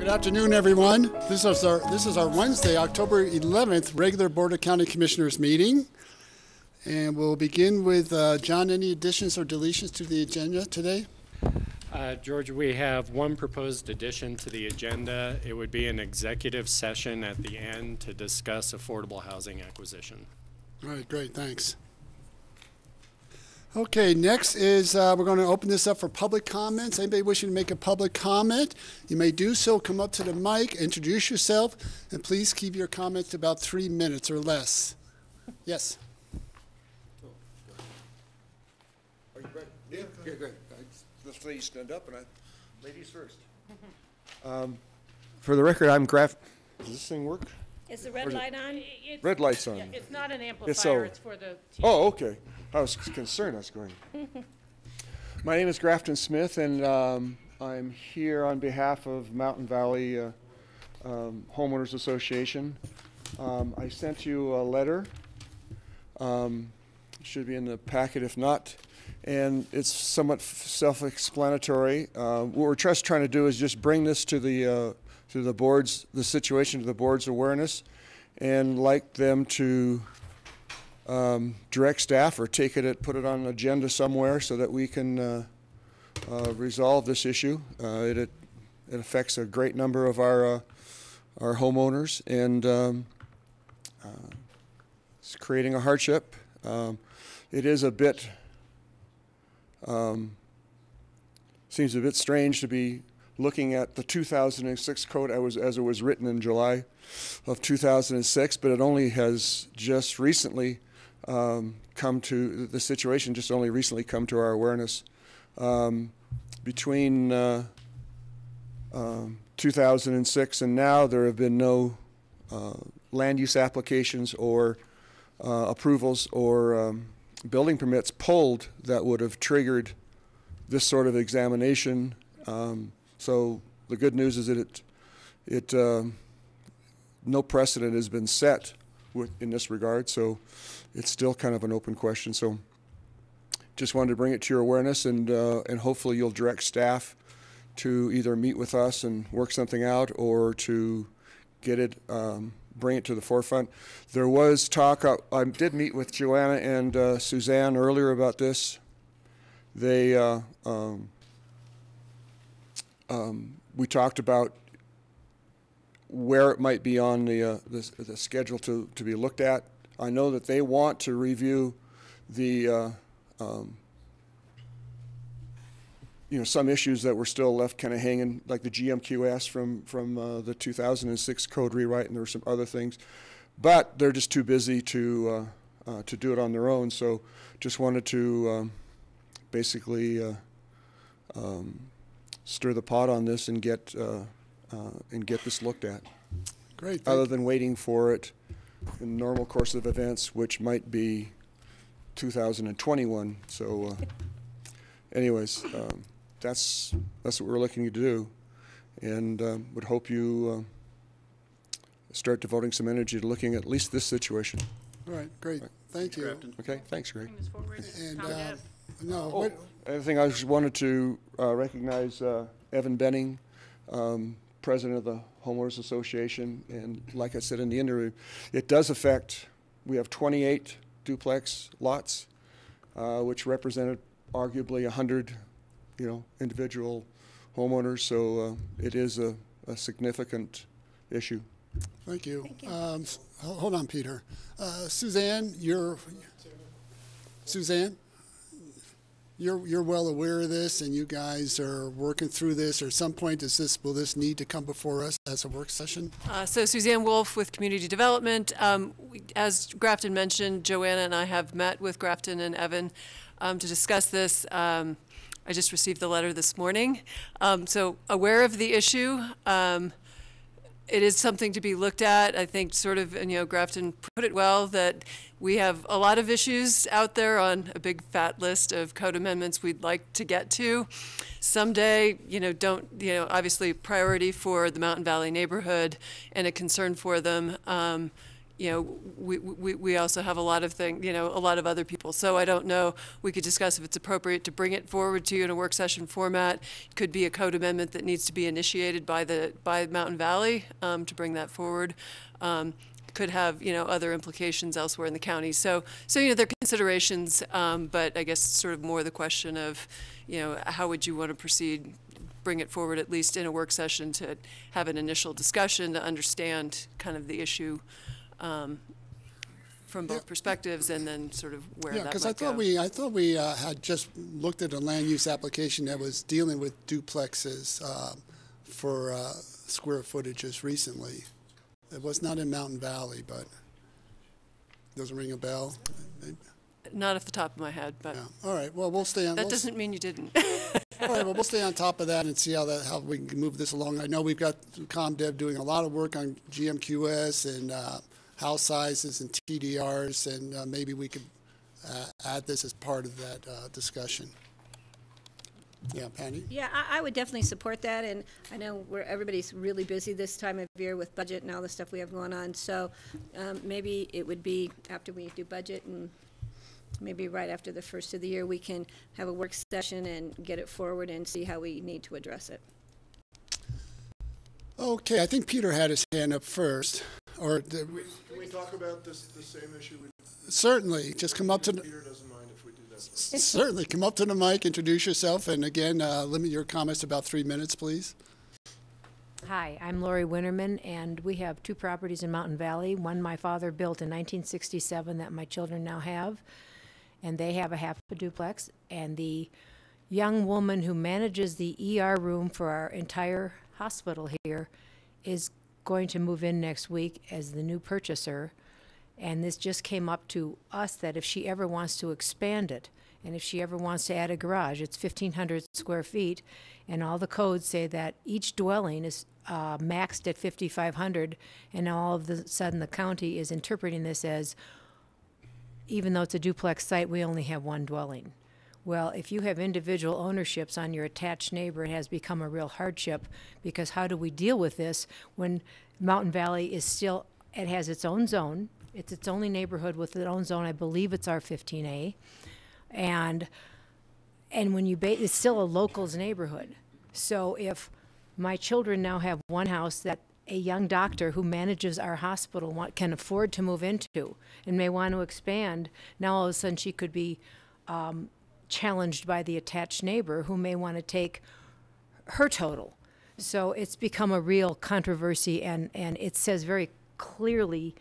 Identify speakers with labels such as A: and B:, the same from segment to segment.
A: Good afternoon, everyone. This is our Wednesday, October 11th, regular Board of County Commissioners meeting. And we'll begin with, John, any additions or deletions to the agenda today?
B: George, we have one proposed addition to the agenda. It would be an executive session at the end to discuss affordable housing acquisition.
A: All right, great, thanks. Okay, next is we're going to open this up for public comments. Anybody wishing to make a public comment, you may do so. Come up to the mic, introduce yourself, and please keep your comments to about 3 minutes or less. Yes?
C: Are you ready? Yeah, great. Let's ladies stand up, and ladies first. For the record, I'm Does this thing work?
D: Is the red light on?
C: Red light's on.
D: Yeah, it's not an amplifier, it's for the TV.
C: Oh, okay. I was concerned I was going. My name is Grafton Smith, and I'm here on behalf of Mountain Valley Homeowners Association. I sent you a letter. It should be in the packet if not. And it's somewhat self-explanatory. What we're just trying to do is just bring this to the situation to the board's awareness, and like them to direct staff or put it on an agenda somewhere so that we can resolve this issue. It affects a great number of our homeowners, and it's creating a hardship. It is a bit seems a bit strange to be looking at the 2006 code as it was written in July of 2006, but it only has just recently come to the situation, just only recently come to our awareness. Between 2006 and now, there have been no land use applications or approvals or building permits pulled that would have triggered this sort of examination. So the good news is that no precedent has been set in this regard, so it's still kind of an open question. So just wanted to bring it to your awareness, and hopefully you'll direct staff to either meet with us and work something out, or to get it, bring it to the forefront. There was talk, I did meet with Joanna and Suzanne earlier about this. They, we talked about where it might be on the schedule to be looked at. I know that they want to review the, some issues that were still left kind of hanging, like the GMQS from the 2006 code rewrite, and there were some other things, but they're just too busy to do it on their own. So just wanted to basically stir the pot on this and get this looked at.
A: Great.
C: Other than waiting for it in the normal course of events, which might be 2021. So, anyways, that's what we're looking to do, and would hope you start devoting some energy to looking at least this situation.
A: All right, great. Thank you.
C: Okay, thanks, Greg.
A: And
C: Other thing, I just wanted to recognize Evan Benning, president of the Homeowners Association, and like I said in the interview, it does affect, we have 28 duplex lots, which represented arguably 100, individual homeowners, so it is a significant issue.
A: Thank you. Hold on, Peter. Suzanne, you're well aware of this, and you guys are working through this. Or at some point, will this need to come before us as a work session?
E: So Suzanne Wolf with Community Development. As Grafton mentioned, Joanna and I have met with Grafton and Evan to discuss this. I just received the letter this morning. So aware of the issue. It is something to be looked at. I think Grafton put it well, that we have a lot of issues out there on a big fat list of code amendments we'd like to get to. Someday, obviously priority for the Mountain Valley neighborhood and a concern for them. you know, we also have a lot of a lot of other people. So I don't know, we could discuss if it's appropriate to bring it forward to you in a work session format. It could be a code amendment that needs to be initiated by Mountain Valley to bring that forward. Could have, other implications elsewhere in the county. So there are considerations, but I guess sort of more the question of, how would you want to proceed? Bring it forward at least in a work session to have an initial discussion to understand kind of the issue from both perspectives, and then sort of where that might go.
A: Yeah, because I thought we had just looked at a land use application that was dealing with duplexes for square footages recently. It was not in Mountain Valley, but doesn't ring a bell.
E: Not off the top of my head, but
A: yeah. All right. Well, we'll stay on.
E: That doesn't mean you didn't.
A: All right. Well, we'll stay on top of that and see how we can move this along. I know we've got ComDev doing a lot of work on GMQS and house sizes and TDRs, and maybe we could add this as part of that discussion. Yeah, Patty?
D: Yeah, I would definitely support that, and I know everybody's really busy this time of year with budget and all the stuff we have going on, so maybe it would be after we do budget, and maybe right after the first of the year, we can have a work session and get it forward and see how we need to address it.
A: Okay, I think Peter had his hand up first. Or
C: Can we talk about the same issue?
A: Certainly, just come up to
C: Peter doesn't mind if we do that.
A: Certainly, come up to the mic, introduce yourself, and again, limit your comments to about 3 minutes, please.
F: Hi, I'm Lori Winterman, and we have 2 properties in Mountain Valley. One my father built in 1967 that my children now have, and they have a half a duplex. And the young woman who manages the ER room for our entire hospital here is going to move in next week as the new purchaser. And this just came up to us that if she ever wants to expand it, and if she ever wants to add a garage, it's 1,500 square feet, and all the codes say that each dwelling is maxed at 5,500, and all of a sudden the county is interpreting this as, even though it's a duplex site, we only have 1 dwelling. Well, if you have individual ownerships on your attached neighbor, it has become a real hardship, because how do we deal with this when Mountain Valley is still, it has its own zone. It's its only neighborhood with its own zone. I believe it's R15A. And when you it's still a local's neighborhood. So if my children now have one house that a young doctor who manages our hospital can afford to move into and may want to expand, now all of a sudden she could be challenged by the attached neighbor who may want to take her total. So it's become a real controversy, and it says very clearly,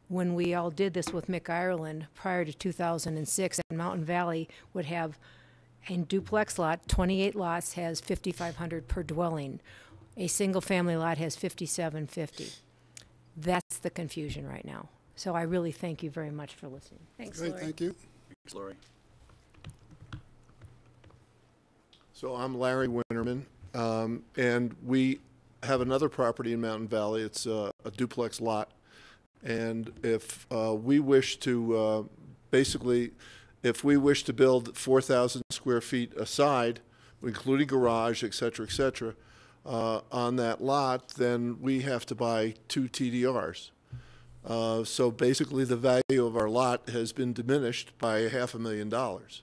F: when we all did this with McIreland prior to 2006, and Mountain Valley would have a duplex lot, 28 lots, has 5,500 per dwelling. A single family lot has 5,750. That's the confusion right now. So I really thank you very much for listening.
D: Thanks,
A: Great,
D: Lori.
A: thank you.
C: Thanks, Lori. So I'm Larry Winterman, and we have another property in Mountain Valley. It's a duplex lot. And if we wish to, basically, if we wish to build 4,000 square feet aside, including garage, et cetera, on that lot, then we have to buy 2 TDRs. So basically, the value of our lot has been diminished by $500,000.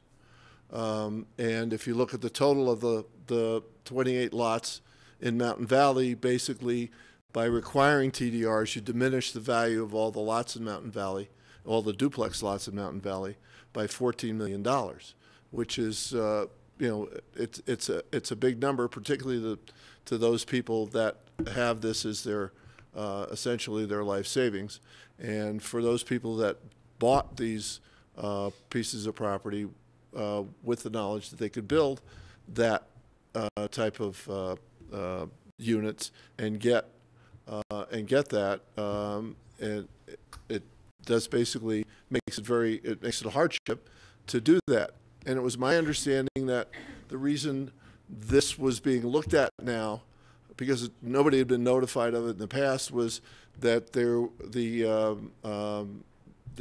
C: And if you look at the total of the 28 lots in Mountain Valley, basically, by requiring TDRs, you diminish the value of all the lots in Mountain Valley, all the duplex lots in Mountain Valley, by $14 million, which is, it's a big number, particularly to those people that have this as their, essentially their life savings. And for those people that bought these pieces of property with the knowledge that they could build that type of units and get that, and it does basically makes it a hardship to do that. And it was my understanding that the reason this was being looked at now, because nobody had been notified of it in the past, was that there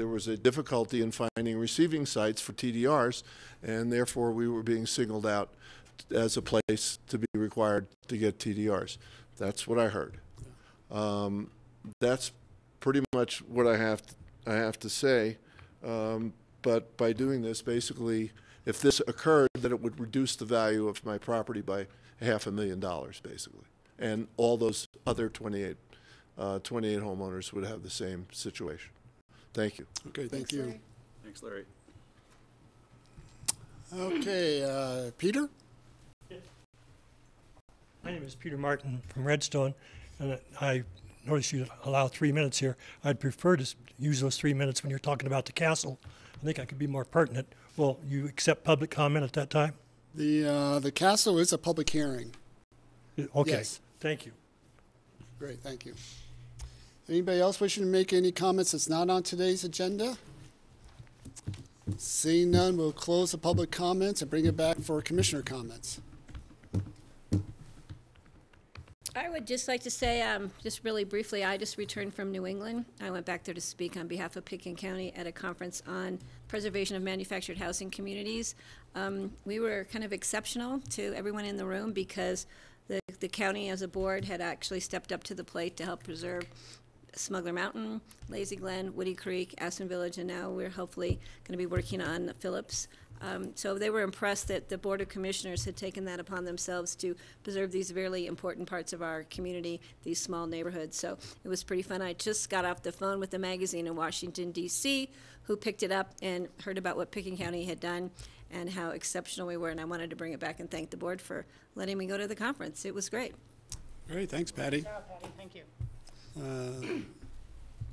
C: was a difficulty in finding receiving sites for TDRs, and therefore we were being singled out as a place to be required to get TDRs. That's what I heard. That's pretty much much what I have to say. But by doing this, basically, if this occurred, then it would reduce the value of my property by $500,000, basically. And all those other 28 homeowners would have the same situation. Thank you.
A: Okay, thank you.
G: Thanks, Larry.
A: Okay, Peter?
H: My name is Peter Martin from Redstone, and I notice you allow 3 minutes here. I'd prefer to use those 3 minutes when you're talking about the castle. I think I could be more pertinent. Will you accept public comment at that time?
A: The castle is a public hearing.
H: Okay.
A: Yes.
H: Thank you.
A: Great, thank you. Anybody else wishing to make any comments that's not on today's agenda? Seeing none, we'll close the public comments and bring it back for commissioner comments.
D: I would just like to say, just really briefly, I just returned from New England. I went back there to speak on behalf of Pitkin County at a conference on preservation of manufactured housing communities. We were kind of exceptional to everyone in the room because the county as a board had actually stepped up to the plate to help preserve Smuggler Mountain, Lazy Glen, Woody Creek, Aston Village, and now we're hopefully going to be working on Phillips. So they were impressed that the Board of Commissioners had taken that upon themselves to preserve these really important parts of our community, these small neighborhoods. So it was pretty fun. I just got off the phone with a magazine in Washington, D.C., who picked it up and heard about what Pitkin County had done and how exceptional we were, and I wanted to bring it back and thank the board for letting me go to the conference. It was great.
A: Great, thanks, Patty.
I: Good job, Patty. Thank you.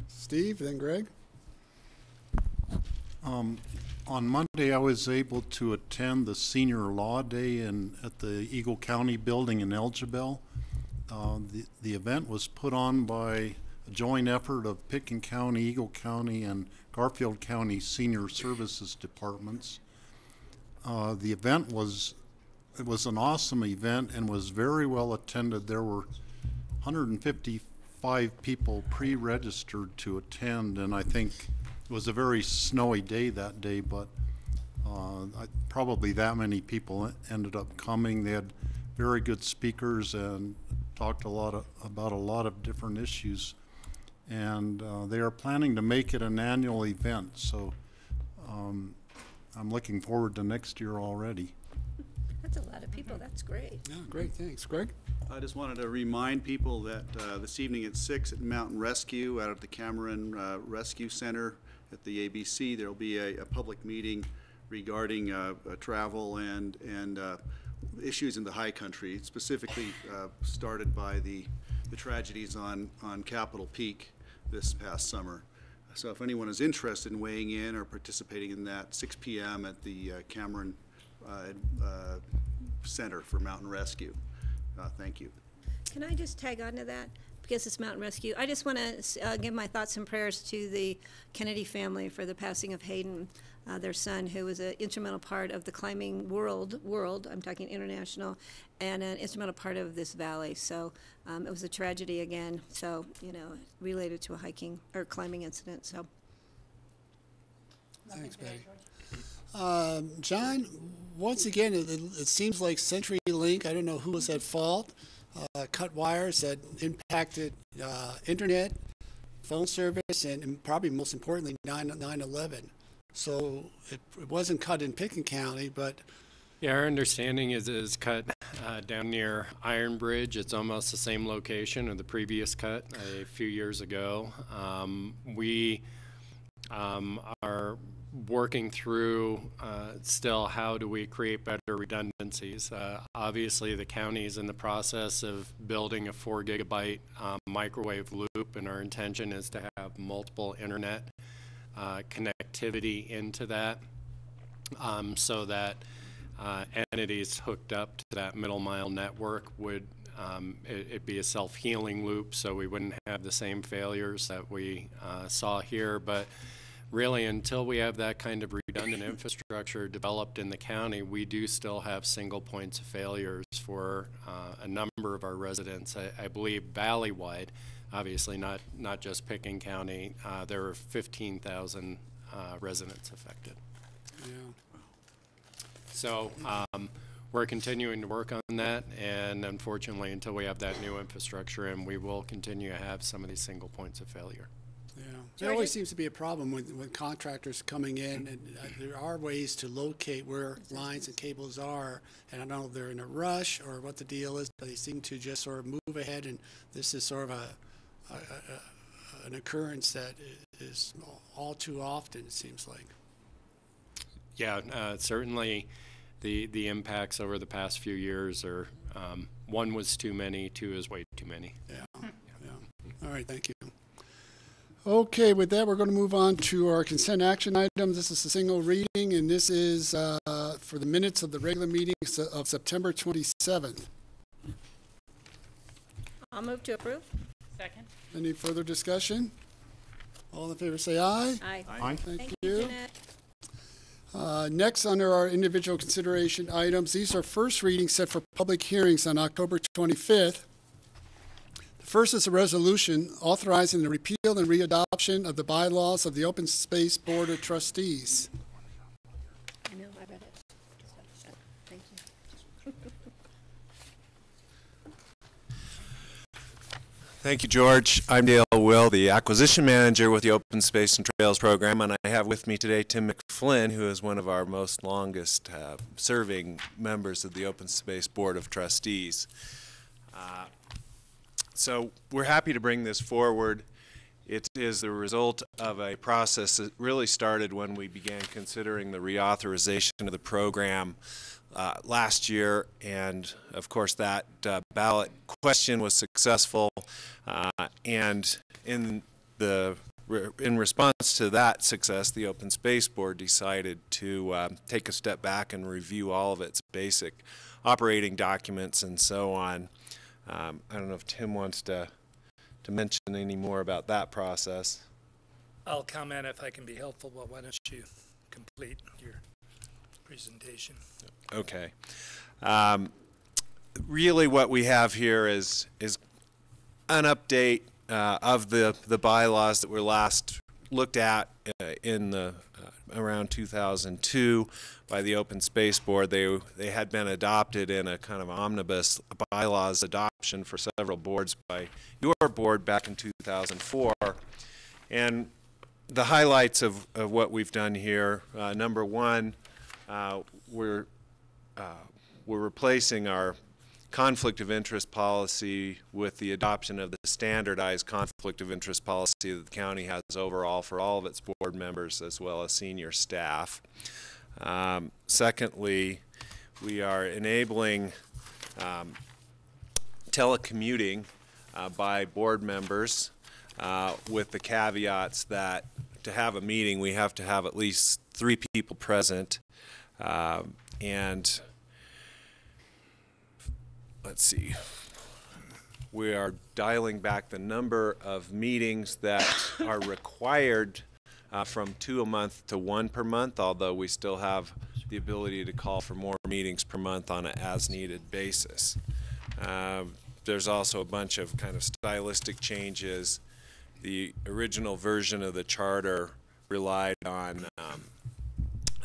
A: Steve, then Greg?
J: On Monday, I was able to attend the Senior Law Day at the Eagle County Building in Elgibel. The event was put on by a joint effort of Pitkin County, Eagle County, and Garfield County Senior Services Departments. The event was an awesome event and was very well attended. There were 155 people pre-registered to attend, and I think it was a very snowy day that day, but probably that many people ended up coming. They had very good speakers and talked about a lot of different issues. And they are planning to make it an annual event, so I'm looking forward to next year already.
D: That's a lot of people. That's great.
A: Yeah, great, thanks. Greg?
G: I just wanted to remind people that this evening at 6 at Mountain Rescue out at the Cameron Rescue Center at the ABC, there will be a public meeting regarding travel and issues in the high country, specifically started by the tragedies on Capitol Peak this past summer. So if anyone is interested in weighing in or participating in that, 6 p.m. at the Cameron Center for Mountain Rescue. Thank you.
D: Can I just tag on to that? Because it's Mountain Rescue. I just want to give my thoughts and prayers to the Kennedy family for the passing of Hayden, their son, who was an instrumental part of the climbing world, I'm talking international, and an instrumental part of this valley. So it was a tragedy again, so, related to a hiking or climbing incident, so.
A: Thanks, Patty. John, once again, it seems like CenturyLink, I don't know who was at fault, cut wires that impacted internet, phone service, and probably most importantly, 9/11. So it wasn't cut in Pitkin County, but
B: Yeah, our understanding is it is cut down near Iron Bridge. It's almost the same location of the previous cut a few years ago. We are working through still how do we create better redundancies. Obviously, the county is in the process of building a 4 gigabyte microwave loop, and our intention is to have multiple internet connectivity into that so that entities hooked up to that middle mile network would it'd be a self-healing loop, so we wouldn't have the same failures that we saw here. But really, until we have that kind of redundant infrastructure developed in the county, we do still have single points of failures for a number of our residents. I believe valley-wide, obviously not just Pitkin County, there were 15,000 residents affected.
A: yeah.
B: So we're continuing to work on that, and unfortunately, until we have that new infrastructure in, we will continue to have some of these single points of failure.
A: Yeah, there always seems to be a problem when contractors coming in, and there are ways to locate where lines and cables are, and I don't know if they're in a rush or what the deal is, but they seem to just sort of move ahead, and this is sort of an occurrence that is all too often, it seems like.
B: Yeah, certainly the impacts over the past few years are, one was too many, two is way too many.
A: Yeah. All right, thank you. Okay, with that, we're going to move on to our consent action items. This is a single reading, and this is for the minutes of the regular meeting of September 27th.
D: I'll move to approve.
I: Second.
A: Any further discussion? All in favor say aye.
D: Aye.
J: Aye.
A: Thank
D: you,
A: you.
D: Jeanette.
A: Next, under our individual consideration items, these are first readings set for public hearings on October 25th. The first is a resolution authorizing the repeal and readoption of the bylaws of the Open Space Board of Trustees.
D: I know, I read it. Thank you.
K: Thank you, George. I'm Dale Will, the Acquisition Manager with the Open Space and Trails Program, and I have with me today Tim McFlynn, who is one of our most longest serving members of the Open Space Board of Trustees. So we're happy to bring this forward. It is the result of a process that really started when we began considering the reauthorization of the program last year, and of course that ballot question was successful, and in response to that success, the Open Space Board decided to take a step back and review all of its basic operating documents and so on. I don't know if Tim wants to mention any more about that process.
L: I'll comment if I can be helpful, but why don't you complete your presentation?
K: Okay. Really what we have here is an update of the bylaws that were last looked at in the around 2002 by the Open Space Board. They had been adopted in a kind of omnibus bylaws adoption for several boards by your board back in 2004. And the highlights of what we've done here, number one, we're replacing our conflict of interest policy with the adoption of the standardized conflict of interest policy that the county has overall for all of its board members as well as senior staff. Secondly, we are enabling telecommuting by board members with the caveats that to have a meeting we have to have at least 3 people present, and let's see, we are dialing back the number of meetings that are required from 2 a month to 1 per month, although we still have the ability to call for more meetings per month on an as-needed basis. There's also a bunch of kind of stylistic changes. The original version of the charter relied on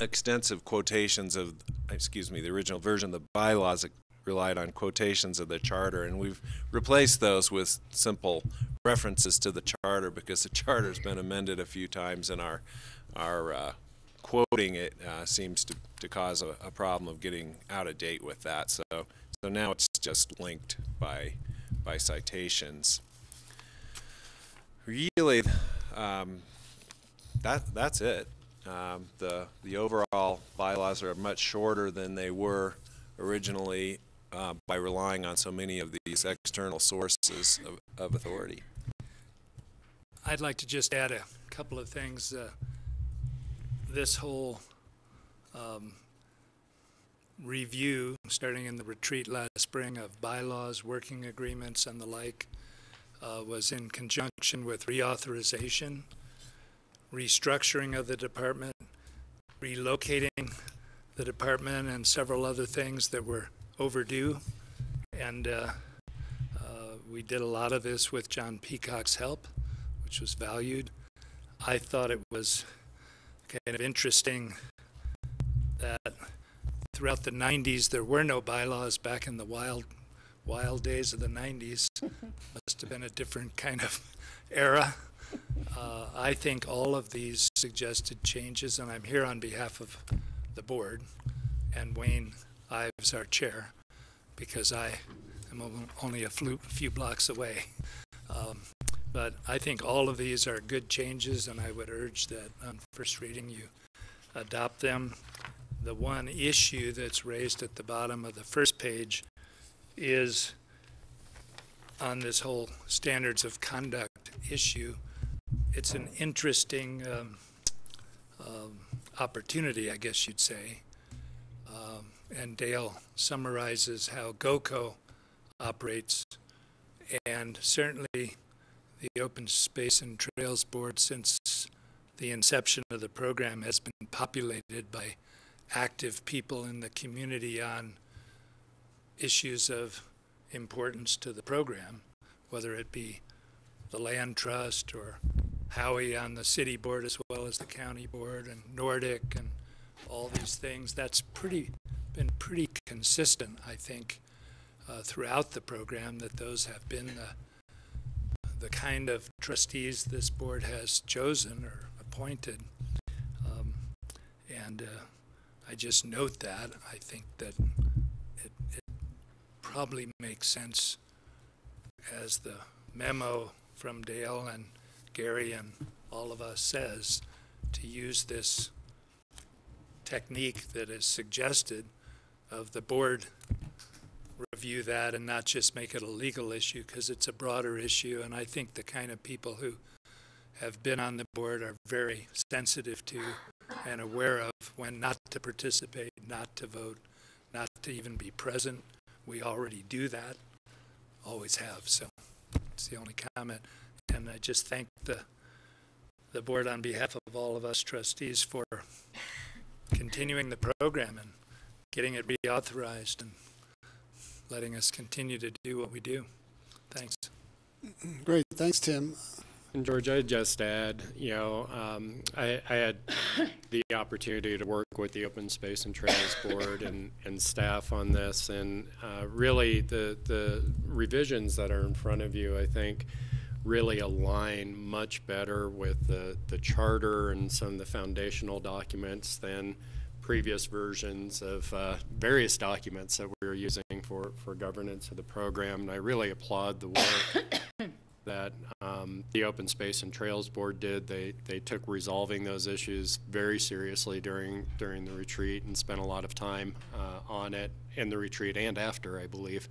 K: extensive quotations of, the original version of the bylaws relied on quotations of the charter, and we've replaced those with simple references to the charter because the charter's been amended a few times, and our quoting it seems to cause a problem of getting out of date with that. So now it's just linked by citations. Really, that's it. The overall bylaws are much shorter than they were originally by relying on so many of these external sources of authority.
L: I'd like to just add a couple of things. This whole review, starting in the retreat last spring of bylaws, working agreements, and the like, was in conjunction with reauthorization, restructuring of the department, relocating the department, and several other things that were overdue. And we did a lot of this with John Peacock's help, which was valued. I thought it was kind of interesting that throughout the 90s there were no bylaws back in the wild days of the 90s. Must have been a different kind of era. I think all of these suggested changes, and I'm here on behalf of the board, and Wayne Ives, our chair, because I am only a few blocks away. But I think all of these are good changes, and I would urge that on first reading you adopt them. The one issue that's raised at the bottom of the first page is on this whole standards of conduct issue. It's an interesting opportunity, I guess you'd say. And Dale summarizes how GOCO operates, and certainly the Open Space and Trails Board, since the inception of the program, has been populated by active people in the community on issues of importance to the program, whether it be the land trust or Howie on the city board as well as the county board, and Nordic and all these things. That's been pretty consistent, I think, throughout the program, that those have been the kind of trustees this board has chosen or appointed. And I just note that. I think that it probably makes sense, as the memo from Dale and Gary and all of us says, to use this technique that is suggested of the board review that and not just make it a legal issue, because it's a broader issue. And I think the kind of people who have been on the board are very sensitive to and aware of when not to participate, not to vote, not to even be present. We already do that, always have. So it's the only comment. And I just thank the board on behalf of all of us trustees for continuing the program and getting it reauthorized and letting us continue to do what we do. Thanks.
A: Great, thanks, Tim.
B: And George, I'd just add, I had the opportunity to work with the Open Space and Trails Board and staff on this, and really the revisions that are in front of you, I think, really align much better with the charter and some of the foundational documents than previous versions of various documents that we were using for governance of the program. And I really applaud the work that the Open Space and Trails Board did. They took resolving those issues very seriously during the retreat and spent a lot of time on it in the retreat and after, I believe,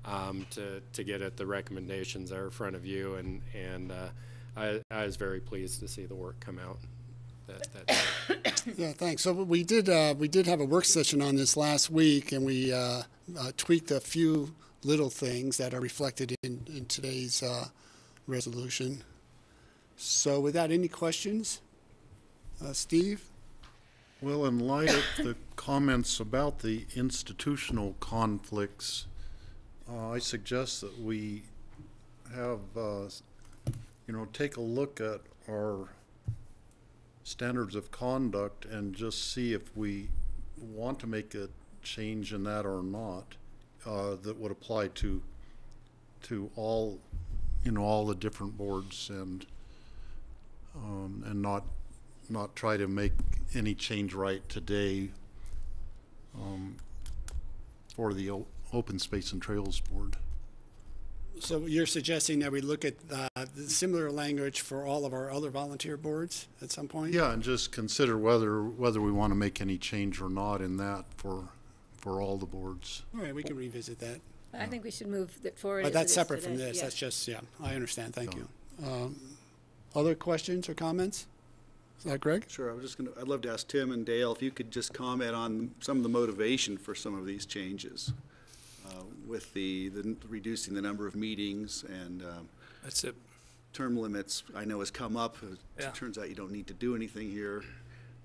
B: to get at the recommendations that are in front of you. And I was very pleased to see the work come out.
A: Yeah, thanks. So we did have a work session on this last week, and we tweaked a few little things that are reflected in today's resolution. So without any questions, Steve?
J: Well, in light of the comments about the institutional conflicts, I suggest that we have, take a look at our standards of conduct and just see if we want to make a change in that or not, that would apply to all, all the different boards, and not try to make any change right today for the Open Space and Trails Board.
A: So you're suggesting that we look at the similar language for all of our other volunteer boards at some point?
J: Yeah, and just consider whether we want to make any change or not in that for all the boards.
A: All right, we can revisit that.
D: I think we should move that forward.
A: But
D: as
A: that's
D: it is
A: separate from
D: today.
A: this.
D: Yeah.
A: That's just, yeah, I understand. Thank you. Other questions or comments? Is that Greg?
G: Sure, I'd love to ask Tim and Dale if you could just comment on some of the motivation for some of these changes, with the reducing the number of meetings and
L: That's it.
G: term limits. I know has come up.
L: Yeah.
G: It turns out you don't need to do anything here,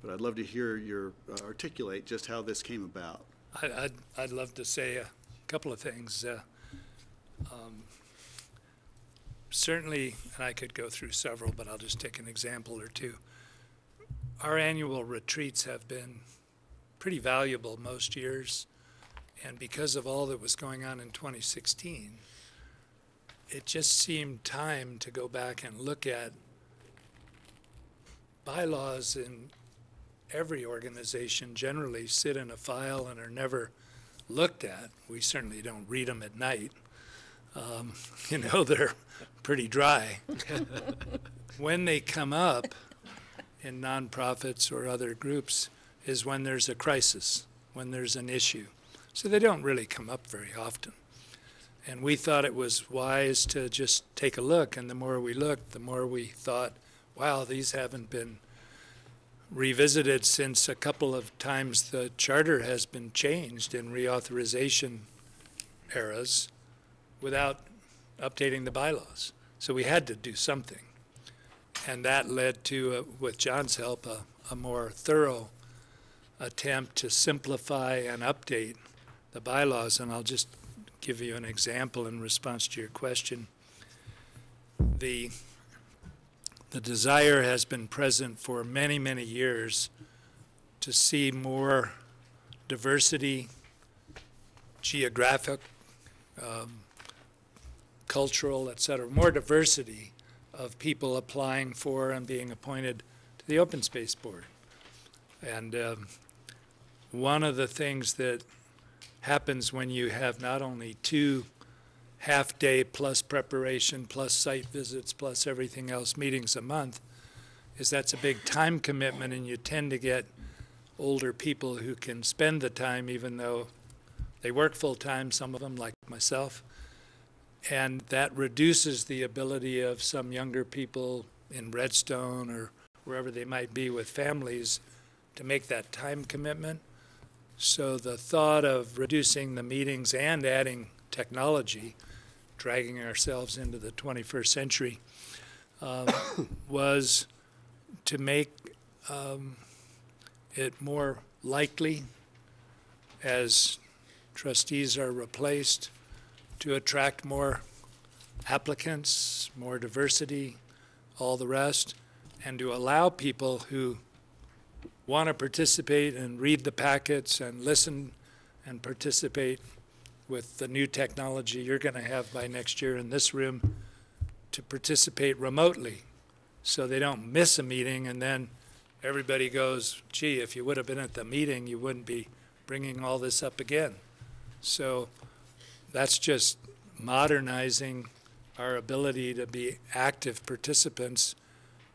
G: but I'd love to hear your articulate just how this came about.
L: I'd love to say a couple of things. Certainly, and I could go through several, but I'll just take an example or two. Our annual retreats have been pretty valuable most years, and because of all that was going on in 2016, it just seemed time to go back and look at bylaws in every organization generally sit in a file and are never looked at. We certainly don't read them at night. You know, they're pretty dry. When they come up in nonprofits or other groups is when there's a crisis, when there's an issue. So they don't really come up very often. And we thought it was wise to just take a look, and the more we looked, the more we thought, wow, these haven't been revisited since a couple of times the charter has been changed in reauthorization eras without updating the bylaws. So we had to do something. And that led to, with John's help, a more thorough attempt to simplify and update the bylaws. And I'll just give you an example in response to your question. The desire has been present for many, many years to see more diversity, geographic, cultural, et cetera, more diversity of people applying for and being appointed to the Open Space Board. And one of the things that happens when you have not only 2 half-day plus preparation plus site visits plus everything else meetings a month is that's a big time commitment, and you tend to get older people who can spend the time even though they work full-time, some of them like myself, and that reduces the ability of some younger people in Redstone or wherever they might be with families to make that time commitment. So the thought of reducing the meetings and adding technology, dragging ourselves into the 21st century, was to make it more likely, as trustees are replaced, to attract more applicants, more diversity, all the rest, and to allow people who want to participate and read the packets and listen and participate with the new technology you're going to have by next year in this room to participate remotely so they don't miss a meeting and then everybody goes, gee, if you would have been at the meeting, you wouldn't be bringing all this up again. So that's just modernizing our ability to be active participants,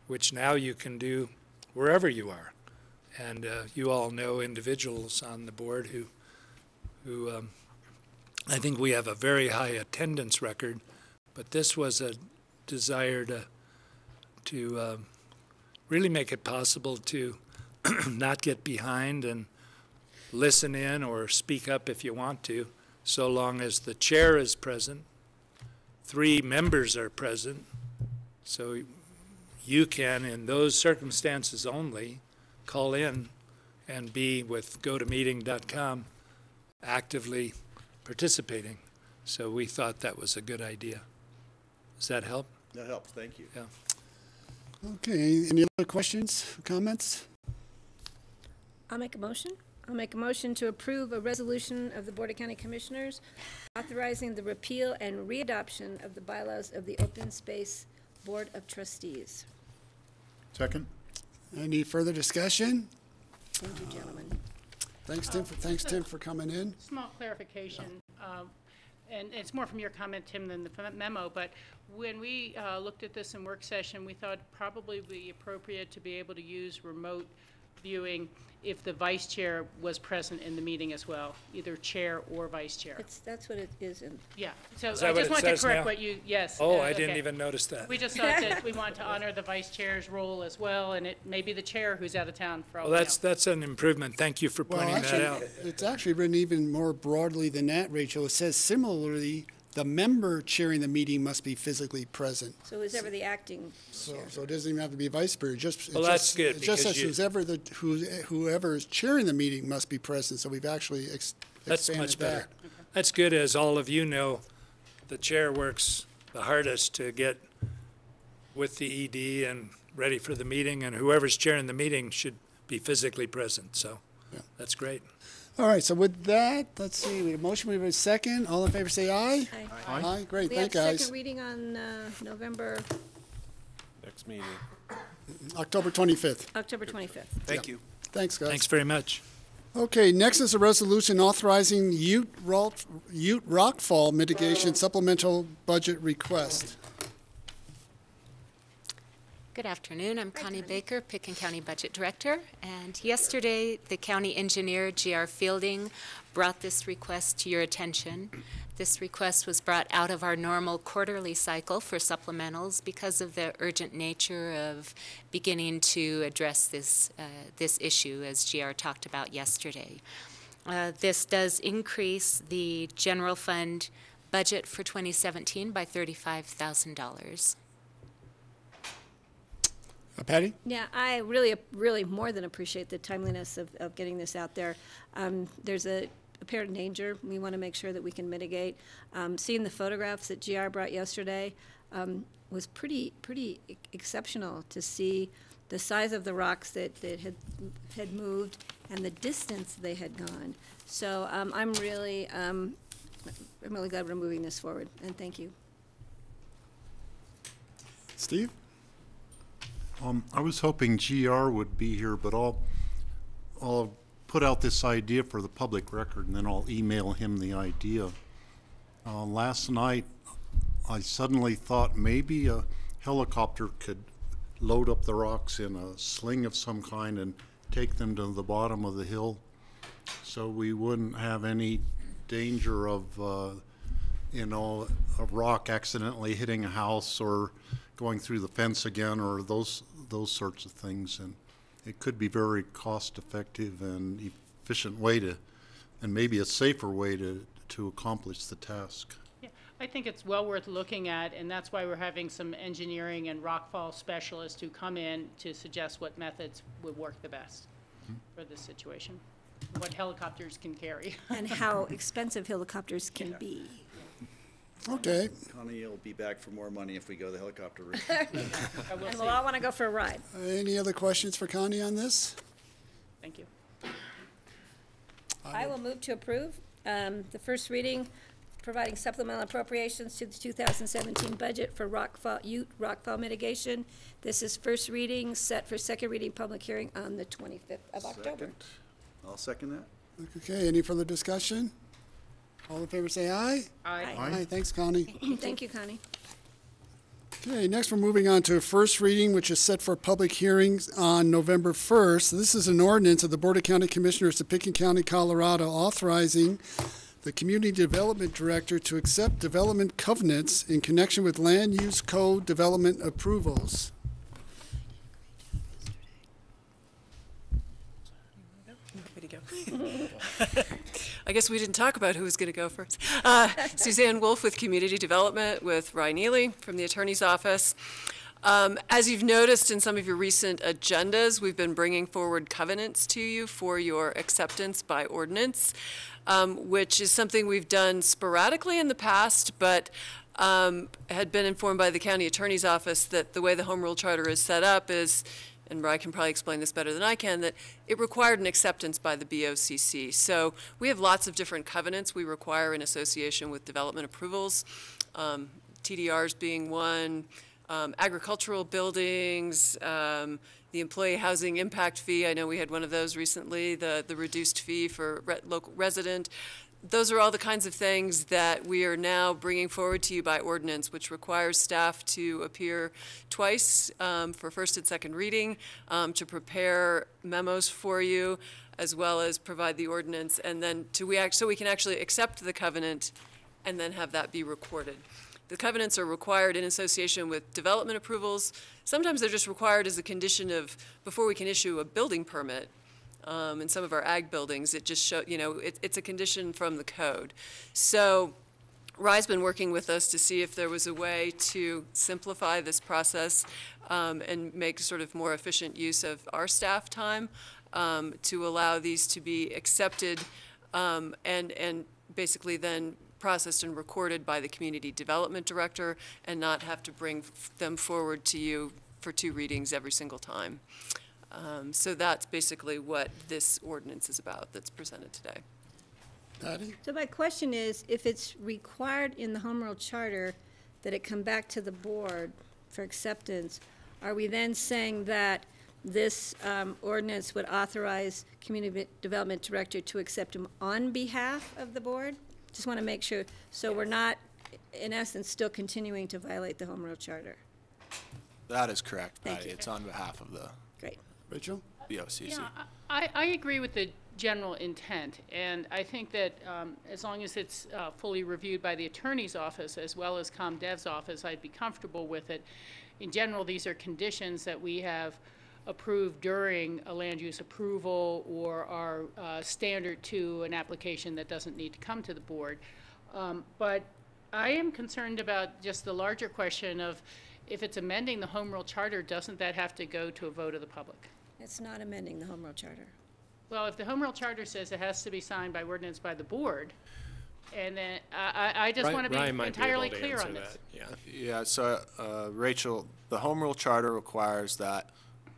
L: which now you can do wherever you are. And you all know individuals on the board who I think we have a very high attendance record, but this was a desire to really make it possible to not get behind and listen in or speak up if you want to, so long as the chair is present, 3 members are present, so you can, in those circumstances only, call in and be with gotomeeting.com actively participating. So we thought that was a good idea. Does that help?
G: That helps, thank you.
L: Yeah.
A: Okay, any other questions, comments?
D: I'll make a motion. I'll make a motion to approve a resolution of the Board of County Commissioners authorizing the repeal and readoption of the bylaws of the Open Space Board of Trustees.
J: Second?
A: Any further discussion?
D: Thank you, gentlemen.
A: Thanks, Tim, for coming in.
I: Small clarification, and it's more from your comment, Tim, than the memo, but when we looked at this in work session, we thought probably would be appropriate to be able to use remote viewing if the vice chair was present in the meeting as well, either chair or vice chair.
D: That's what it is in.
I: Yeah, so
L: Is that
I: I
L: what
I: just
L: it
I: wanted to
L: says
I: correct
L: now?
I: what you, yes.
L: Oh, I
I: okay.
L: didn't even notice that.
I: We just thought that we wanted to honor the vice chair's role as well, and it may be the chair who's out of town for all
L: Well,
I: we know.
L: that's an improvement. Thank you for
A: Well,
L: pointing that out.
A: actually, it's actually written even more broadly than that, Rachel. It says similarly, the member chairing the meeting must be physically present.
D: So is ever the acting
A: So,
D: chair?
A: so it doesn't even have to be vice chair,
L: Well, that's good,
A: It just
L: because
A: says whoever is chairing the meeting must be present, so we've actually
L: That's
A: expanded
L: much better.
A: that.
L: That's good. As all of you know, the chair works the hardest to get with the ED and ready for the meeting, and whoever's chairing the meeting should be physically present. So
A: Yeah.
L: that's great.
A: All right, so with that, let's see, we have a motion, we have a second. All in favor, say aye.
D: Aye.
A: Aye, great,
D: We have
A: thank you, guys.
D: second reading on November,
K: Next meeting.
A: October 25th.
D: October 25th.
K: Thank you.
A: Thanks, guys.
L: Thanks very much.
A: Okay, next is a resolution authorizing Ute Rockfall mitigation supplemental budget request.
M: Good afternoon. I'm Connie Baker, Pitkin County Budget Director. And yesterday, the county engineer, G.R. Fielding, brought this request to your attention. This request was brought out of our normal quarterly cycle for supplementals because of the urgent nature of beginning to address this issue, as G.R. talked about yesterday. This does increase the general fund budget for 2017 by $35,000.
A: Patty?
D: Yeah, I really more than appreciate the timeliness of getting this out there. There's a apparent danger we want to make sure that we can mitigate. Seeing the photographs that GR brought yesterday was pretty exceptional to see the size of the rocks that had moved and the distance they had gone. So I'm really glad we're moving this forward, and thank you.
A: Steve?
J: I was hoping GR would be here, but I'll put out this idea for the public record, and then I'll email him the idea. Last night, I suddenly thought maybe a helicopter could load up the rocks in a sling of some kind and take them to the bottom of the hill, so we wouldn't have any danger of, a rock accidentally hitting a house or going through the fence again, or those sorts of things. And it could be very cost-effective and efficient way to, and maybe a safer way to accomplish the task.
I: Yeah, I think it's well worth looking at, and that's why we're having some engineering and rockfall specialists who come in to suggest what methods would work the best for this situation, what helicopters can carry.
D: And how expensive helicopters can be.
A: Okay.
G: Connie will be back for more money if we go the helicopter route.
D: And we'll all want to go for a ride.
A: Any other questions for Connie on this?
I: Thank you.
D: I will move to approve the first reading, providing supplemental appropriations to the 2017 budget for Rockfall mitigation. This is first reading, set for second reading, public hearing on the 25th of October.
G: Second. I'll second that.
A: Okay, any further discussion? All in favor say aye.
I: Aye.
A: Aye, thanks, Connie.
D: Thank you, Connie.
A: Okay, next we're moving on to a first reading, which is set for public hearings on November 1st. This is an ordinance of the Board of County Commissioners of Pitkin County, Colorado, authorizing the Community Development Director to accept development covenants in connection with land use code development approvals.
E: Way to go. I guess we didn't talk about who was going to go first. Suzanne Wolf with Community Development with Ryan Neely from the Attorney's Office. As you've noticed in some of your recent agendas, we've been bringing forward covenants to you for your acceptance by ordinance, which is something we've done sporadically in the past, but had been informed by the County Attorney's Office that the way the Home Rule Charter is set up is, and Ryan can probably explain this better than I can, that it required an acceptance by the BOCC. So we have lots of different covenants we require in association with development approvals, TDRs being one, agricultural buildings, the employee housing impact fee. I know we had one of those recently, the reduced fee for local resident. Those are all the kinds of things that we are now bringing forward to you by ordinance, which requires staff to appear twice for first and second reading, to prepare memos for you, as well as provide the ordinance, and then so we can actually accept the covenant and then have that be recorded. The covenants are required in association with development approvals. Sometimes they're just required as a condition of, before we can issue a building permit. In some of our ag buildings, it just show, it's a condition from the code. So Rye's been working with us to see if there was a way to simplify this process and make sort of more efficient use of our staff time to allow these to be accepted and basically then processed and recorded by the Community Development Director and not have to bring them forward to you for 2 readings every single time. So that's basically what this ordinance is about that's presented today.
A: Patty?
D: So my question is, if it's required in the Home Rule Charter that it come back to the board for acceptance, are we then saying that this ordinance would authorize Community Development Director to accept them on behalf of the board? Just want to make sure, so we're not, in essence, still continuing to violate the Home Rule Charter.
N: That is correct,
D: Thank
N: Patty.
D: you.
N: It's on behalf of the
D: Great.
A: Rachel?
N: BOCC.
I: Yeah, I agree with the general intent, and I think that as long as it's fully reviewed by the attorney's office as well as ComDev's office, I'd be comfortable with it. In general, these are conditions that we have approved during a land use approval or are standard to an application that doesn't need to come to the board. But I am concerned about just the larger question of if it's amending the Home Rule Charter, doesn't that have to go to a vote of the public?
D: It's not amending the Home Rule Charter.
I: Well, if the Home Rule Charter says it has to be signed by ordinance by the board, and then I just want to be
B: Ryan might be
I: entirely
B: able to
I: clear
B: answer
I: on this.
B: that. Yeah.
N: Yeah, so Rachel, the Home Rule Charter requires that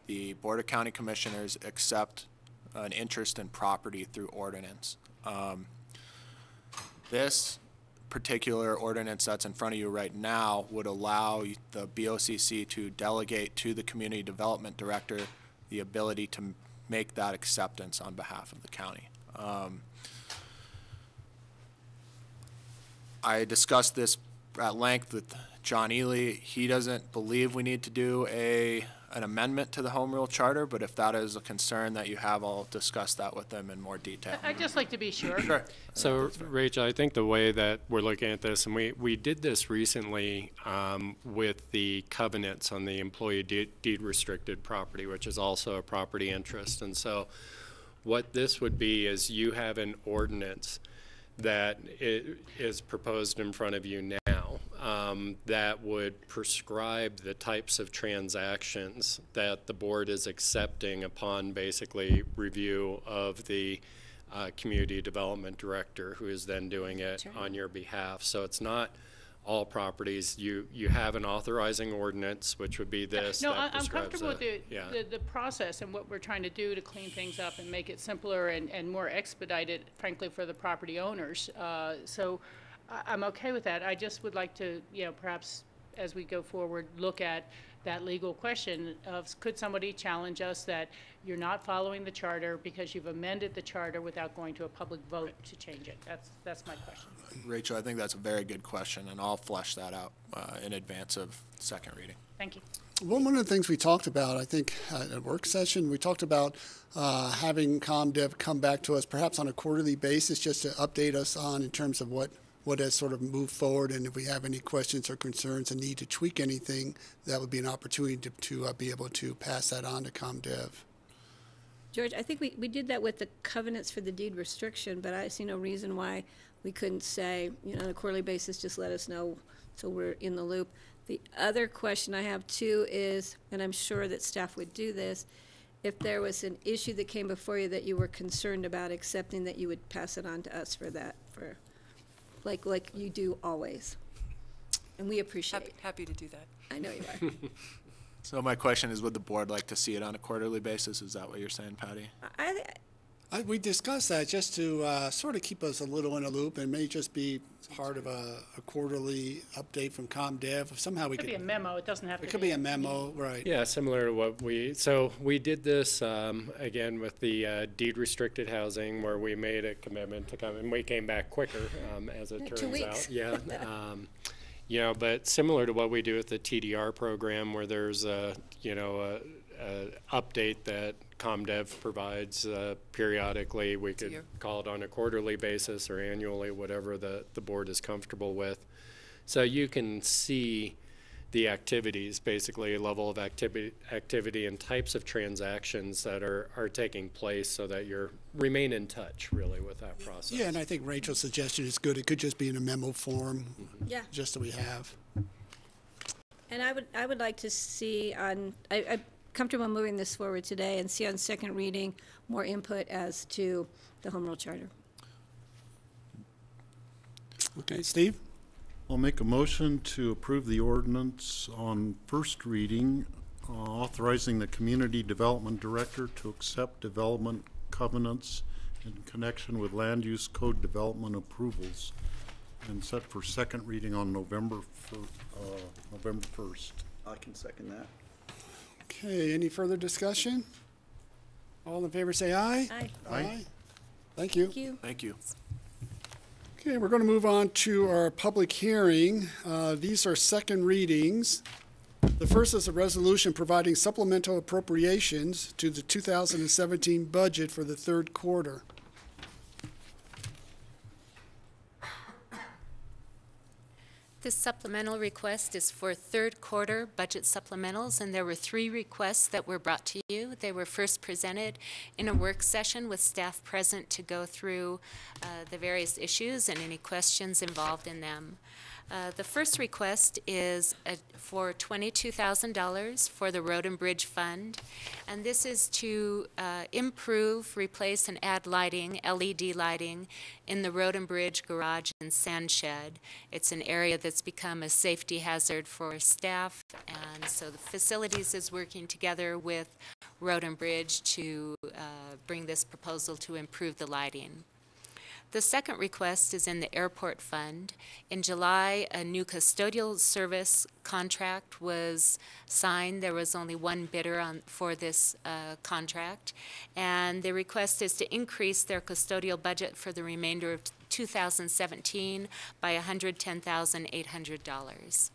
N: the Board of County Commissioners accept an interest in property through ordinance. This particular ordinance that's in front of you right now would allow the BOCC to delegate to the Community Development Director the ability to make that acceptance on behalf of the county. I discussed this at length with John Ely. He doesn't believe we need to do an amendment to the Home Rule Charter, but if that is a concern that you have, I'll discuss that with them in more detail.
I: I'd just like to be sure.
N: Sure.
B: So, Rachel, I think the way that we're looking at this, and we did this recently with the covenants on the employee deed restricted property, which is also a property interest. And so what this would be is you have an ordinance that is proposed in front of you now that would prescribe the types of transactions that the board is accepting upon basically review of the community development director, who is then doing it on your behalf. So it's not all properties. You have an authorizing ordinance, which would be this.
I: No,
B: that
I: I'm
B: prescribes
I: comfortable
B: that.
I: with the process and what we're trying to do to clean things up and make it simpler and more expedited, frankly, for the property owners. So I'm okay with that. I just would like to, perhaps as we go forward, look at that legal question of could somebody challenge us that you're not following the charter because you've amended the charter without going to a public vote to change it? That's my question.
N: Rachel, I think that's a very good question, and I'll flesh that out in advance of second reading.
I: Thank you.
A: Well, one of the things we talked about, I think, at a work session, we talked about having ComDev come back to us perhaps on a quarterly basis just to update us on in terms of what has sort of moved forward, and if we have any questions or concerns and need to tweak anything, that would be an opportunity to be able to pass that on to ComDev.
D: George, I think we did that with the covenants for the deed restriction, but I see no reason why we couldn't say, on a quarterly basis, just let us know so we're in the loop. The other question I have too is, and I'm sure that staff would do this, if there was an issue that came before you that you were concerned about accepting, that you would pass it on to us for that, like you do always. And we appreciate it.
E: Happy to do that.
D: I know you are.
N: So my question is, would the board like to see it on a quarterly basis? Is that what you're saying, Patty?
A: We discussed that just to sort of keep us a little in a loop, and may just be part of a quarterly update from ComDev. If somehow we
I: It could be a memo. It doesn't have to be.
A: It could be a memo, right?
B: Yeah, similar to what we did this again with the deed restricted housing, where we made a commitment to come, and we came back quicker, as it
D: 2
B: turns
D: weeks.
B: out. Yeah, but similar to what we do with the TDR program, where there's a update that ComDev provides periodically. We could call it on a quarterly basis or annually, whatever the board is comfortable with. So you can see the activities, basically level of activity and types of transactions that are taking place, so that you remain in touch really with that process.
A: Yeah, and I think Rachel's suggestion is good. It could just be in a memo form,
D: Yeah.
A: just so we have.
D: And I would like to see I'm comfortable moving this forward today and see on second reading more input as to the Home Rule Charter.
A: Okay, Steve?
J: I'll make a motion to approve the ordinance on first reading, authorizing the Community Development Director to accept development covenants in connection with land use code development approvals, and set for second reading on November 1st.
G: I can second that.
A: Okay, any further discussion? All in favor say aye.
D: Aye.
A: Aye. Thank you.
D: Thank you.
N: Thank you.
A: Okay, we're going to move on to our public hearing. These are second readings. The first is a resolution providing supplemental appropriations to the 2017 budget for the third quarter.
M: This supplemental request is for third quarter budget supplementals, and there were 3 requests that were brought to you. They were first presented in a work session with staff present to go through the various issues and any questions involved in them. The first request is for $22,000 for the Road and Bridge Fund, and this is to improve, replace, and add lighting, LED lighting, in the Road and Bridge garage and sand shed. It's an area that's become a safety hazard for staff, and so the facilities is working together with Road and Bridge to bring this proposal to improve the lighting. The second request is in the airport fund. In July, a new custodial service contract was signed. There was only one bidder for this contract, and the request is to increase their custodial budget for the remainder of 2017 by $110,800.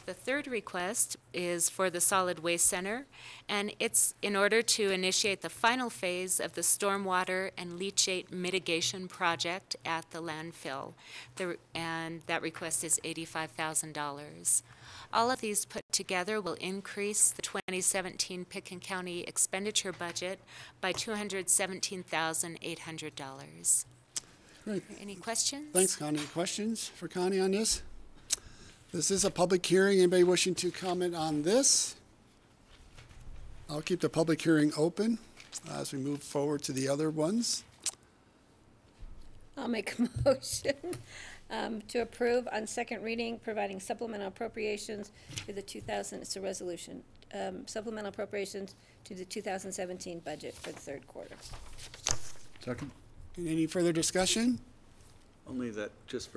M: The third request is for the Solid Waste Center, and it's in order to initiate the final phase of the stormwater and leachate mitigation project at the landfill. And that request is $85,000. All of these put together will increase the 2017 Pitkin County expenditure budget by $217,800.
A: Great.
M: Any questions?
A: Thanks, Connie. Questions for Connie on this? This is a public hearing. Anybody wishing to comment on this? I'll keep the public hearing open as we move forward to the other ones.
D: I'll make a motion to approve on second reading, providing supplemental appropriations to the it's a resolution, supplemental appropriations to the 2017 budget for the third quarter.
J: Second.
A: Any further discussion?
G: Only that, just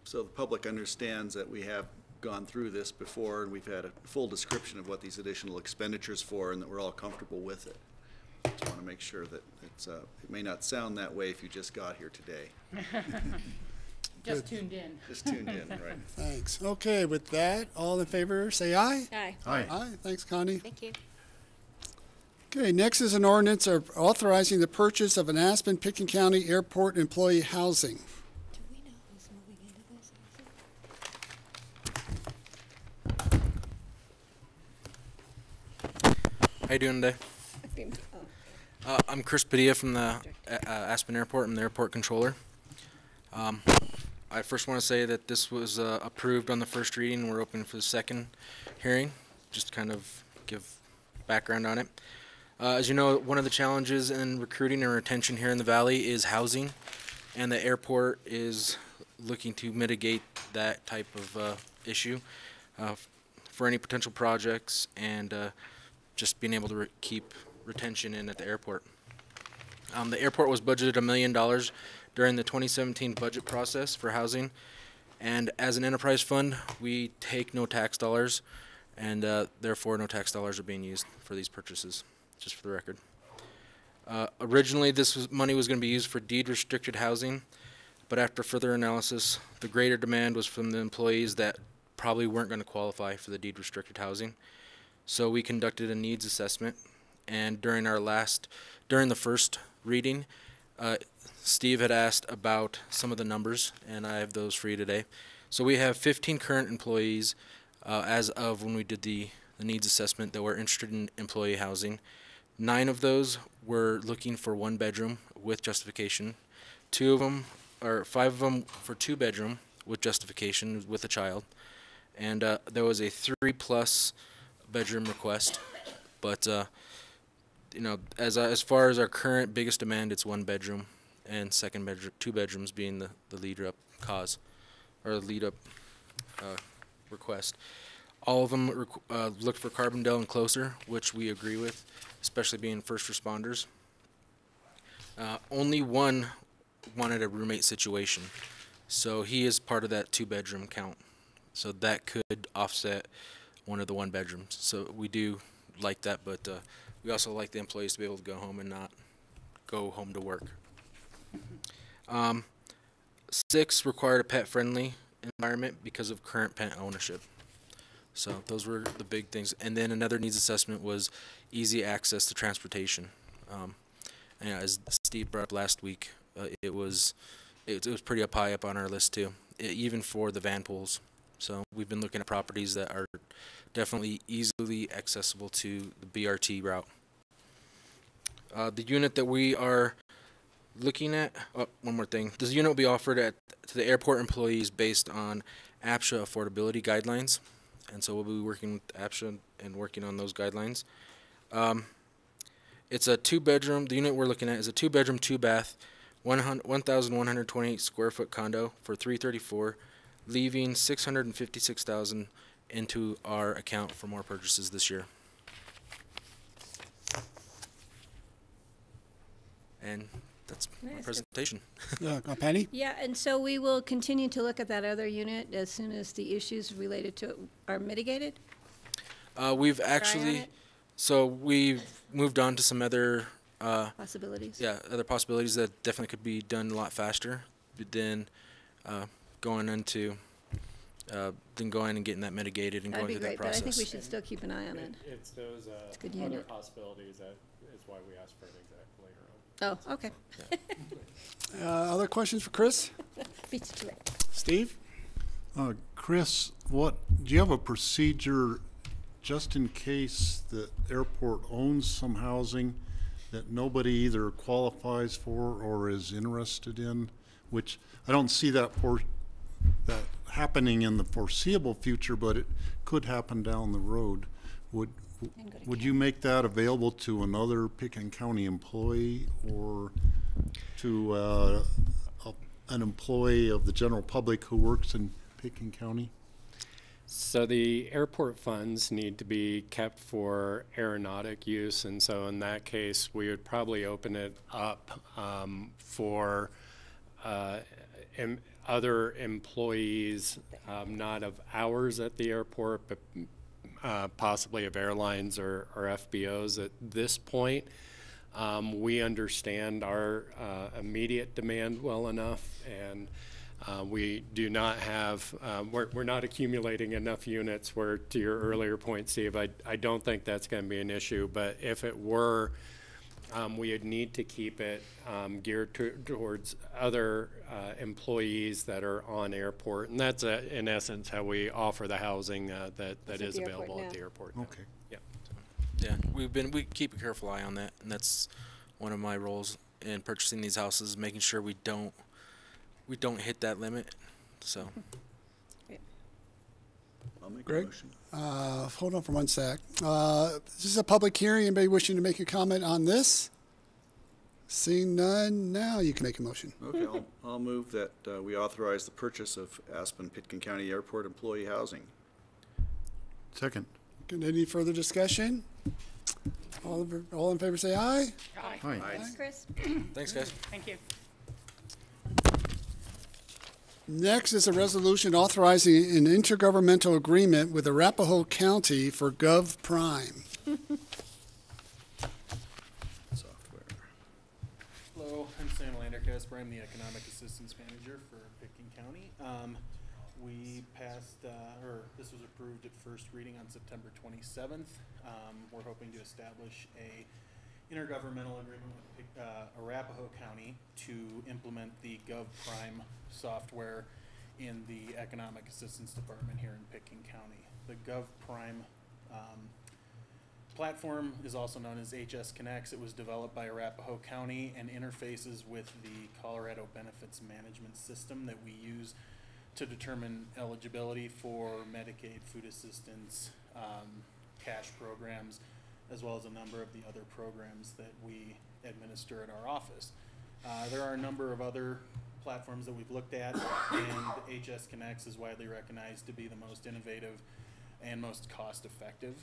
G: so the public understands that we have gone through this before, and we've had a full description of what these additional expenditures for, and that we're all comfortable with it. Just want to make sure that it may not sound that way if you just got here today.
I: Just tuned in.
G: Just tuned in, right?
A: Thanks. Okay, with that, all in favor, say aye.
D: Aye.
J: Aye.
A: Aye. Thanks, Connie.
M: Thank you.
A: Okay, next is an ordinance of authorizing the purchase of an Aspen Pitkin County Airport employee housing.
D: Do we know who's moving into this?
O: How you doing today? I'm Chris Padilla from the Aspen Airport. I'm the airport controller. I first want to say that this was approved on the first reading. We're open for the second hearing, just to kind of give background on it. As you know, one of the challenges in recruiting and retention here in the Valley is housing, and the airport is looking to mitigate that type of issue for any potential projects and just being able to keep retention in at the airport. The airport was budgeted $1 million during the 2017 budget process for housing, and as an enterprise fund, we take no tax dollars, and therefore no tax dollars are being used for these purchases, just for the record. Originally, money was going to be used for deed-restricted housing, but after further analysis, the greater demand was from the employees that probably weren't going to qualify for the deed-restricted housing. So we conducted a needs assessment, and during the first reading, Steve had asked about some of the numbers, and I have those for you today. So we have 15 current employees as of when we did the needs assessment that were interested in employee housing. 9 of those were looking for 1 bedroom with justification. 5 of them for 2 bedroom with justification with a child. And there was a 3+ bedroom request, but you know, as far as our current biggest demand, it's 1 bedroom, and 2 bedrooms being the lead up cause, or lead up request. All of them looked for Carbondale and closer, which we agree with, especially being first responders. Only one wanted a roommate situation, so he is part of that 2 bedroom count. So that could offset one of the one bedrooms. So we do like that, but we also like the employees to be able to go home and not go home to work. 6 required a pet-friendly environment because of current pet ownership. So those were the big things. And then another needs assessment was easy access to transportation. And as Steve brought up last week, it was pretty up high up on our list too, even for the van pools. So we've been looking at properties that are definitely easily accessible to the BRT route. The unit that we are looking at, one more thing. This unit will be offered to the airport employees based on APSHA affordability guidelines. And so we'll be working with APSHA and working on those guidelines. It's a 2-bedroom, the unit we're looking at is a 2-bedroom, 2-bath, 1,128 square foot condo for $334, leaving $656,000 into our account for more purchases this year. And that's my presentation.
A: Yeah, Penny?
D: Yeah, and so we will continue to look at that other unit as soon as the issues related to it are mitigated?
O: We've actually, so we've moved on to some other
D: Possibilities?
O: yeah, other possibilities that definitely could be done a lot faster than going into then going and getting that mitigated and
D: That'd
O: going
D: be
O: through that
D: great, but I
O: process.
D: think we should still keep an eye on it.
B: It's those
D: good
B: other
D: unit.
B: possibilities that is why we asked for an exact later on.
D: Oh, okay.
A: Other questions for Chris?
D: Beats it to it.
A: Steve?
J: Chris, do you have a procedure just in case the airport owns some housing that nobody either qualifies for or is interested in, which I don't see that happening in the foreseeable future, but it could happen down the road. Would you make that available to another Pitkin County employee or to an employee of the general public who works in Pitkin County?
B: So the airport funds need to be kept for aeronautic use, and so in that case, we would probably open it up for other employees, not of ours at the airport, but possibly of airlines or FBOs at this point. We understand our immediate demand well enough, and we do not have, we're not accumulating enough units where, to your earlier point, Steve, I don't think that's going to be an issue, but if it were, we would need to keep it geared towards other employees that are on airport, and that's in essence how we offer the housing that is available at the airport now.
J: Okay.
B: Yeah.
O: Yeah, we keep a careful eye on that, and that's one of my roles in purchasing these houses, making sure we don't hit that limit. So
G: I'll make a
A: Greg?
G: motion.
A: Hold on for one sec. This is a public hearing. Anybody wishing to make a comment on this? Seeing none, now you can make a motion.
G: Okay, I'll move that we authorize the purchase of Aspen Pitkin County Airport employee housing.
J: Second.
A: Any further discussion? All in favor say aye.
I: Aye.
J: Hi.
D: Thanks, Chris.
O: thanks, guys.
I: Thank you.
A: Next is a resolution authorizing an intergovernmental agreement with Arapahoe County for Gov Prime.
G: Software.
P: Hello, I'm Sam Landerkasper. I'm the Economic Assistance Manager for Pitkin County. We passed, this was approved at first reading on September 27th. We're hoping to establish a intergovernmental agreement with Arapahoe County to implement the Gov Prime software in the Economic Assistance Department here in Pitkin County. The Gov Prime platform is also known as HS Connects. It was developed by Arapahoe County and interfaces with the Colorado Benefits Management System that we use to determine eligibility for Medicaid, food assistance, cash programs, as well as a number of the other programs that we administer at our office. There are a number of other platforms that we've looked at, and HS Connects is widely recognized to be the most innovative and most cost-effective.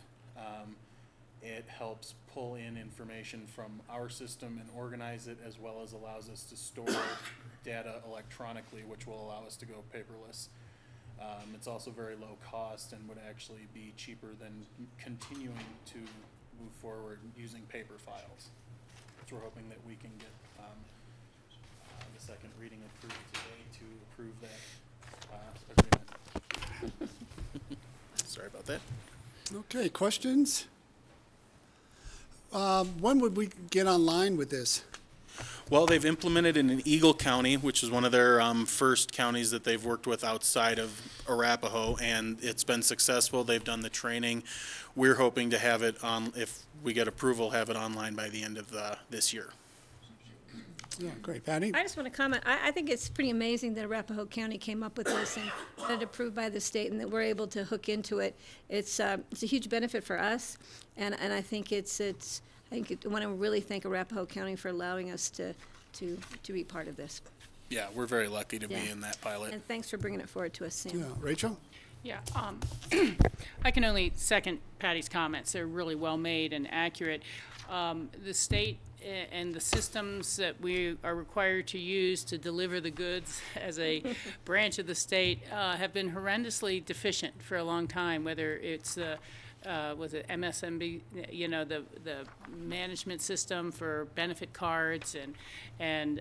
P: It helps pull in information from our system and organize it, as well as allows us to store data electronically, which will allow us to go paperless. It's also very low cost and would actually be cheaper than continuing to move forward using paper files. So we're hoping that we can get the second reading approved today to approve that agreement. Sorry about that.
A: Okay, questions? When would we get online with this?
Q: Well, they've implemented it in Eagle County, which is one of their first counties that they've worked with outside of Arapahoe, and it's been successful. They've done the training. We're hoping to have it on, if we get approval, have it online by the end of this year.
A: Yeah, great. Patty?
D: I just want to comment. I think it's pretty amazing that Arapahoe County came up with this and got it approved by the state, and that we're able to hook into it. It's a huge benefit for us, and I think I want to really thank Arapahoe County for allowing us to be part of this.
Q: Yeah, we're very lucky to be in that pilot.
D: And thanks for bringing it forward to us, Sam.
A: Yeah, Rachel?
I: Yeah, I can only second Patty's comments. They're really well made and accurate. The state and the systems that we are required to use to deliver the goods as a branch of the state have been horrendously deficient for a long time, whether it's was it MSMB, you know, the management system for benefit cards, and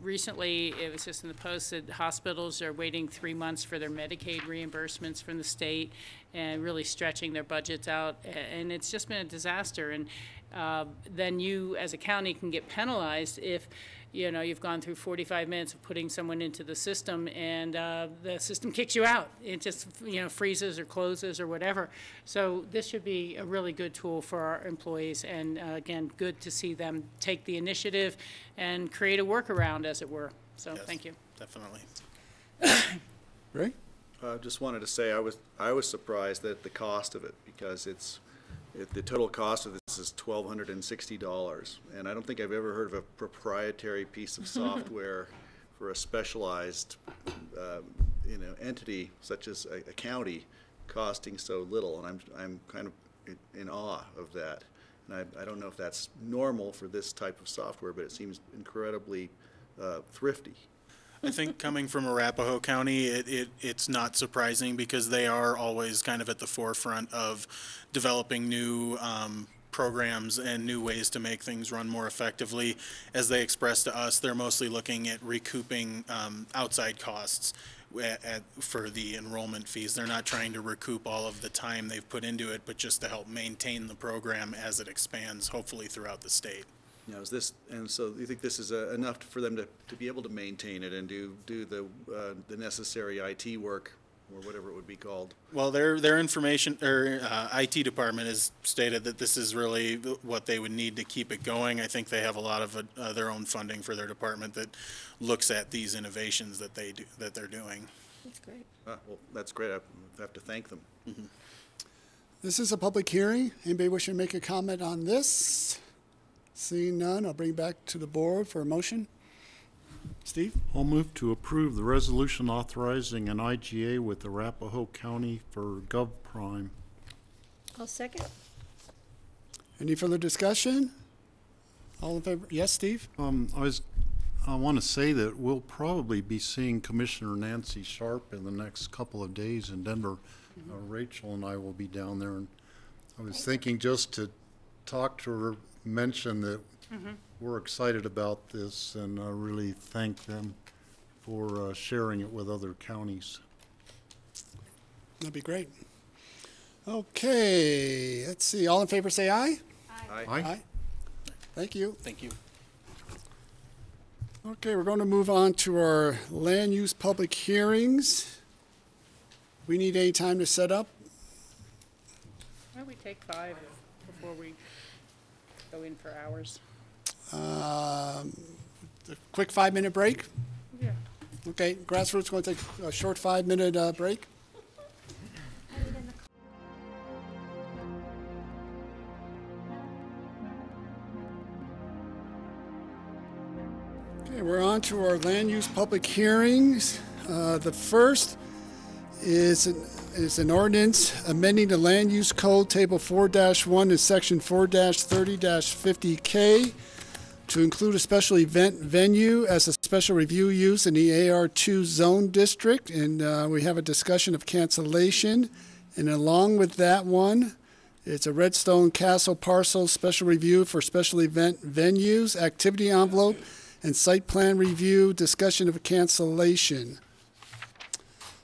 I: recently it was just in the Post that hospitals are waiting 3 months for their Medicaid reimbursements from the state and really stretching their budgets out, and it's just been a disaster. And then you as a county can get penalized if you've gone through 45 minutes of putting someone into the system and the system kicks you out. It just freezes or closes or whatever. So this should be a really good tool for our employees, and again, good to see them take the initiative and create a workaround, as it were. So
Q: Yes,
I: thank you.
Q: Definitely.
A: Ray?
G: Just wanted to say I was surprised at the cost of it, because the total cost of this is $1,260, and I don't think I've ever heard of a proprietary piece of software for a specialized entity such as a county costing so little, and I'm kind of in awe of that. And I don't know if that's normal for this type of software, but it seems incredibly thrifty.
Q: I think coming from Arapahoe County, it's not surprising, because they are always kind of at the forefront of developing new programs and new ways to make things run more effectively. As they express to us, they're mostly looking at recouping outside costs for the enrollment fees. They're not trying to recoup all of the time they've put into it, but just to help maintain the program as it expands, hopefully throughout the state.
G: So you think this is enough for them to be able to maintain it and do the necessary IT work, or whatever it would be called?
Q: Well, their information or IT department has stated that this is really what they would need to keep it going. I think they have a lot of their own funding for their department that looks at these innovations that they're doing.
D: That's great.
G: Well, that's great. I have to thank them.
Q: Mm-hmm.
A: This is a public hearing. Anybody wishing to make a comment on this? Seeing none, I'll bring back to the board for a motion. Steve?
J: I'll move to approve the resolution authorizing an IGA with Arapahoe County for GovPrime.
D: I'll second.
A: Any further discussion? All in favor? Yes, Steve?
J: I want to say that we'll probably be seeing Commissioner Nancy Sharp in the next couple of days in Denver. Rachel and I will be down there, and I was thinking just to talk to her, mention that we're excited about this, and really thank them for sharing it with other counties.
A: That'd be great. Okay, let's see. All in favor say aye.
G: Aye.
A: Aye. Thank you.
Q: Thank you.
A: Okay, we're going to move on to our land use public hearings. We need any time to set up?
I: Why don't we take 5 before we go in for hours?
A: A quick 5-minute break?
I: Yeah.
A: Okay, Grassroots going to take a short 5-minute break. Okay, we're on to our land use public hearings. The first is an ordinance amending the Land Use Code, Table 4-1 in Section 4-30-50K to include a special event venue as a special review use in the AR2 zone district. And we have a discussion of cancellation. And along with that one, it's a Redstone Castle parcel special review for special event venues, activity envelope, and site plan review, discussion of cancellation.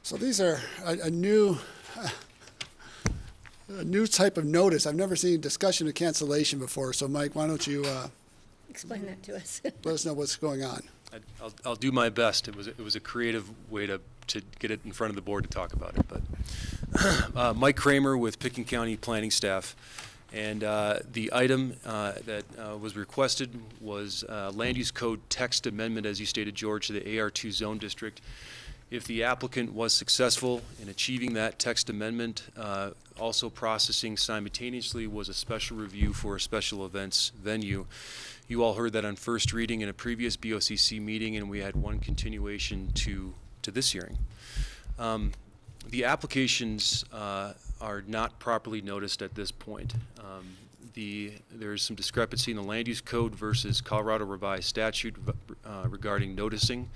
A: So these are a new type of notice. I've never seen discussion of cancellation before. So Mike, why don't you
D: Explain that to us.
A: let us know what's going on.
R: I'll do my best. It was a creative way to get it in front of the board to talk about it. But Mike Kramer with Pitkin County Planning Staff, and the item that was requested was Land Use Code text amendment, as you stated, George, to the AR2 zone district. If the applicant was successful in achieving that text amendment, also processing simultaneously was a special review for a special events venue. You all heard that on first reading in a previous BOCC meeting, and we had one continuation to this hearing. The applications are not properly noticed at this point. There's some discrepancy in the land use code versus Colorado revised statute regarding noticing.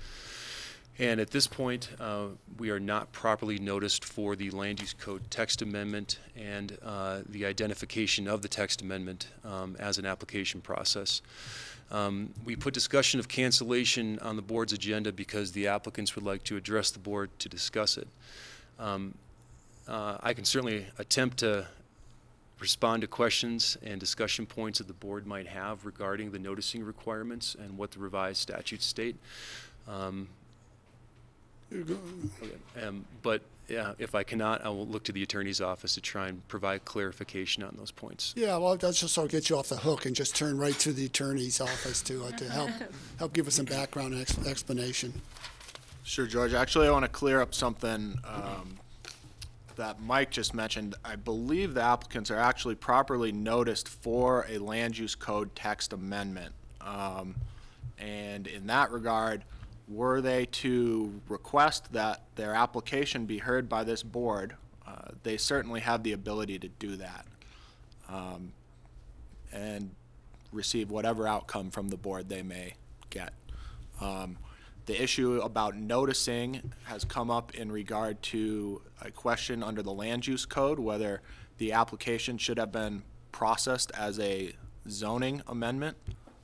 R: And at this point, we are not properly noticed for the land use code text amendment and the identification of the text amendment as an application process. We put discussion of cancellation on the board's agenda because the applicants would like to address the board to discuss it. I can certainly attempt to respond to questions and discussion points that the board might have regarding the noticing requirements and what the revised statutes state. But if I cannot, I will look to the attorney's office to try and provide clarification on those points.
A: Yeah, well, that's just so I'll get you off the hook and just turn right to the attorney's office to help give us some background and explanation.
N: Sure, George. Actually, I want to clear up something that Mike just mentioned. I believe the applicants are actually properly noticed for a land use code text amendment. And in that regard, were they to request that their application be heard by this board, they certainly have the ability to do that and receive whatever outcome from the board they may get. The issue about noticing has come up in regard to a question under the land use code, whether the application should have been processed as a zoning amendment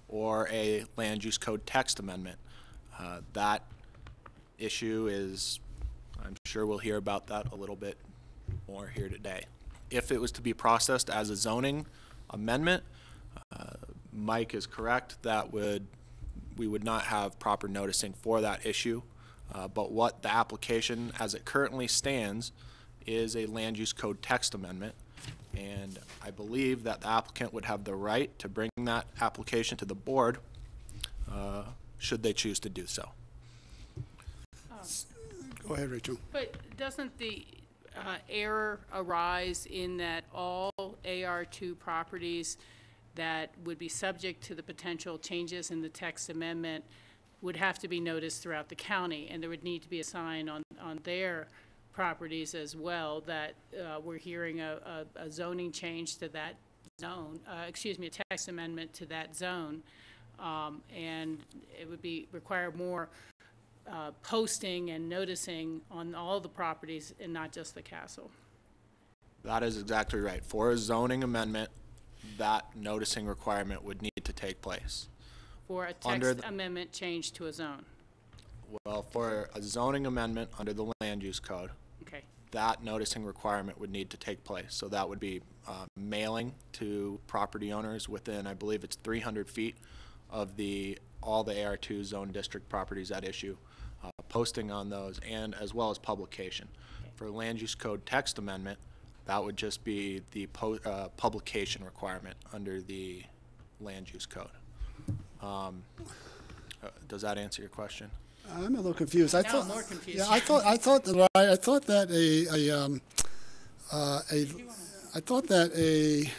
N: or a land use code text amendment. That issue is, I'm sure we'll hear about that a little bit more here today. If it was to be processed as a zoning amendment, Mike is correct, that we would not have proper noticing for that issue. But what the application as it currently stands is a land use code text amendment. And I believe that the applicant would have the right to bring that application to the board should they choose to do so.
A: Go ahead, Rachel.
I: But doesn't the error arise in that all AR2 properties that would be subject to the potential changes in the text amendment would have to be noticed throughout the county, and there would need to be a sign on their properties as well that we're hearing a zoning change to that zone, a text amendment to that zone, and it would require more posting and noticing on all the properties and not just the castle.
N: That is exactly right. For a zoning amendment, that noticing requirement would need to take place.
I: For a text amendment change to a zone.
N: Well, for a zoning amendment under the land use code,
I: okay,
N: that noticing requirement would need to take place. So that would be mailing to property owners within, I believe it's 300 feet of all the AR2 zone district properties at issue, posting on those, and as well as publication. Okay. For land use code text amendment, that would just be the publication requirement under the land use code. Does that answer your question?
A: I'm a little confused. I thought
I: more confused.
A: Yeah, I thought that a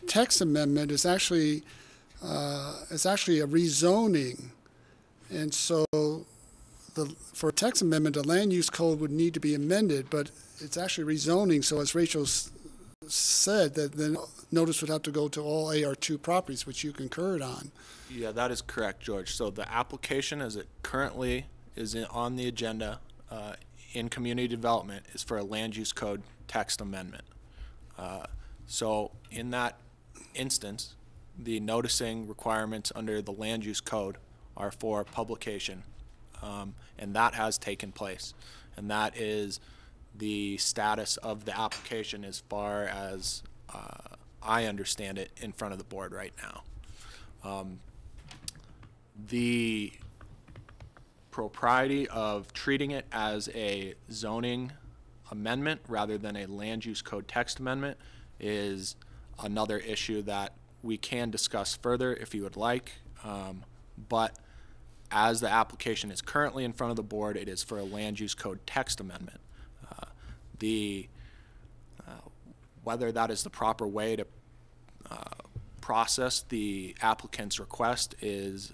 A: text amendment is actually a rezoning, and so for a text amendment, the land use code would need to be amended, but it's actually rezoning. So as Rachel's said that the notice would have to go to all AR2 properties, which you concurred on.
N: Yeah, that is correct, George. So the application as it currently is on the agenda in community development is for a land use code text amendment. So in that instance, the noticing requirements under the land use code are for publication, and that has taken place. And that is the status of the application as far as I understand it in front of the board right now. The propriety of treating it as a zoning amendment rather than a land use code text amendment is another issue that we can discuss further if you would like, but as the application is currently in front of the board, it is for a land use code text amendment. Whether that is the proper way to process the applicant's request is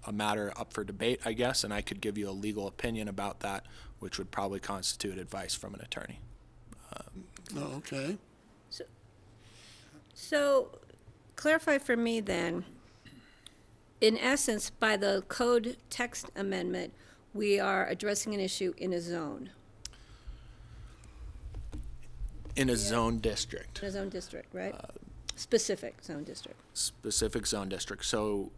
N: a matter up for debate, I guess, and I could give you a legal opinion about that, which would probably constitute advice from an attorney.
A: Oh, okay.
D: So clarify for me then, in essence, by the code text amendment, we are addressing an issue in a zone.
N: In a zone district.
D: In a zone district, right? Specific zone district.
N: Specific zone district. So,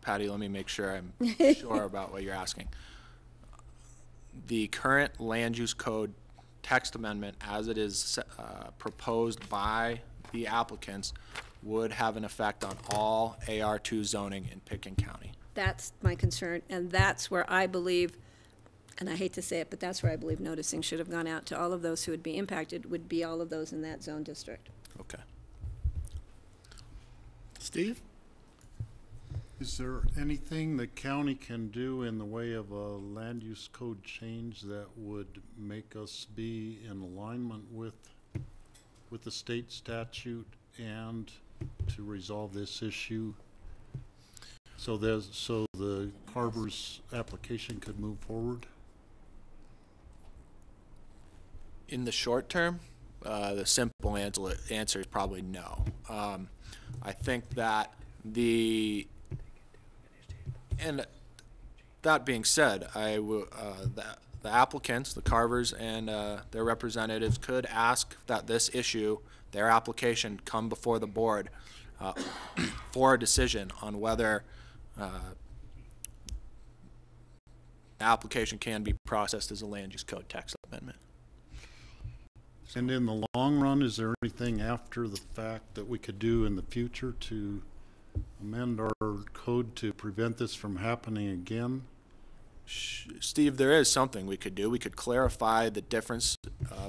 N: Patty, let me make sure I'm sure about what you're asking. The current land use code text amendment, as it is proposed by the applicants, would have an effect on all AR2 zoning in Pitkin County.
D: That's my concern, and that's where I believe, and I hate to say it, but that's where I believe noticing should have gone out to all of those who would be impacted, would be all of those in that zone district.
N: Okay.
A: Steve?
J: Is there anything the county can do in the way of a land use code change that would make us be in alignment with the state statute and to resolve this issue? So the Carver's application could move forward?
N: In the short term, the simple answer is probably no. I think that and that being said, the applicants, the Carvers, and their representatives could ask that this issue, their application, come before the board for a decision on whether the application can be processed as a land use code text amendment.
J: And in the long run, is there anything after the fact that we could do in the future to amend our code to prevent this from happening again?
N: Steve, there is something we could do. We could clarify the difference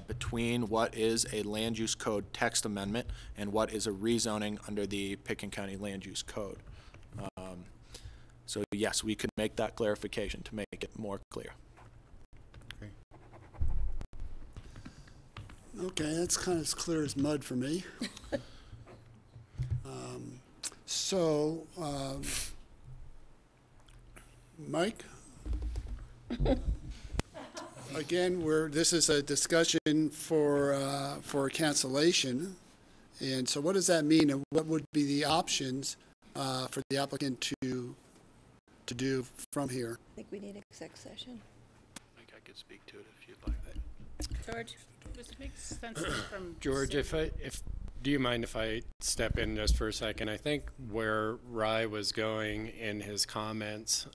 N: between what is a land use code text amendment and what is a rezoning under the Pitkin County Land Use Code. So yes, we could make that clarification to make it more clear.
A: Okay, that's kind of as clear as mud for me. Mike? Again, this is a discussion for cancellation. And so what does that mean, and what would be the options for the applicant to do from here?
D: I think we need exec session.
N: I think I could speak to it if you'd like.
I: George, this makes sense from.
B: George, do you mind if I step in just for a second? I think where Rye was going in his comments,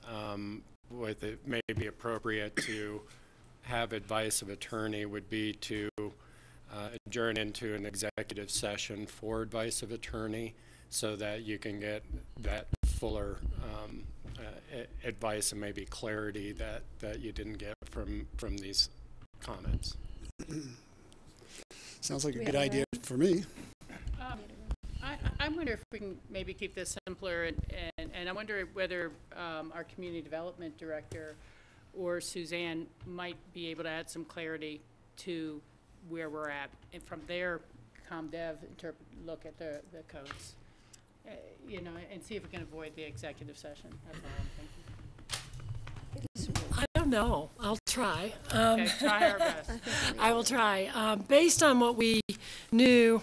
B: with it may be appropriate to have advice of attorney would be to adjourn into an executive session for advice of attorney so that you can get that fuller advice and maybe clarity that you didn't get from these comments.
A: Sounds like a good idea for me.
I: I wonder if we can maybe keep this simpler, and I wonder whether our community development director or Suzanne might be able to add some clarity to where we're at, and from their ComDev look at the codes, and see if we can avoid the executive session. That's all I'm thinking.
E: I don't
S: no, I'll try.
I: Okay, try our best.
S: I will try. Based on what we knew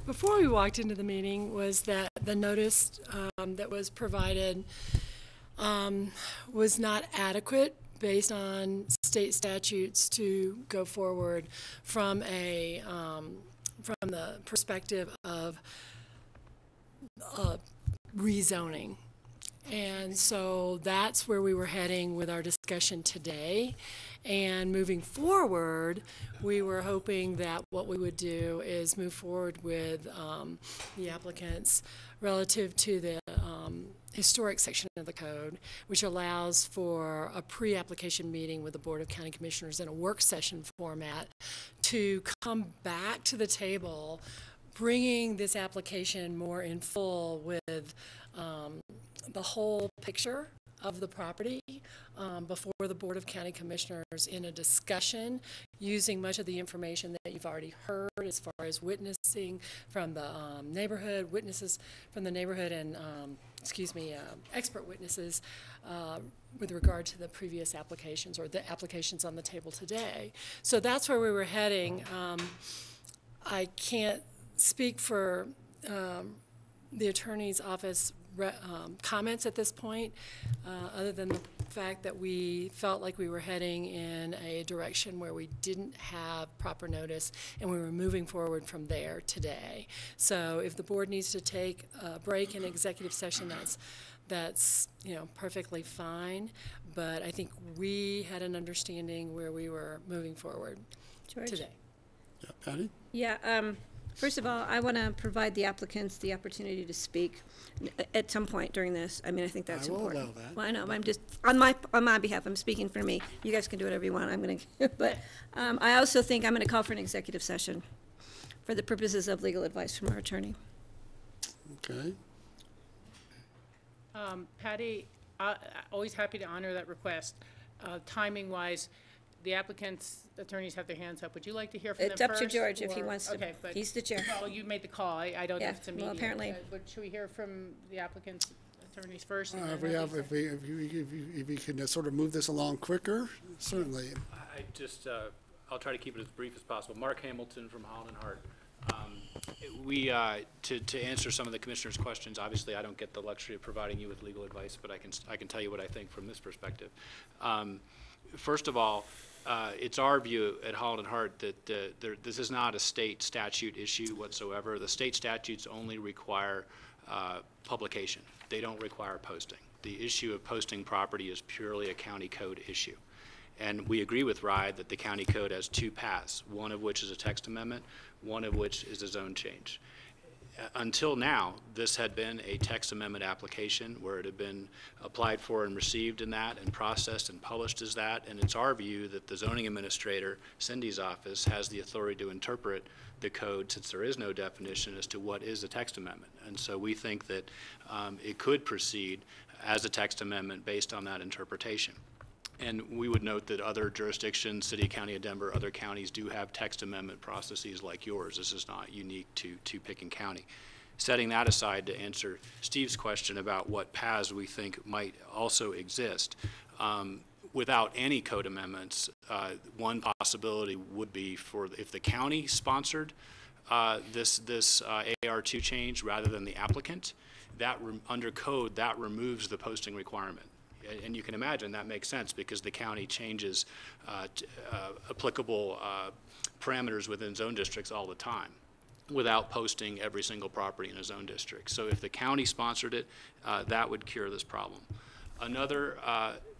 S: before we walked into the meeting was that the notice that was provided was not adequate based on state statutes to go forward from the perspective of rezoning. And so that's where we were heading with our discussion today. And moving forward, we were hoping that what we would do is move forward with the applicants relative to the historic section of the code, which allows for a pre-application meeting with the Board of County Commissioners in a work session format to come back to the table, bringing this application more in full with the whole picture of the property before the Board of County Commissioners in a discussion using much of the information that you've already heard as far as witnessing from the neighborhood, witnesses from the neighborhood and, expert witnesses with regard to the previous applications or the applications on the table today. So that's where we were heading. I can't speak for the attorney's office comments at this point, other than the fact that we felt like we were heading in a direction where we didn't have proper notice and we were moving forward from there today. So if the board needs to take a break in executive session, that's perfectly fine, but I think we had an understanding where we were moving forward today.
A: Yeah, Patty?
D: Yeah, first of all, I want to provide the applicants the opportunity to speak at some point during this. I mean, I think that's important.
A: I will allow that.
D: Well, I know, I'm just, on my behalf, I'm speaking for me. You guys can do whatever you want, I'm going to, but I also think I'm going to call for an executive session for the purposes of legal advice from our attorney.
A: Okay.
I: Patty, always happy to honor that request. Timing-wise, the applicant's attorneys have their hands up. Would you like to hear from them
D: It's up
I: first?
D: to George if he
I: or-
D: wants to.
I: Okay, but.
D: He's the chair.
I: Well, you made the call. I don't know
D: Yeah,
I: if it's
D: well,
I: immediate.
D: apparently.
I: But should we hear from the applicant's attorneys first? and
A: If
I: then
A: we
I: what
A: have,
I: they
A: if we can sort of move this along quicker, certainly.
T: I just, I'll try to keep it as brief as possible. Mark Hamilton from Holland and Hart. To answer some of the commissioners' questions, obviously I don't get the luxury of providing you with legal advice, but I can tell you what I think from this perspective. First of all, it's our view at Holland and Hart that this is not a state statute issue whatsoever. The state statutes only require publication. They don't require posting. The issue of posting property is purely a county code issue. And we agree with RIDE that the county code has two paths, one of which is a text amendment, one of which is a zone change. Until now, this had been a text amendment application where it had been applied for and received in that and processed and published as that. And it's our view that the zoning administrator, Cindy's office, has the authority to interpret the code since there is no definition as to what is a text amendment. And so we think that it could proceed as a text amendment based on that interpretation. And we would note that other jurisdictions, City, County of Denver, other counties do have text amendment processes like yours. This is not unique to Pitkin County. Setting that aside to answer Steve's question about what paths we think might also exist, without any code amendments, one possibility would be for if the county sponsored this AR2 change rather than the applicant, that under code that removes the posting requirement. And you can imagine that makes sense because the county changes applicable parameters within zone districts all the time without posting every single property in a zone district. So if the county sponsored it, that would cure this problem. Another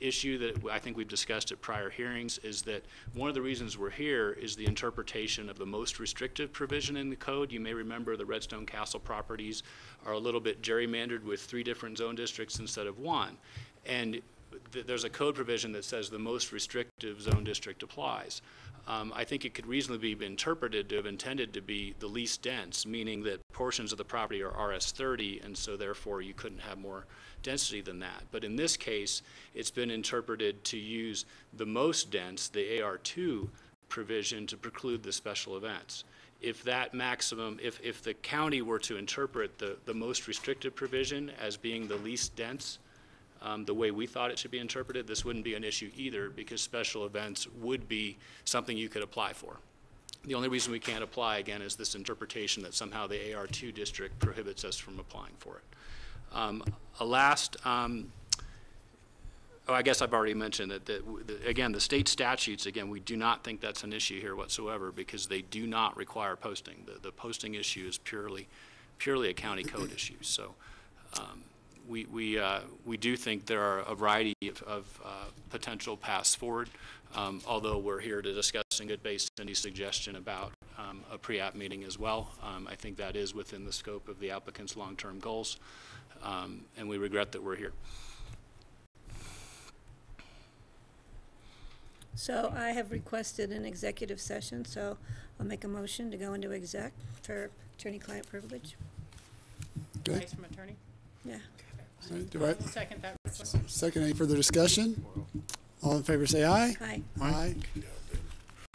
T: issue that I think we've discussed at prior hearings is that one of the reasons we're here is the interpretation of the most restrictive provision in the code. You may remember the Redstone Castle properties are a little bit gerrymandered with 3 different zone districts instead of 1. And there's a code provision that says the most restrictive zone district applies. I think it could reasonably be interpreted to have intended to be the least dense, meaning that portions of the property are RS30, and so therefore you couldn't have more density than that. But in this case, it's been interpreted to use the most dense, the AR2 provision, to preclude the special events. If that maximum, if the county were to interpret the most restrictive provision as being the least dense, the way we thought it should be interpreted, this wouldn't be an issue either, because special events would be something you could apply for. The only reason we can't apply, again, is this interpretation that somehow the AR2 district prohibits us from applying for it. I guess I've already mentioned that, again, the state statutes, again, we do not think that's an issue here whatsoever, because they do not require posting. The posting issue is purely a county code issue. So we do think there are a variety of potential paths forward, although we're here to discuss in good faith Cindy's suggestion about a pre-app meeting as well. I think that is within the scope of the applicant's long-term goals, and we regret that we're here.
D: So I have requested an executive session, so I'll make a motion to go into exec for attorney-client privilege.
A: Okay.
I: Advice from attorney?
D: Yeah.
A: All right, do I-
I: I'll second that request.
A: Second, any further discussion? All in favor, say aye.
D: Aye.
A: Aye.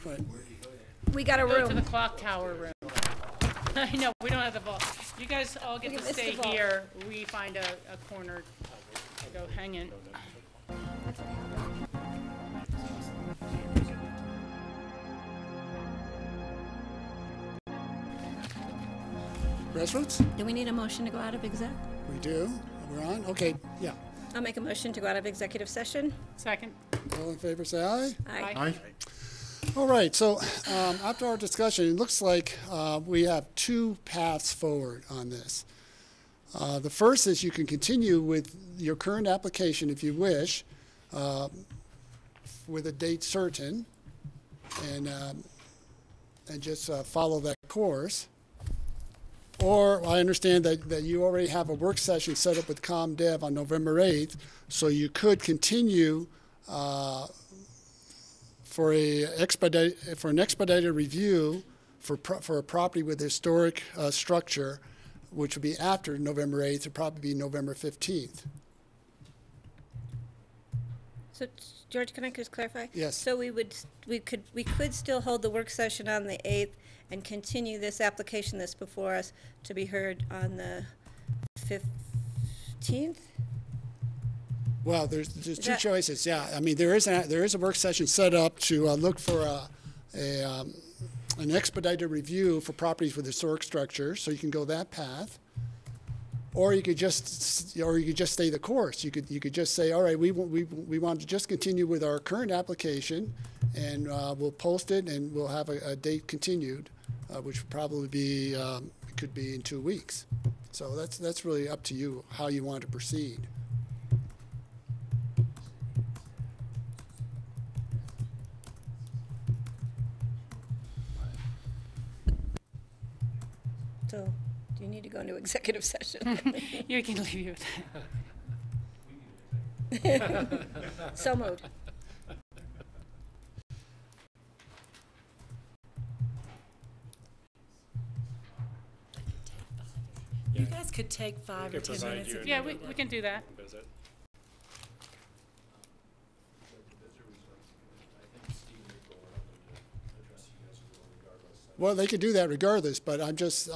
A: Right.
D: We got a
I: Go to the
D: room.
I: clock tower room. I know, we don't have the ball. You guys all get
D: We
I: to
D: missed
I: stay
D: the ball.
I: here. We find a corner to go hang in.
A: Grassroots?
D: Do we need a motion to go out of exec?
A: We do. We're on? Okay, yeah.
D: I'll make a motion to go out of executive session.
I: Second.
A: All in favor, say aye.
D: Aye.
I: Aye.
A: All right, so after our discussion, it looks like we have two paths forward on this. The first is you can continue with your current application if you wish, with a date certain, and just follow that course. Or I understand that you already have a work session set up with ComDev on November 8th, so you could continue for an expedited review for a property with historic structure, which would be after November 8th, it'd probably be November 15th.
D: So, George, can I just clarify?
A: Yes.
D: So we could still hold the work session on the 8th and continue this application that's before us to be heard on the 15th?
A: Well, there's two
D: that-
A: choices, yeah. I mean, there is a work session set up to look for an expedited review for properties with historic structures, so you can go that path. Or you could just stay the course. You could just say, all right, we want to just continue with our current application, and we'll post it, and we'll have a date continued, which would probably be could be in 2 weeks. So that's really up to you how you want to proceed.
D: So, do you need to go into executive session?
I: You can leave you with that.
D: So moved.
S: You guys could take 5 or 10 minutes if you
I: Yeah,
S: needed.
I: we can do that.
A: Well, they could do that regardless, but I'm just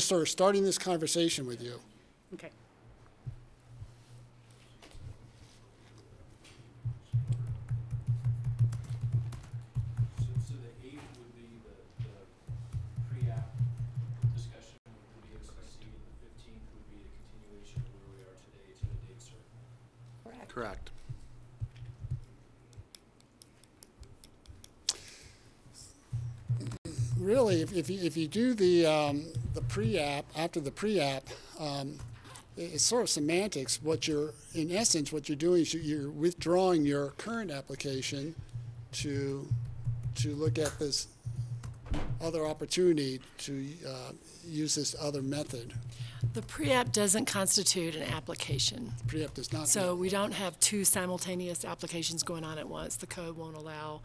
A: sort of starting this conversation with you.
I: Okay.
R: So the 8th would be the pre-app discussion with the BOCC, and the 15th would be the continuation of where we are today to a date certain.
N: Correct.
A: Really, if you do the pre-app, after the pre-app, it's sort of semantics. In essence, what you're doing is you're withdrawing your current application to look at this other opportunity to use this other method.
S: The pre-app doesn't constitute an application.
A: Pre-app does not.
S: So we don't have 2 simultaneous applications going on at once. The code won't allow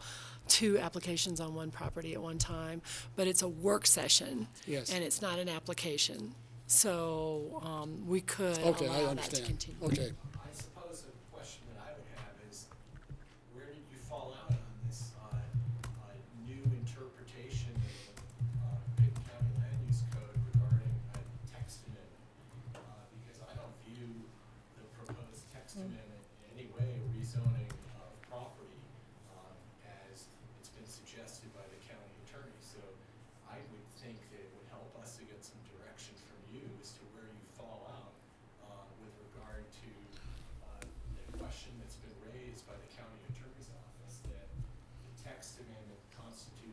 S: 2 applications on one property at one time, but it's a work session.
A: Yes.
S: And it's not an application. So we could
A: Okay, I
S: allow that to
A: understand.
S: continue.
A: Okay.
U: I suppose a question that I would have is, where did you fall out on this, on new interpretation of Pitkin County Land Use Code regarding text amendment? Because I don't view the proposed text amendment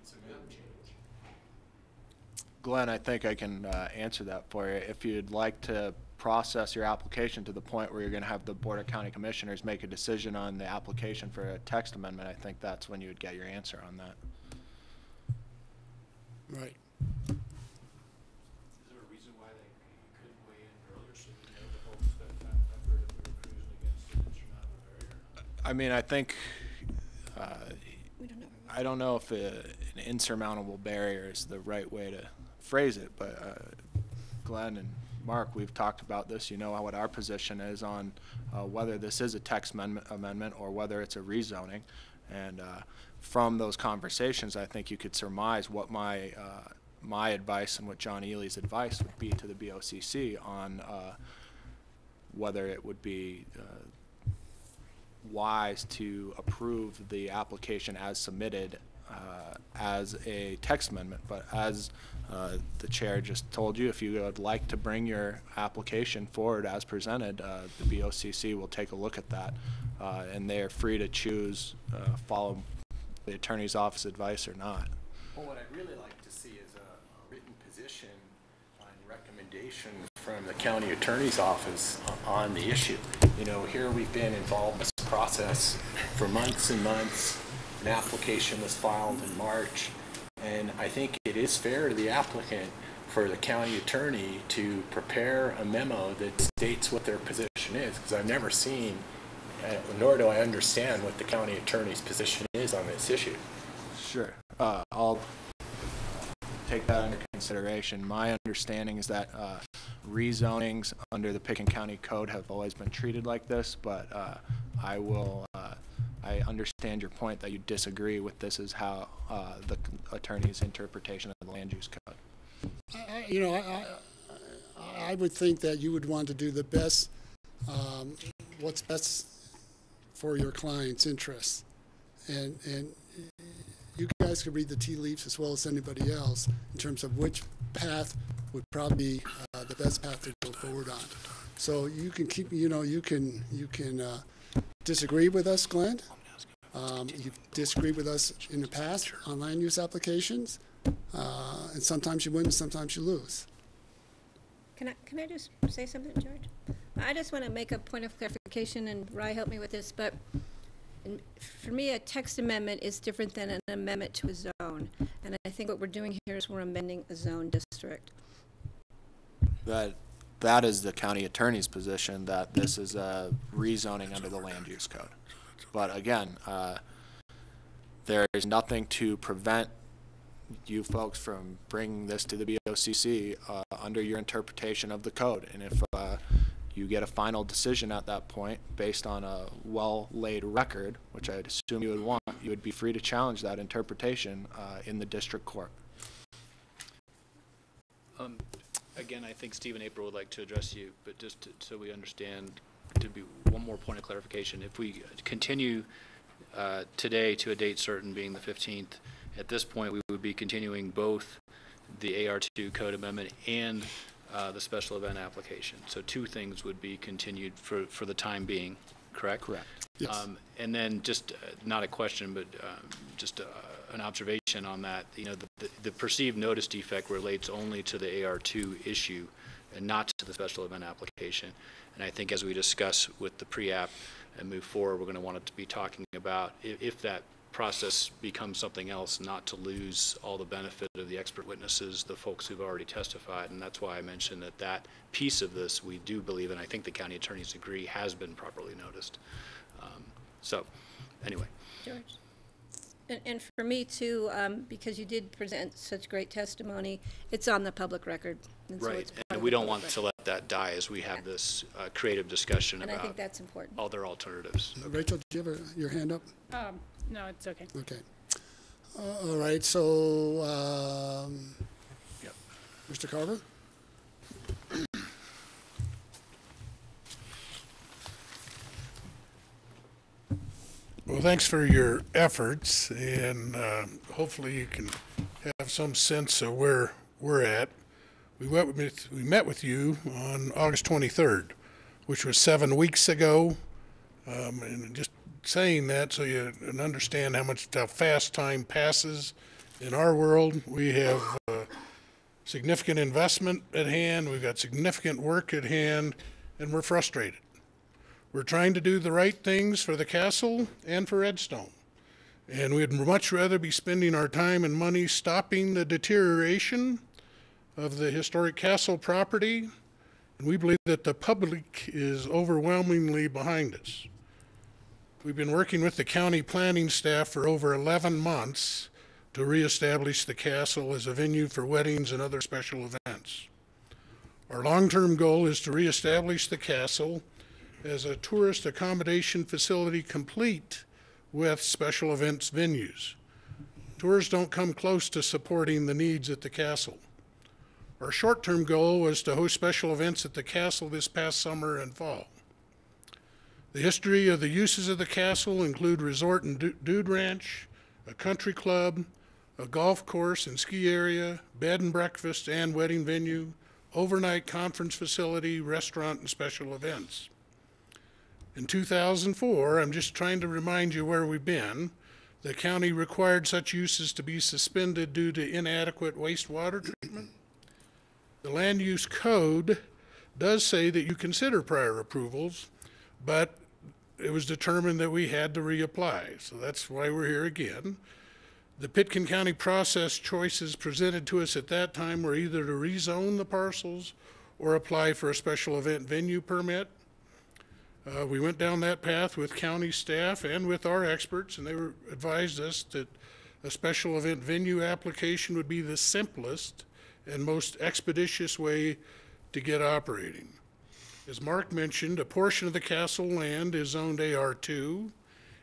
U: some change?
N: Glenn, I think I can answer that for you. If you'd like to process your application to the point where you're going to have the Board of County Commissioners make a decision on the application for a text amendment, I think that's when you would get your answer on that.
A: Right.
T: Is there a reason why they couldn't weigh in earlier so we know the folks that time and effort if we were cruising against an insurmountable barrier?
N: I mean, I think,
D: We don't know.
N: I don't know if an insurmountable barrier is the right way to phrase it, but Glenn and Mark, we've talked about this. You know what our position is on whether this is a text amendment or whether it's a rezoning. And from those conversations, I think you could surmise what my advice and what John Ely's advice would be to the BOCC on whether it would be wise to approve the application as submitted as a text amendment. But as the chair just told you, if you would like to bring your application forward as presented, the BOCC will take a look at that, and they are free to choose follow the attorney's office advice or not.
U: Well, what I'd really like to see is a written position on recommendation from the county attorney's office on the issue. You know, here we've been involved in this process for months and months. An application was filed in March, and I think it is fair to the applicant for the county attorney to prepare a memo that states what their position is, because I've never seen, nor do I understand what the county attorney's position is on this issue.
N: Sure. I'll take that under consideration. My understanding is that rezonings under the Pitkin County Code have always been treated like this, but I understand your point that you disagree with this is how the attorney's interpretation of the land use code.
A: I would think that you would want to do the best, what's best for your client's interests. And you guys could read the tea leaves as well as anybody else in terms of which path would probably be the best path to go forward on. So you can keep, you can disagree with us, Glenn. You've disagreed with us in the past on land use applications, and sometimes you win and sometimes you lose.
D: Can I just say something, George? I just want to make a point of clarification, and Rye helped me with this, but for me, a text amendment is different than an amendment to a zone. And I think what we're doing here is we're amending a zone district.
N: That is the county attorney's position, that this is a rezoning under the land use code. But again, there is nothing to prevent you folks from bringing this to the BOCC under your interpretation of the code. And if you get a final decision at that point based on a well-laid record, which I'd assume you would want, you would be free to challenge that interpretation in the district court.
T: Again, I think Steve and April would like to address you, but just so we understand, to be one more point of clarification. If we continue today to a date certain, being the 15th, at this point we would be continuing both the AR2 code amendment and the special event application. So two things would be continued for the time being, correct?
N: Correct.
A: Yes.
T: And then just, not a question, but just an observation on that. You know, the perceived notice defect relates only to the AR2 issue and not to the special event application. And I think as we discuss with the pre-app and move forward, we're going to want to be talking about if that process becomes something else, not to lose all the benefit of the expert witnesses, the folks who've already testified. And that's why I mentioned that piece of this we do believe, and I think the county attorneys agree, has been properly noticed. So anyway.
D: George? And for me too, because you did present such great testimony, it's on the public record. And so
T: Right,
D: it's part
T: and
D: of
T: we
D: the
T: don't
D: public
T: want to
D: record.
T: let that die as we have this creative discussion
D: And I
T: about
D: think that's important.
T: other alternatives.
A: Rachel, do you have your hand up?
I: No, it's okay.
A: Okay. All right, so,
T: Yep.
A: Mr. Carver?
F: Well, thanks for your efforts, and hopefully you can have some sense of where we're at. We met with you on August 23rd, which was 7 weeks ago, and just saying that so you understand how fast time passes In our world, we have significant investment at hand, we've got significant work at hand, and we're frustrated. We're trying to do the right things for the castle and for Redstone. And we'd much rather be spending our time and money stopping the deterioration of the historic castle property. And we believe that the public is overwhelmingly behind us. We've been working with the county planning staff for over 11 months to reestablish the castle as a venue for weddings and other special events. Our long-term goal is to reestablish the castle as a tourist accommodation facility complete with special events venues. Tours don't come close to supporting the needs at the castle. Our short-term goal was to host special events at the castle this past summer and fall. The history of the uses of the castle include resort and dude ranch, a country club, a golf course and ski area, bed and breakfast and wedding venue, overnight conference facility, restaurant, and special events. In 2004, I'm just trying to remind you where we've been, the county required such uses to be suspended due to inadequate wastewater treatment. The land use code does say that you consider prior approvals, but it was determined that we had to reapply, so that's why we're here again. The Pitkin County process choices presented to us at that time were either to rezone the parcels or apply for a special event venue permit. We went down that path with county staff and with our experts, and they advised us that a special event venue application would be the simplest and most expeditious way to get operating. As Mark mentioned, a portion of the castle land is zoned AR2.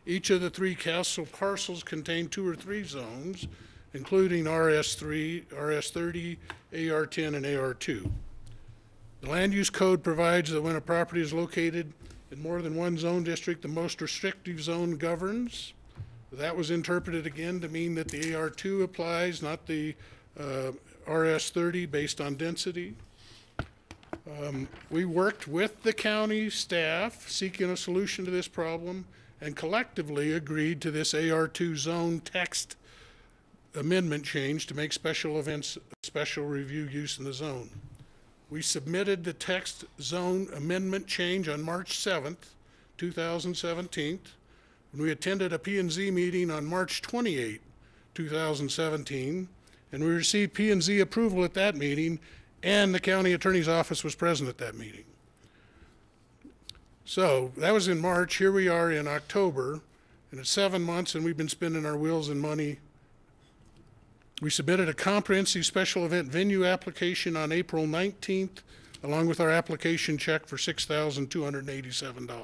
F: Each of the 3 castle parcels contain 2 or 3 zones, including RS3, RS30, AR10, and AR2. The land use code provides that when a property is located in more than one zone district, the most restrictive zone governs. That was interpreted again to mean that the AR2 applies, not the RS30 based on density. We worked with the county staff seeking a solution to this problem and collectively agreed to this AR2 zone text amendment change to make special events a special review use in the zone. We submitted the text zone amendment change on March 7th, 2017. And we attended a P&Z meeting on March 28, 2017, and we received P&Z approval at that meeting, and the county attorney's office was present at that meeting. So that was in March. Here we are in October, and it's 7 months, and we've been spending our wheels and money. We submitted a comprehensive special event venue application on April 19th, along with our application check for $6,287.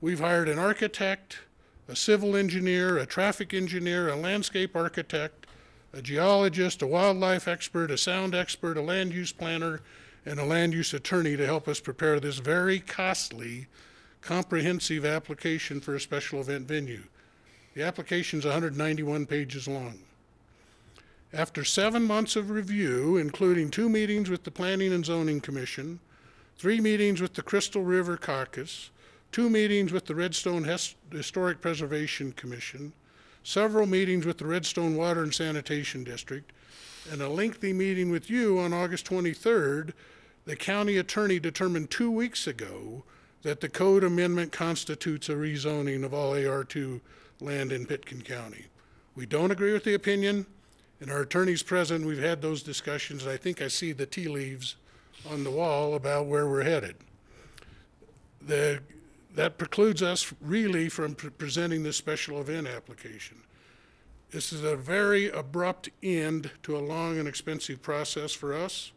F: We've hired an architect, a civil engineer, a traffic engineer, a landscape architect, a geologist, a wildlife expert, a sound expert, a land use planner, and a land use attorney to help us prepare this very costly, comprehensive application for a special event venue. The application is 191 pages long. After 7 months of review, including 2 meetings with the Planning and Zoning Commission, 3 meetings with the Crystal River Caucus, 2 meetings with the Redstone Historic Preservation Commission, several meetings with the Redstone Water and Sanitation District, and a lengthy meeting with you on August 23rd, the county attorney determined 2 weeks ago that the code amendment constitutes a rezoning of all AR2 land in Pitkin County. We don't agree with the opinion, and our attorney's present. We've had those discussions, and I think I see the tea leaves on the wall about where we're headed. That precludes us really from presenting this special event application. This is a very abrupt end to a long and expensive process for us.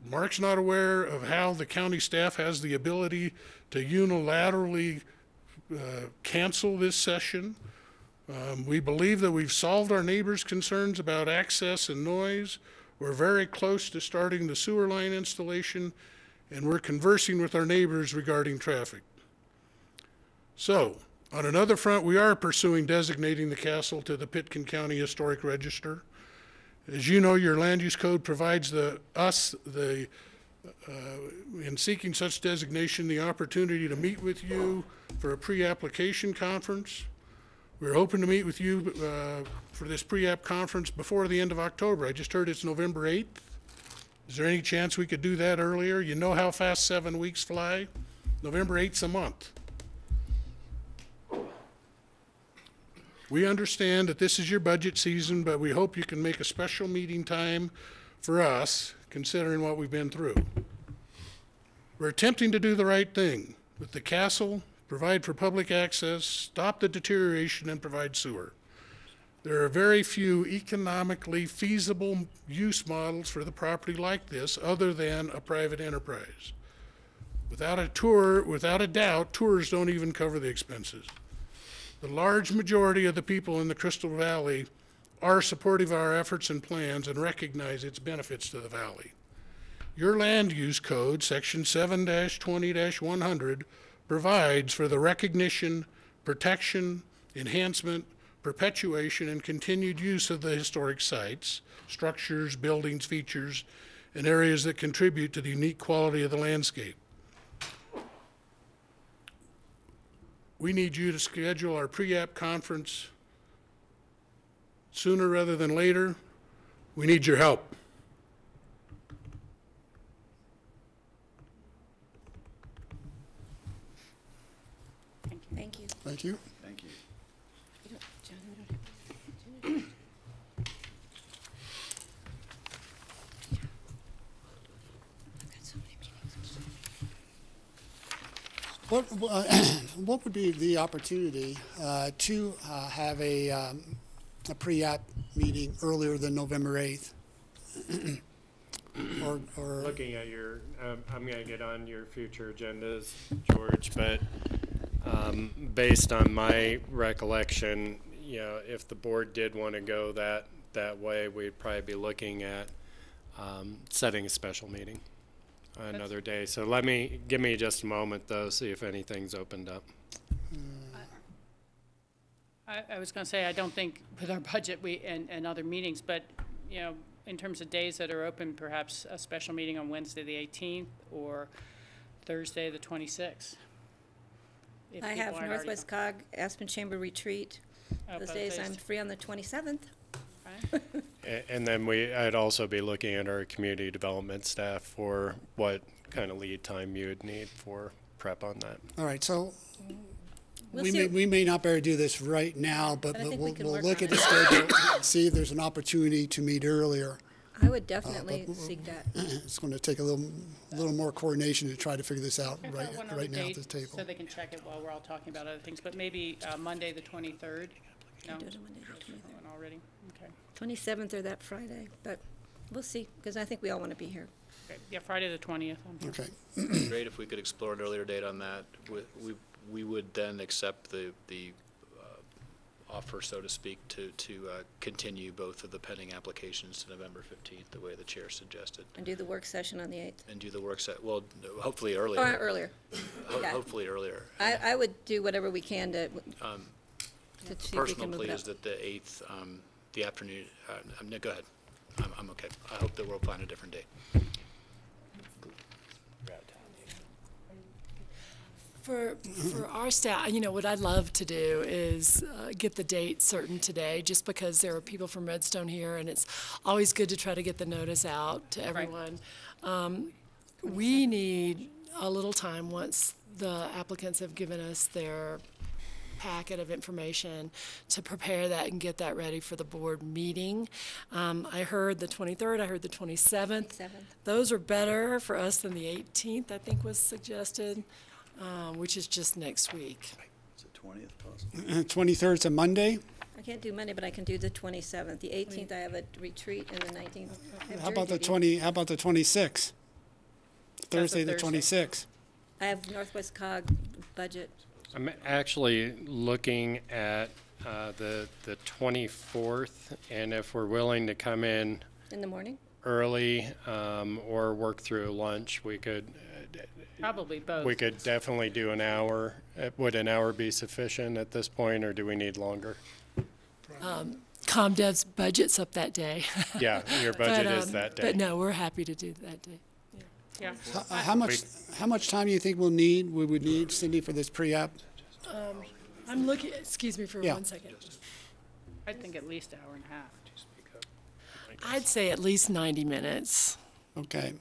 F: Mark's not aware of how the county staff has the ability to unilaterally cancel this session. We believe that we've solved our neighbors' concerns about access and noise. We're very close to starting the sewer line installation, and we're conversing with our neighbors regarding traffic. So, on another front, we are pursuing designating the castle to the Pitkin County Historic Register. As you know, your land use code provides in seeking such designation, the opportunity to meet with you for a pre-application conference. We're hoping to meet with you for this pre-app conference before the end of October. I just heard it's November 8th. Is there any chance we could do that earlier? You know how fast 7 weeks fly? November 8th's a month. We understand that this is your budget season, but we hope you can make a special meeting time for us, considering what we've been through. We're attempting to do the right thing with the castle, provide for public access, stop the deterioration, and provide sewer. There are very few economically feasible use models for the property like this other than a private enterprise. Without a doubt, tours don't even cover the expenses. The large majority of the people in the Crystal Valley are supportive of our efforts and plans and recognize its benefits to the valley. Your land use code, section 7-20-100, provides for the recognition, protection, enhancement, perpetuation, and continued use of the historic sites, structures, buildings, features, and areas that contribute to the unique quality of the landscape. We need you to schedule our pre-app conference sooner rather than later. We need your help.
D: Thank you.
A: Thank you.
G: Thank you.
A: What would be the opportunity to have a pre-app meeting earlier than November 8th? or
B: Looking at your, I'm going to get on your future agendas, George, but based on my recollection, you know, if the board did want to go that way, we'd probably be looking at setting a special meeting another day. So give me just a moment though, see if anything's opened up.
I: I was going to say, I don't think with our budget and other meetings, but, you know, in terms of days that are open, perhaps a special meeting on Wednesday the 18th or Thursday the 26th. if
D: I
I: people
D: have
I: aren't
D: Northwest Cog, Aspen Chamber Retreat. Those days I'm free on the 27th.
B: And then I'd also be looking at our community development staff for what kind of lead time you would need for prep on that.
A: All right, so
D: We'll
A: we may not be able to do this right now, but
D: But I think we can
A: we'll
D: work
A: look
D: on
A: at the
D: it.
A: schedule, see if there's an opportunity to meet earlier.
D: I would definitely seek that.
A: It's going to take a little more coordination to try to figure this out
I: I've
A: right
I: got one other
A: right now at
I: date
A: this table.
I: So they can check it while we're all talking about other things, but maybe Monday, the 23rd? No?
D: Do it on Monday, the 23rd.
I: One already? Okay.
D: 27th or that Friday, but we'll see, because I think we all want to be here.
I: Okay. Yeah, Friday the 20th. I'm here.
A: Okay.
T: Great if we could explore an earlier date on that. We would then accept the offer, so to speak, to continue both of the pending applications to November 15th, the way the chair suggested.
D: And do the work session on the 8th.
T: And do the work set, well, hopefully earlier.
D: Or earlier. Yeah.
T: Hopefully earlier.
D: I would do whatever we can to see if we
T: Personal
D: can move
T: plea
D: it
T: is
D: up.
T: that the 8th, the afternoon, no, go ahead. I'm okay. I hope that we'll find a different date.
S: For our staff, you know, what I'd love to do is get the date certain today, just because there are people from Redstone here, and it's always good to try to get the notice out to everyone. We need a little time once the applicants have given us their packet of information to prepare that and get that ready for the board meeting. I heard the 23rd, I heard the 27th. Those are better for us than the 18th, I think was suggested. Which is just next week.
G: Is it 20th possible?
A: 23rd is a Monday.
D: I can't do Monday, but I can do the 27th. The 18th, I have a retreat, and the 19th, I have
A: How about the
D: jury duty.
A: How about the 26th? Thursday the
D: Thursday.
A: 26th.
D: I have Northwest Cog budget.
B: I'm actually looking at the 24th, and if we're willing to come in
D: In the morning?
B: early or work through lunch, we could
I: Probably both.
B: we could definitely do an hour. Would an hour be sufficient at this point, or do we need longer?
S: ComDev's budget's up that day.
B: Yeah, your budget is that day.
S: But no, we're happy to do that day.
I: Yeah.
A: How much time do you think we would need, Cindy, for this pre-app?
S: I'm looking, excuse me for
A: Yeah.
S: 1 second.
I: I think at least an hour and a half.
S: I'd say at least 90 minutes.
A: Okay.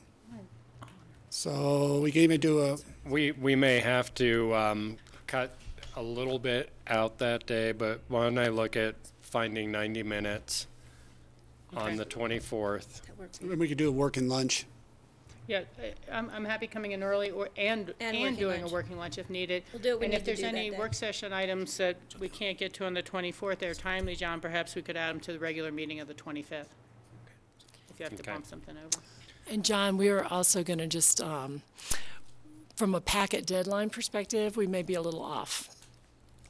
A: So we can even do a,
B: We may have to cut a little bit out that day, but why don't I look at finding 90 minutes on the 24th?
A: we could do a working lunch.
I: Yeah, I'm happy coming in early and
D: working
I: doing a
D: lunch.
I: working lunch if needed.
D: We'll do what we
I: And
D: need
I: if
D: to
I: there's
D: do that
I: any
D: day.
I: work session items that we can't get to on the 24th, they're timely, John, perhaps we could add them to the regular meeting of the 25th. If you have to
B: Okay.
I: bump something over.
S: And John, we are also going to just, from a packet deadline perspective, we may be a little off.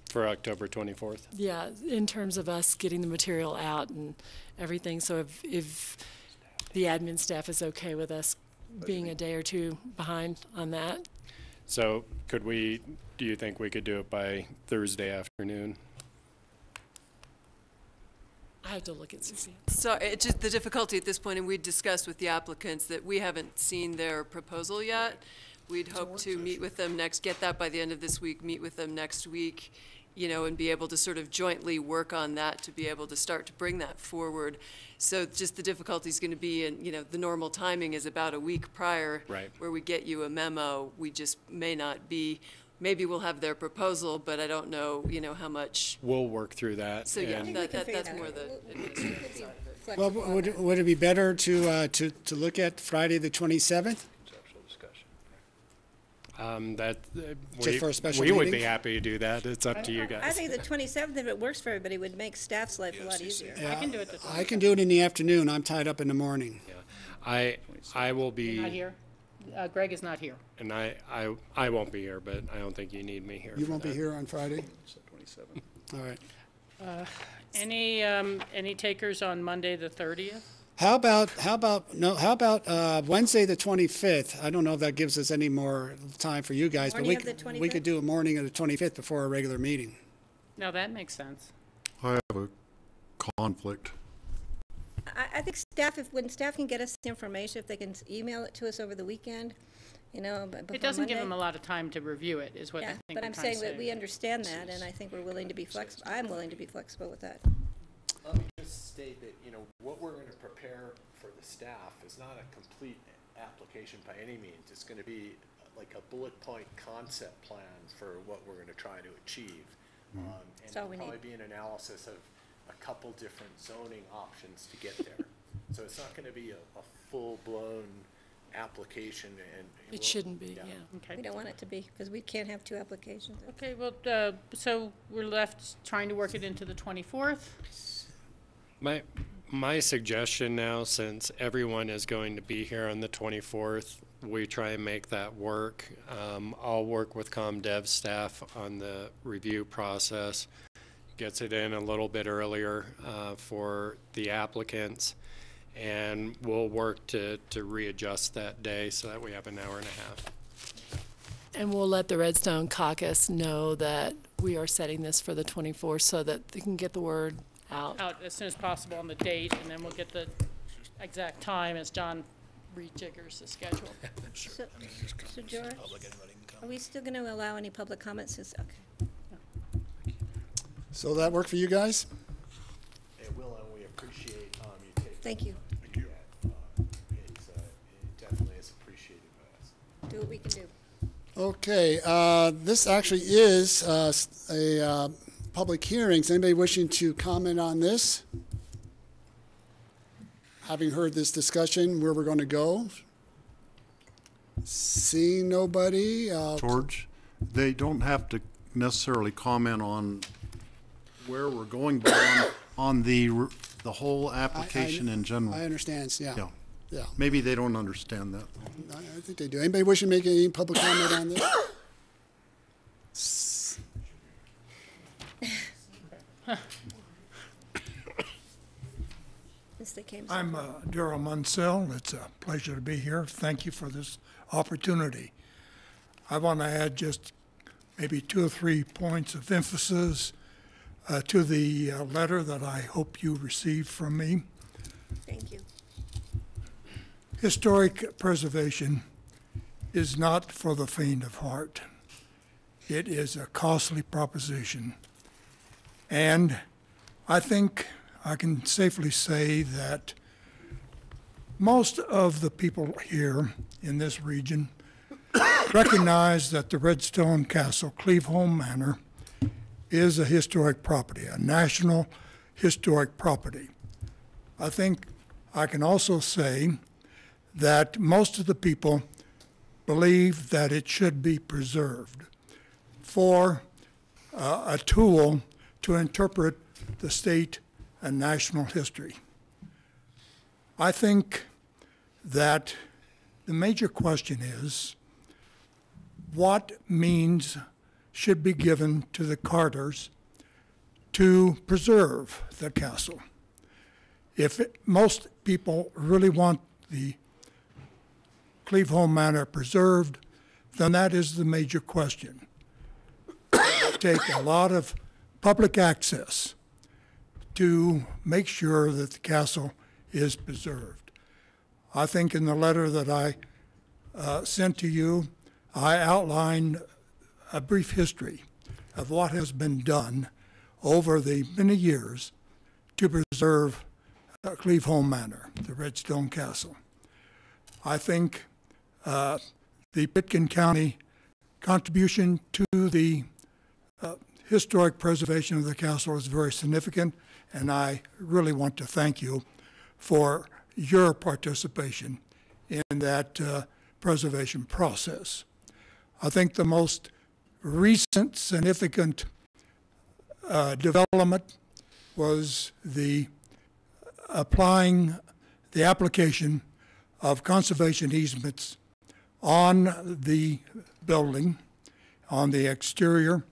B: For October 24th?
S: Yeah, in terms of us getting the material out and everything. So if the admin staff is okay with us being a day or two behind on that.
B: So do you think we could do it by Thursday afternoon?
S: I have to look at Susie.
E: So it's just the difficulty at this point, and we discussed with the applicants that we haven't seen their proposal yet. We'd hope to meet with them next, get that by the end of this week, meet with them next week, and be able to sort of jointly work on that to be able to start to bring that forward. So just the difficulty is going to be, the normal timing is about a week prior.
B: Right.
E: Where we get you a memo. We just may not be, maybe we'll have their proposal, but I don't know, how much.
B: We'll work through that.
E: So yeah,
B: and-
E: that's more the administrative side of it.
A: Well, would it be better to look at Friday the 27th? Just for a special
B: we would be
A: meeting?
B: happy to do that. It's up to you
D: I
B: guys.
D: think the 27th, if it works for everybody, would make staff's life a lot easier.
A: Yeah,
I: I can do it the
A: I can do it in the afternoon. I'm tied up in the morning.
B: I will be.
I: You're not here? Greg is not here.
B: And I won't be here, but I don't think you need me here.
A: You
B: for
A: won't be
B: that.
A: here on Friday?
G: 27.
A: All right.
I: Any takers on Monday, the 30th?
A: How about Wednesday the 25th? I don't know if that gives us any more time for you guys, but
D: Morning of the
A: we
D: 25th?
A: could do a morning of the 25th before our regular meeting.
I: No, that makes sense.
J: I have a conflict.
D: I think when staff can get us the information, if they can email it to us over the weekend, before
I: It doesn't give
D: Monday.
I: them a lot of time to review it, is what I
D: Yeah,
I: think
D: but
I: we're
D: I'm
I: trying to
D: saying that we
I: say.
D: understand that, and I think we're willing to be flexible. I'm willing to be flexible with that.
U: Let me just state that, what we're going to prepare for the staff is not a complete application by any means. It's going to be like a bullet point concept plan for what we're going to try to achieve. And
D: That's all we
U: it'll
D: need.
U: probably be an analysis of a couple different zoning options to get there. So it's not going to be a full-blown application and.
S: It shouldn't be, yeah.
I: Okay.
D: We don't want it to be, because we can't have two applications.
I: Okay, well, so we're left trying to work it into the 24th?
B: My suggestion now, since everyone is going to be here on the 24th, we try and make that work. I'll work with ComDev staff on the review process, gets it in a little bit earlier for the applicants, and we'll work to readjust that day so that we have an hour and a half.
S: And we'll let the Redstone Caucus know that we are setting this for the 24th so that they can get the word out.
I: Out as soon as possible on the date, and then we'll get the exact time as John rejiggers the schedule.
D: So George, are we still going to allow any public comments? Okay.
A: So that work for you guys?
U: It will, and we appreciate you taking.
D: Thank you.
U: It definitely is appreciated by us.
D: Do what we can do.
A: Okay, this actually is a public hearing. Is anybody wishing to comment on this? Having heard this discussion, where we're going to go? Seeing nobody?
J: George, they don't have to necessarily comment on where we're going, but on the whole application in general.
A: I understand, yeah.
J: Yeah.
A: Yeah,
J: Maybe they don't understand that.
A: I think they do. Anybody wishing to make any public comment on this?
D: Since they came.
C: I'm Darrell Munsell. It's a pleasure to be here. Thank you for this opportunity. I want to add just maybe 2 or 3 points of emphasis to the letter that I hope you received from me.
D: Thank you.
C: Historic preservation is not for the faint of heart. It is a costly proposition. And I think I can safely say that most of the people here in this region recognize that the Redstone Castle, Cleveholme Manor, is a historic property, a national historic property. I think I can also say that most of the people believe that it should be preserved for a tool to interpret the state and national history. I think that the major question is what means should be given to the Carters to preserve the castle. If most people really want the Cleveholme Manor preserved, then that is the major question. Take a lot of public access to make sure that the castle is preserved. I think in the letter that I sent to you, I outlined a brief history of what has been done over the many years to preserve Cleveholme Manor, the Redstone Castle. I think the Pitkin County contribution to the historic preservation of the castle is very significant, and I really want to thank you for your participation in that preservation process. I think the most recent significant development was the application of conservation easements on the building, on the exterior,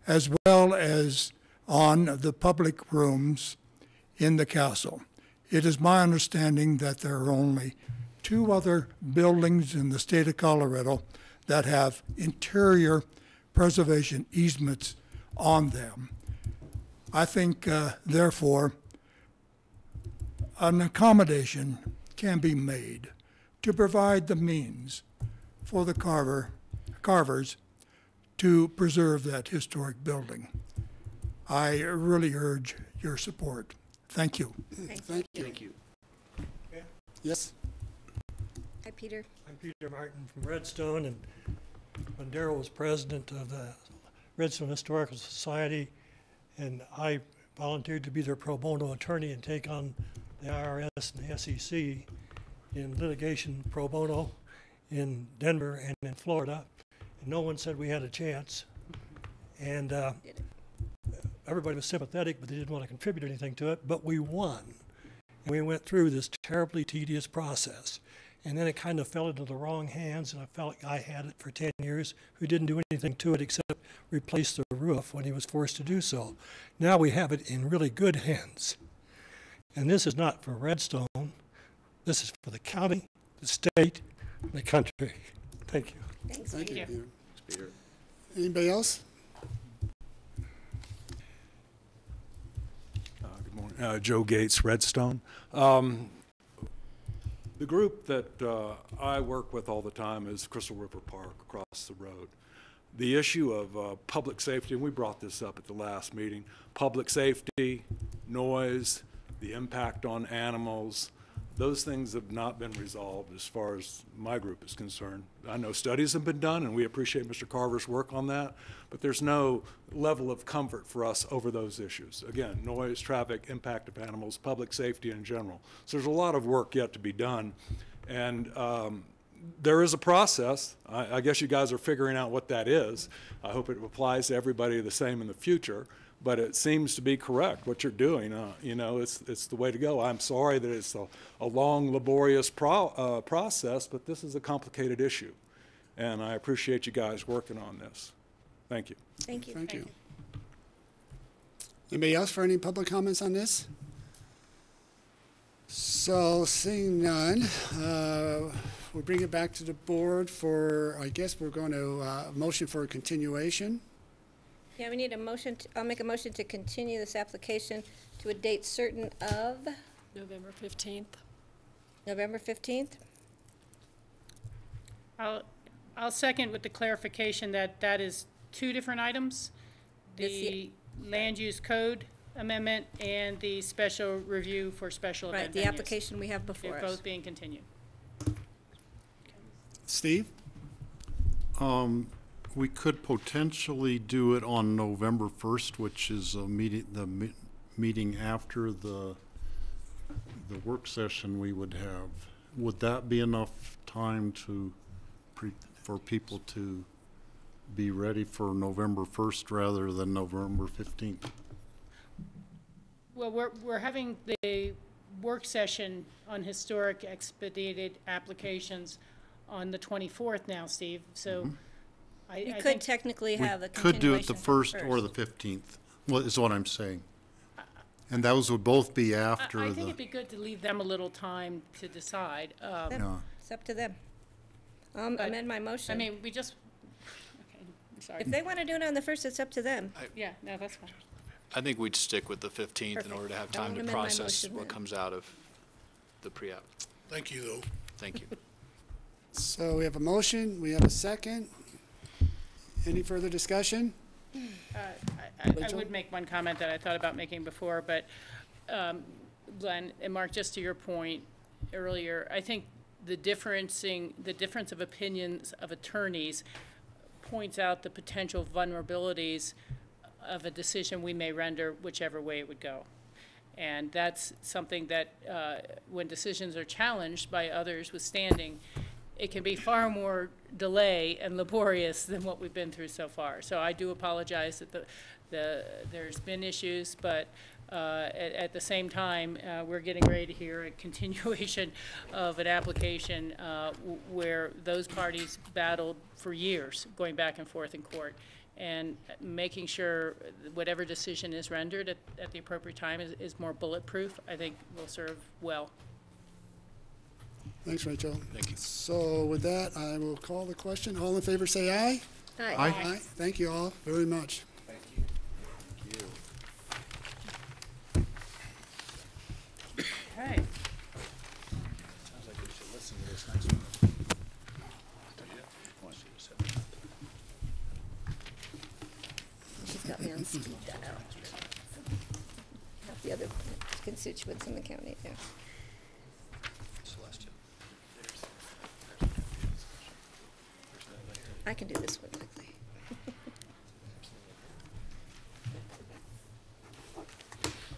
C: as well as on the public rooms in the castle. It is my understanding that there are only 2 other buildings in the state of Colorado that have interior preservation easements on them. I think, therefore, an accommodation can be made to provide the means for the carvers to preserve that historic building. I really urge your support. Thank you.
A: Thank you.
G: Thank you.
A: Yes?
D: Hi, Peter.
H: I'm Peter Martin from Redstone, and when Darrell was president of the Redstone Historical Society, and I volunteered to be their pro bono attorney and take on the IRS and the SEC in litigation pro bono in Denver and in Florida, and no one said we had a chance. And everybody was sympathetic, but they didn't want to contribute anything to it, but we won. And we went through this terribly tedious process. And then it kind of fell into the wrong hands, and I felt like I had it for 10 years, who didn't do anything to it except replace the roof when he was forced to do so. Now we have it in really good hands. And this is not for Redstone. This is for the county, the state, and the country. Thank you.
D: Thanks,
A: Thank you,
D: Peter.
A: Peter.
G: Peter.
A: Anybody else?
V: Good morning. Joe Gates, Redstone. The group that I work with all the time is Crystal River Park across the road. The issue of public safety, and we brought this up at the last meeting, public safety, noise, the impact on animals, those things have not been resolved as far as my group is concerned. I know studies have been done, and we appreciate Mr. Carver's work on that, but there's no level of comfort for us over those issues. Again, noise, traffic, impact of animals, public safety in general. So there's a lot of work yet to be done, and there is a process. I guess you guys are figuring out what that is. I hope it applies to everybody the same in the future. But it seems to be correct what you're doing. You know, it's the way to go. I'm sorry that it's a long, laborious process, but this is a complicated issue, and I appreciate you guys working on this. Thank you.
D: Thank you.
A: Thank you. Anybody else for any public comments on this? So, seeing none, we'll bring it back to the board for, I guess we're going to motion for a continuation.
D: Yeah, we need a motion. I'll make a motion to continue this application to a date certain of
S: November 15th.
D: November 15th.
I: I'll second with the clarification that that is two different items, the land use code amendment and the special review for special event
D: Right, the
I: venues.
D: application we have before
I: They're
D: us.
I: both being continued.
A: Steve?
J: We could potentially do it on November 1st, which is a meeting after the work session we would have. Would that be enough time for people to be ready for November 1st rather than November 15th?
I: Well, we're having the work session on historic expedited applications on the 24th now, Steve, so I
D: You
I: think
D: could technically have a
J: Could do it the
D: continuation
J: 1st or the 15th, is what I'm saying. And those would both be after
I: I
J: the.
I: think it'd be good to leave them a little time to decide.
J: No.
D: It's up to them. Amend my motion.
I: I mean, we just, okay, I'm sorry.
D: If they want to do it on the 1st, it's up to them.
I: Yeah, no, that's fine.
N: I think we'd stick with the 15th in
D: Perfect.
N: order to have
D: I'll
N: time to
D: amend my
N: process
D: motion
N: what
D: then.
N: comes out of the pre-app.
F: Thank you, though.
N: Thank you.
A: So we have a motion, we have a second. Any further discussion?
I: I would make one comment that I thought about making before, but Glenn and Mark, just to your point earlier, I think the difference of opinions of attorneys points out the potential vulnerabilities of a decision we may render whichever way it would go. And that's something that when decisions are challenged by others with standing, it can be far more delay and laborious than what we've been through so far. So I do apologize that there's been issues, but at the same time, we're getting ready to hear a continuation of an application where those parties battled for years, going back and forth in court. And making sure whatever decision is rendered at the appropriate time is more bulletproof, I think will serve well.
A: Thanks, Rachel.
N: Thank you.
A: So with that, I will call the question. All in favor, say aye.
D: Aye.
A: Aye. Thank you all very much.
N: Thank you. Thank you.
I: Okay.
N: Sounds like we should listen to this next one.
D: She's got me on speed dial. Half the other constituents in the county, yeah.
N: Celestia.
D: I can do this one quickly.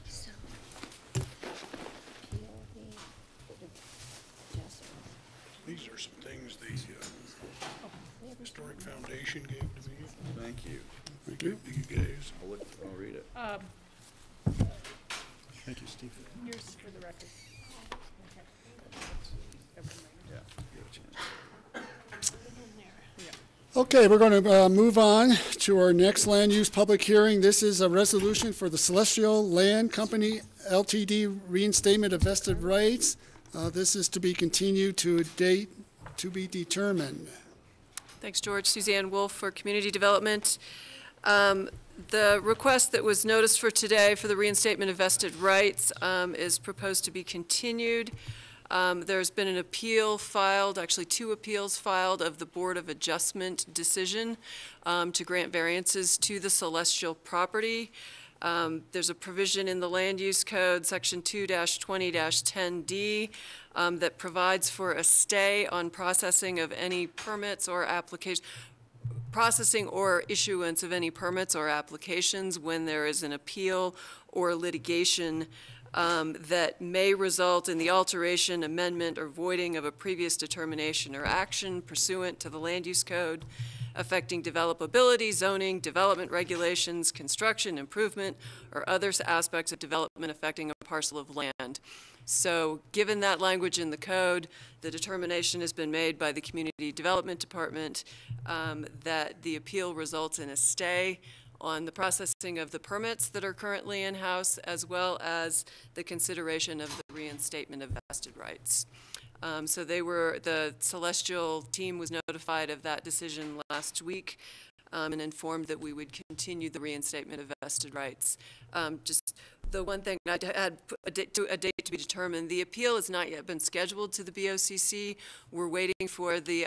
D: So, appeal the adjustment.
F: These are some things the Historic Foundation gave to me.
G: Thank you.
F: Thank you. You guys.
G: I'll read it.
A: Thank you, Steve.
I: Here's for the record.
G: Yeah, give it a chance.
A: Okay, we're going to move on to our next land use public hearing. This is a resolution for the Celestial Land Company LTD reinstatement of vested rights. This is to be continued to a date to be determined.
E: Thanks, George. Suzanne Wolf for Community Development. The request that was noticed for today for the reinstatement of vested rights is proposed to be continued. There's been an appeal filed, actually 2 appeals filed of the Board of Adjustment decision to grant variances to the Celestial property. There's a provision in the Land Use Code, Section 2-20-10D, that provides for a stay on processing of any permits or applications, processing or issuance of any permits or applications when there is an appeal or litigation that may result in the alteration, amendment, or voiding of a previous determination or action pursuant to the Land Use Code affecting developability, zoning, development regulations, construction, improvement, or other aspects of development affecting a parcel of land. So given that language in the code, the determination has been made by the Community Development Department that the appeal results in a stay on the processing of the permits that are currently in-house, as well as the consideration of the reinstatement of vested rights. So the Celestial team was notified of that decision last week and informed that we would continue the reinstatement of vested rights. Just the one thing I had a date to be determined. The appeal has not yet been scheduled to the BOCC. We're waiting for the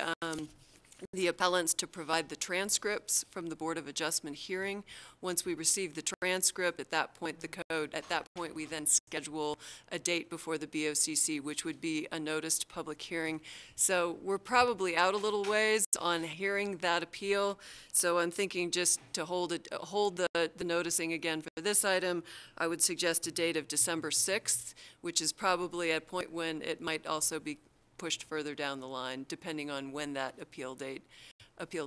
E: the appellants to provide the transcripts from the Board of Adjustment hearing. Once we receive the transcript, at that point, we then schedule a date before the BOCC, which would be a noticed public hearing. So we're probably out a little ways on hearing that appeal. So I'm thinking just to hold the noticing again for this item, I would suggest a date of December 6th, which is probably a point when it might also be pushed further down the line, depending on when that appeal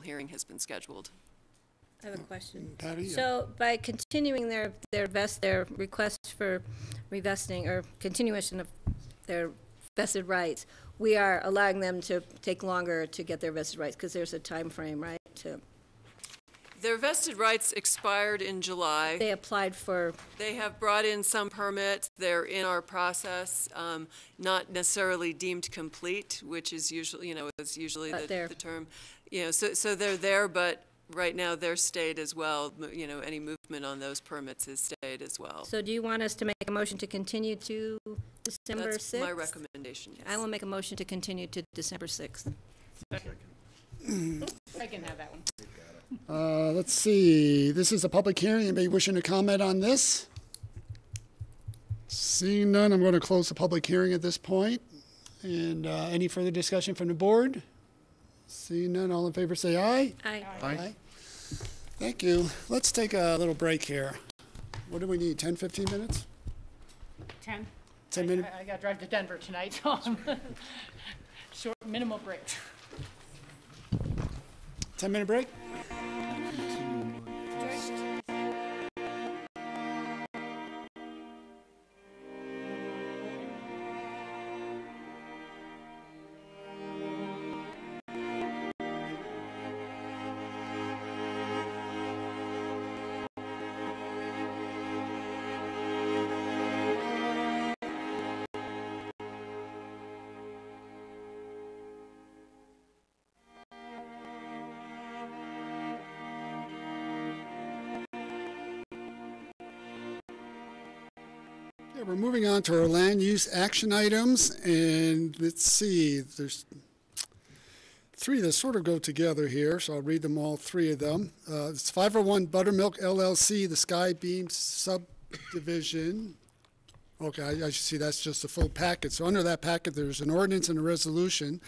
E: hearing has been scheduled.
D: I have a question.
A: Patty?
D: So by continuing their request for revesting or continuation of their vested rights, we are allowing them to take longer to get their vested rights because there's a time frame, right?
E: Their vested rights expired in July.
D: They applied for.
E: They have brought in some permits. They're in our process, not necessarily deemed complete, which is usually, is usually the term. So they're there, but right now they're stayed as well. Any movement on those permits is stayed as well.
D: So do you want us to make a motion to continue to December 6th?
E: That's my recommendation. Yes.
D: I will make a motion to continue to December 6th.
I: I can have that one.
A: Let's see, this is a public hearing. Anybody wishing to comment on this? Seeing none, I'm going to close the public hearing at this point. And any further discussion from the board? Seeing none, all in favor say aye.
D: Aye.
A: Aye. Thank you. Let's take a little break here. What do we need, 10, 15 minutes?
I: 10.
A: 10 minutes?
I: I got to drive to Denver tonight, so I'm short, minimal break.
A: 10-minute break? We're moving on to our land use action items, and let's see, there's three that sort of go together here, so I'll read them all, three of them. It's 501 Buttermilk LLC, the Skybeam subdivision. Okay, I should see that's just a full packet. So under that packet, there's an ordinance and a resolution.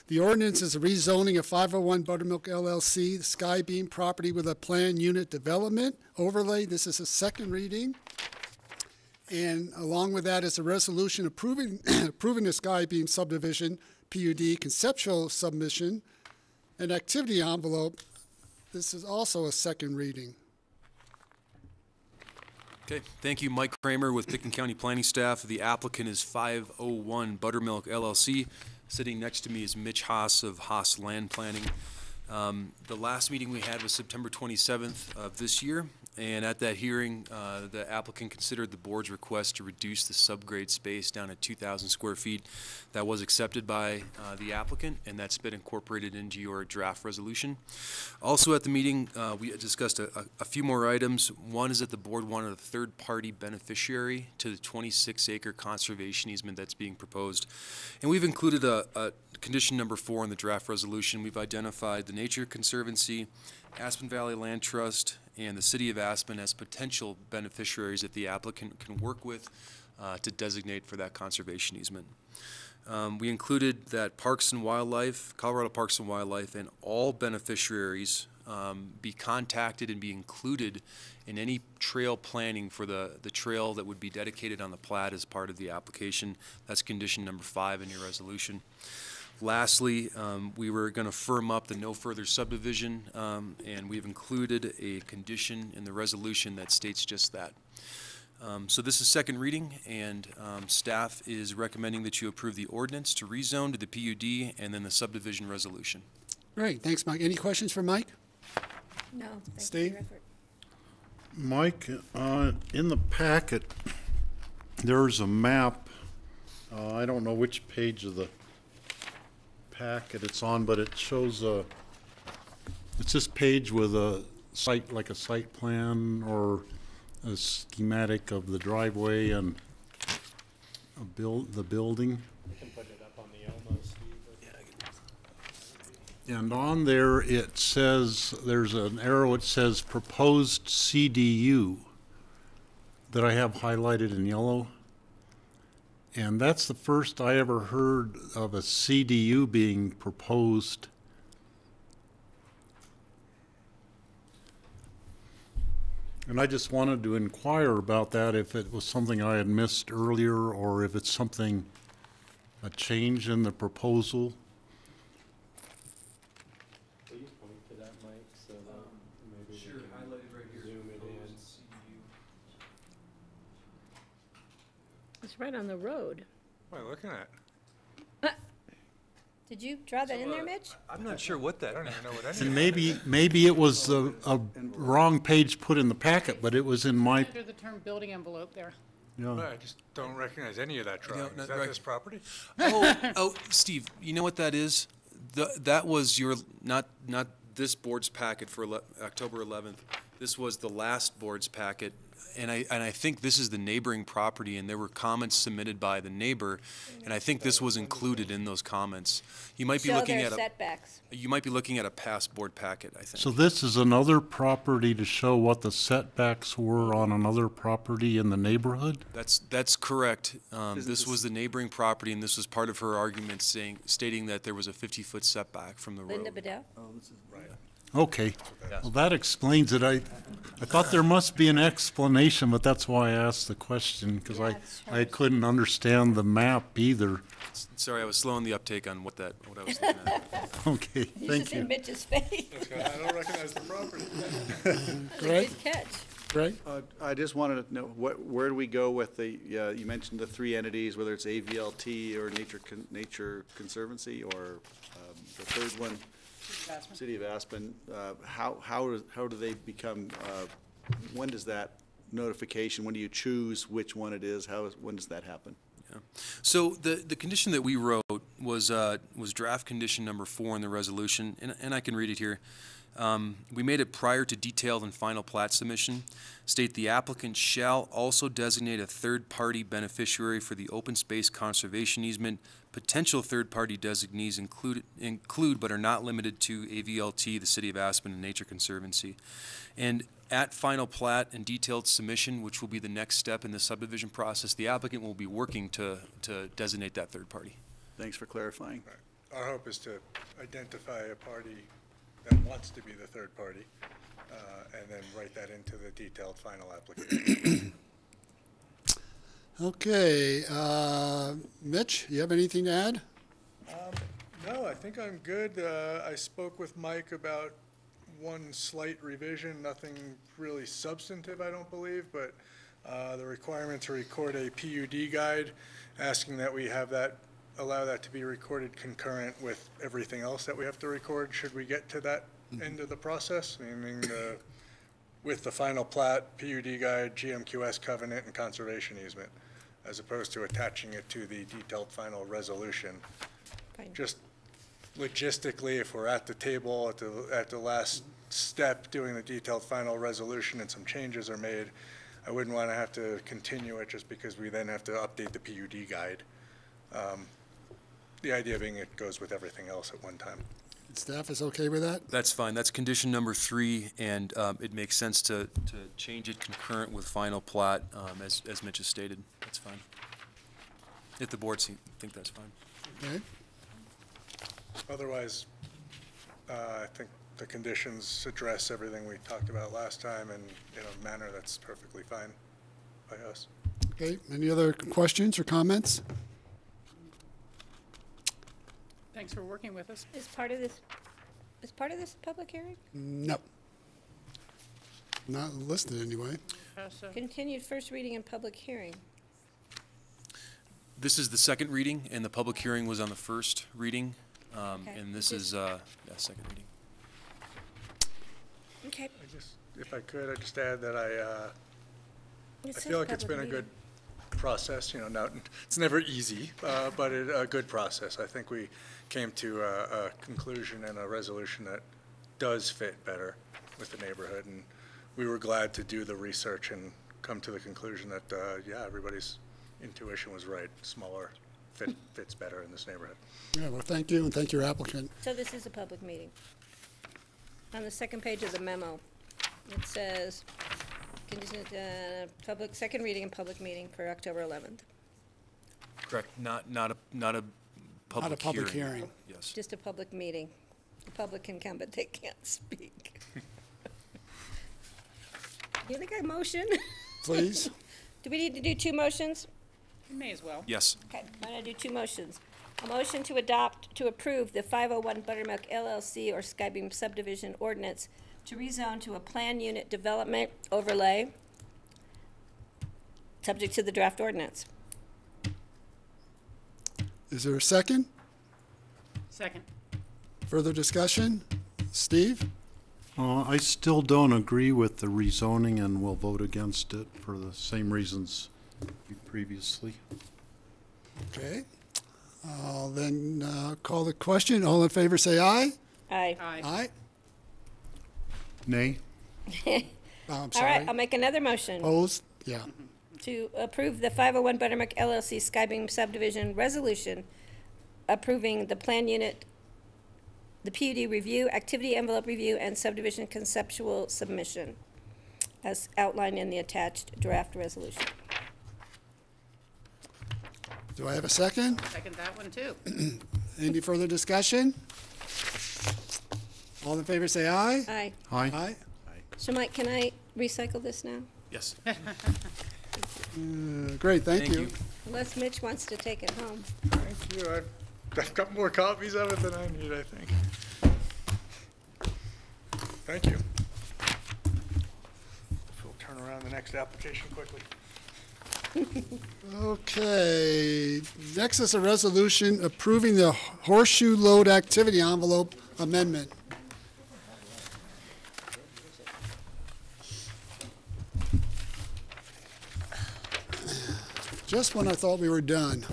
A: The ordinance is a rezoning of 501 Buttermilk LLC, the Skybeam property with a planned unit development overlay. This is a second reading. And along with that is a resolution approving the Skybeam subdivision, PUD, conceptual submission, and activity envelope. This is also a second reading.
R: Okay, thank you. Mike Kramer with Pitkin County Planning Staff. The applicant is 501 Buttermilk LLC. Sitting next to me is Mitch Haas of Haas Land Planning. The last meeting we had was September 27th of this year, and at that hearing, the applicant considered the board's request to reduce the subgrade space down to 2,000 square feet. That was accepted by the applicant, and that's been incorporated into your draft resolution. Also at the meeting, we discussed a few more items. One is that the board wanted a third-party beneficiary to the 26-acre conservation easement that's being proposed. And we've included a condition number 4 in the draft resolution. We've identified the Nature Conservancy, Aspen Valley Land Trust, and the City of Aspen as potential beneficiaries that the applicant can work with to designate for that conservation easement. We included that Parks and Wildlife, Colorado Parks and Wildlife, and all beneficiaries be contacted and be included in any trail planning for the trail that would be dedicated on the plat as part of the application. That's condition number 5 in your resolution. Lastly, we were going to firm up the no further subdivision, and we've included a condition in the resolution that states just that. So this is second reading, and staff is recommending that you approve the ordinance to rezone to the PUD and then the subdivision resolution.
A: Great, thanks, Mike. Any questions for Mike?
D: No, thank you
A: Steve?
D: for your effort.
J: Mike, in the packet, there's a map. I don't know which page of the packet it's on, but it shows it's this page with a site, like a site plan or a schematic of the driveway and the building.
T: We can put it up on the Elmo, Steve.
J: And on there, it says, there's an arrow, it says proposed CDU that I have highlighted in yellow. And that's the first I ever heard of a CDU being proposed. And I just wanted to inquire about that, if it was something I had missed earlier, or if it's something, a change in the proposal.
B: Please point to that mic so that maybe we can
R: highlighted right here.
B: zoom it in.
D: It's right on the road.
K: What am I looking at?
D: Did you draw that in there, Mitch?
K: I'm not sure what that, I don't even know what any
J: And
K: of that
J: maybe it was a wrong page put in the packet, but it was in my,
I: Under the term building envelope there.
J: you know.
K: I just don't recognize any of that drawing.
R: no,
K: Is that
R: right.
K: this property?
R: Oh, Steve, you know what that is? That was your, not this board's packet for October 11th. This was the last board's packet, and I think this is the neighboring property, and there were comments submitted by the neighbor, and I think this was included in those comments. You might be
D: Show
R: looking
D: their
R: at
D: setbacks.
R: you might be looking at a past board packet, I think.
J: So this is another property to show what the setbacks were on another property in the neighborhood?
R: That's correct. This was the neighboring property, and this was part of her argument stating that there was a 50-foot setback from the road.
D: Linda Bedell?
J: Okay, well, that explains it. I thought there must be an explanation, but that's why I asked the question, because I couldn't understand the map either.
R: Sorry, I was slow on the uptake on what I was looking at.
J: Okay,
D: You should
J: thank
D: see
J: you.
D: Mitch's face.
K: I don't recognize the property.
A: Greg?
D: Good catch.
A: Greg?
G: I just wanted to know, where do we go with the, you mentioned the three entities, whether it's AVLT or Nature Conservancy, or the third one, City of Aspen. How do they become, when does that notification, when do you choose which one it is, when does that happen?
R: So the condition that we wrote was draft condition number 4 in the resolution, and I can read it here. We made it prior to detailed and final plat submission. State the applicant shall also designate a third-party beneficiary for the open space conservation easement. Potential third-party designees include but are not limited to AVLT, the City of Aspen, and Nature Conservancy. And at final plat and detailed submission, which will be the next step in the subdivision process, the applicant will be working to designate that third party.
G: Thanks for clarifying.
K: Our hope is to identify a party that wants to be the third party, and then write that into the detailed final application.
A: Okay, Mitch, you have anything to add?
K: No, I think I'm good. I spoke with Mike about one slight revision, nothing really substantive, I don't believe, but the requirement to record a PUD guide, asking that we have that, allow that to be recorded concurrent with everything else that we have to record, should we get to that end of the process, meaning with the final plat, PUD guide, GMQS covenant, and conservation easement, as opposed to attaching it to the detailed final resolution.
D: Fine.
K: Just logistically, if we're at the table at the last step doing the detailed final resolution and some changes are made, I wouldn't want to have to continue it just because we then have to update the PUD guide. The idea being it goes with everything else at one time.
A: Staff is okay with that?
R: That's fine. That's condition number 3, and it makes sense to change it concurrent with final plat, as Mitch has stated. That's fine. If the board think that's fine.
A: Okay.
K: Otherwise, I think the conditions address everything we talked about last time, and in a manner that's perfectly fine by us.
A: Okay, any other questions or comments?
I: Thanks for working with us.
D: Is part of this a public hearing?
A: No. Not listed anyway.
D: Continued first reading and public hearing.
R: This is the second reading, and the public hearing was on the first reading.
D: Okay.
R: And this is, second reading.
D: Okay.
K: If I could, I'd just add that I
D: It says
K: feel like it's been
D: public
K: a good process, now, it's never easy, but a good process. I think we came to a conclusion and a resolution that does fit better with the neighborhood, and we were glad to do the research and come to the conclusion that, everybody's intuition was right, smaller fits better in this neighborhood.
A: Yeah, well, thank you, and thank your applicant.
D: So this is a public meeting. On the second page of the memo, it says, second reading and public meeting for October 11th.
R: Correct, not a public
A: public
R: hearing.
A: hearing.
R: Yes.
D: Just a public meeting. The public can come, but they can't speak. You think I motion?
A: Please?
D: Do we need to do two motions?
I: You may as well.
R: Yes.
D: Okay, I'm gonna do two motions. A motion to approve the 501 Buttermilk LLC or Skybeam subdivision ordinance to rezone to a plan unit development overlay, subject to the draft ordinance.
A: Is there a second?
I: Second.
A: Further discussion? Steve?
J: I still don't agree with the rezoning and will vote against it for the same reasons previously.
A: Okay. I'll then call the question. All in favor, say aye.
D: Aye.
A: Aye.
J: Nay?
A: I'm
D: All
A: sorry.
D: right, I'll make another motion
A: Opposed? Yeah.
D: to approve the 501 Buttermilk LLC Skybeam subdivision resolution approving the plan unit, the PUD review, activity envelope review, and subdivision conceptual submission as outlined in the attached draft resolution.
A: Do I have a second?
I: Second that one, too.
A: Any further discussion? All in favor, say aye.
D: Aye.
J: Aye.
A: Aye.
D: So Mike, can I recycle this now?
R: Yes.
A: Great, thank you.
D: Unless Mitch wants to take it home.
K: Thank you. I've got more copies of it than I need, I think. Thank you. We'll turn around the next application quickly.
A: Okay, next is a resolution approving the horseshoe load activity envelope amendment. Just when I thought we were done.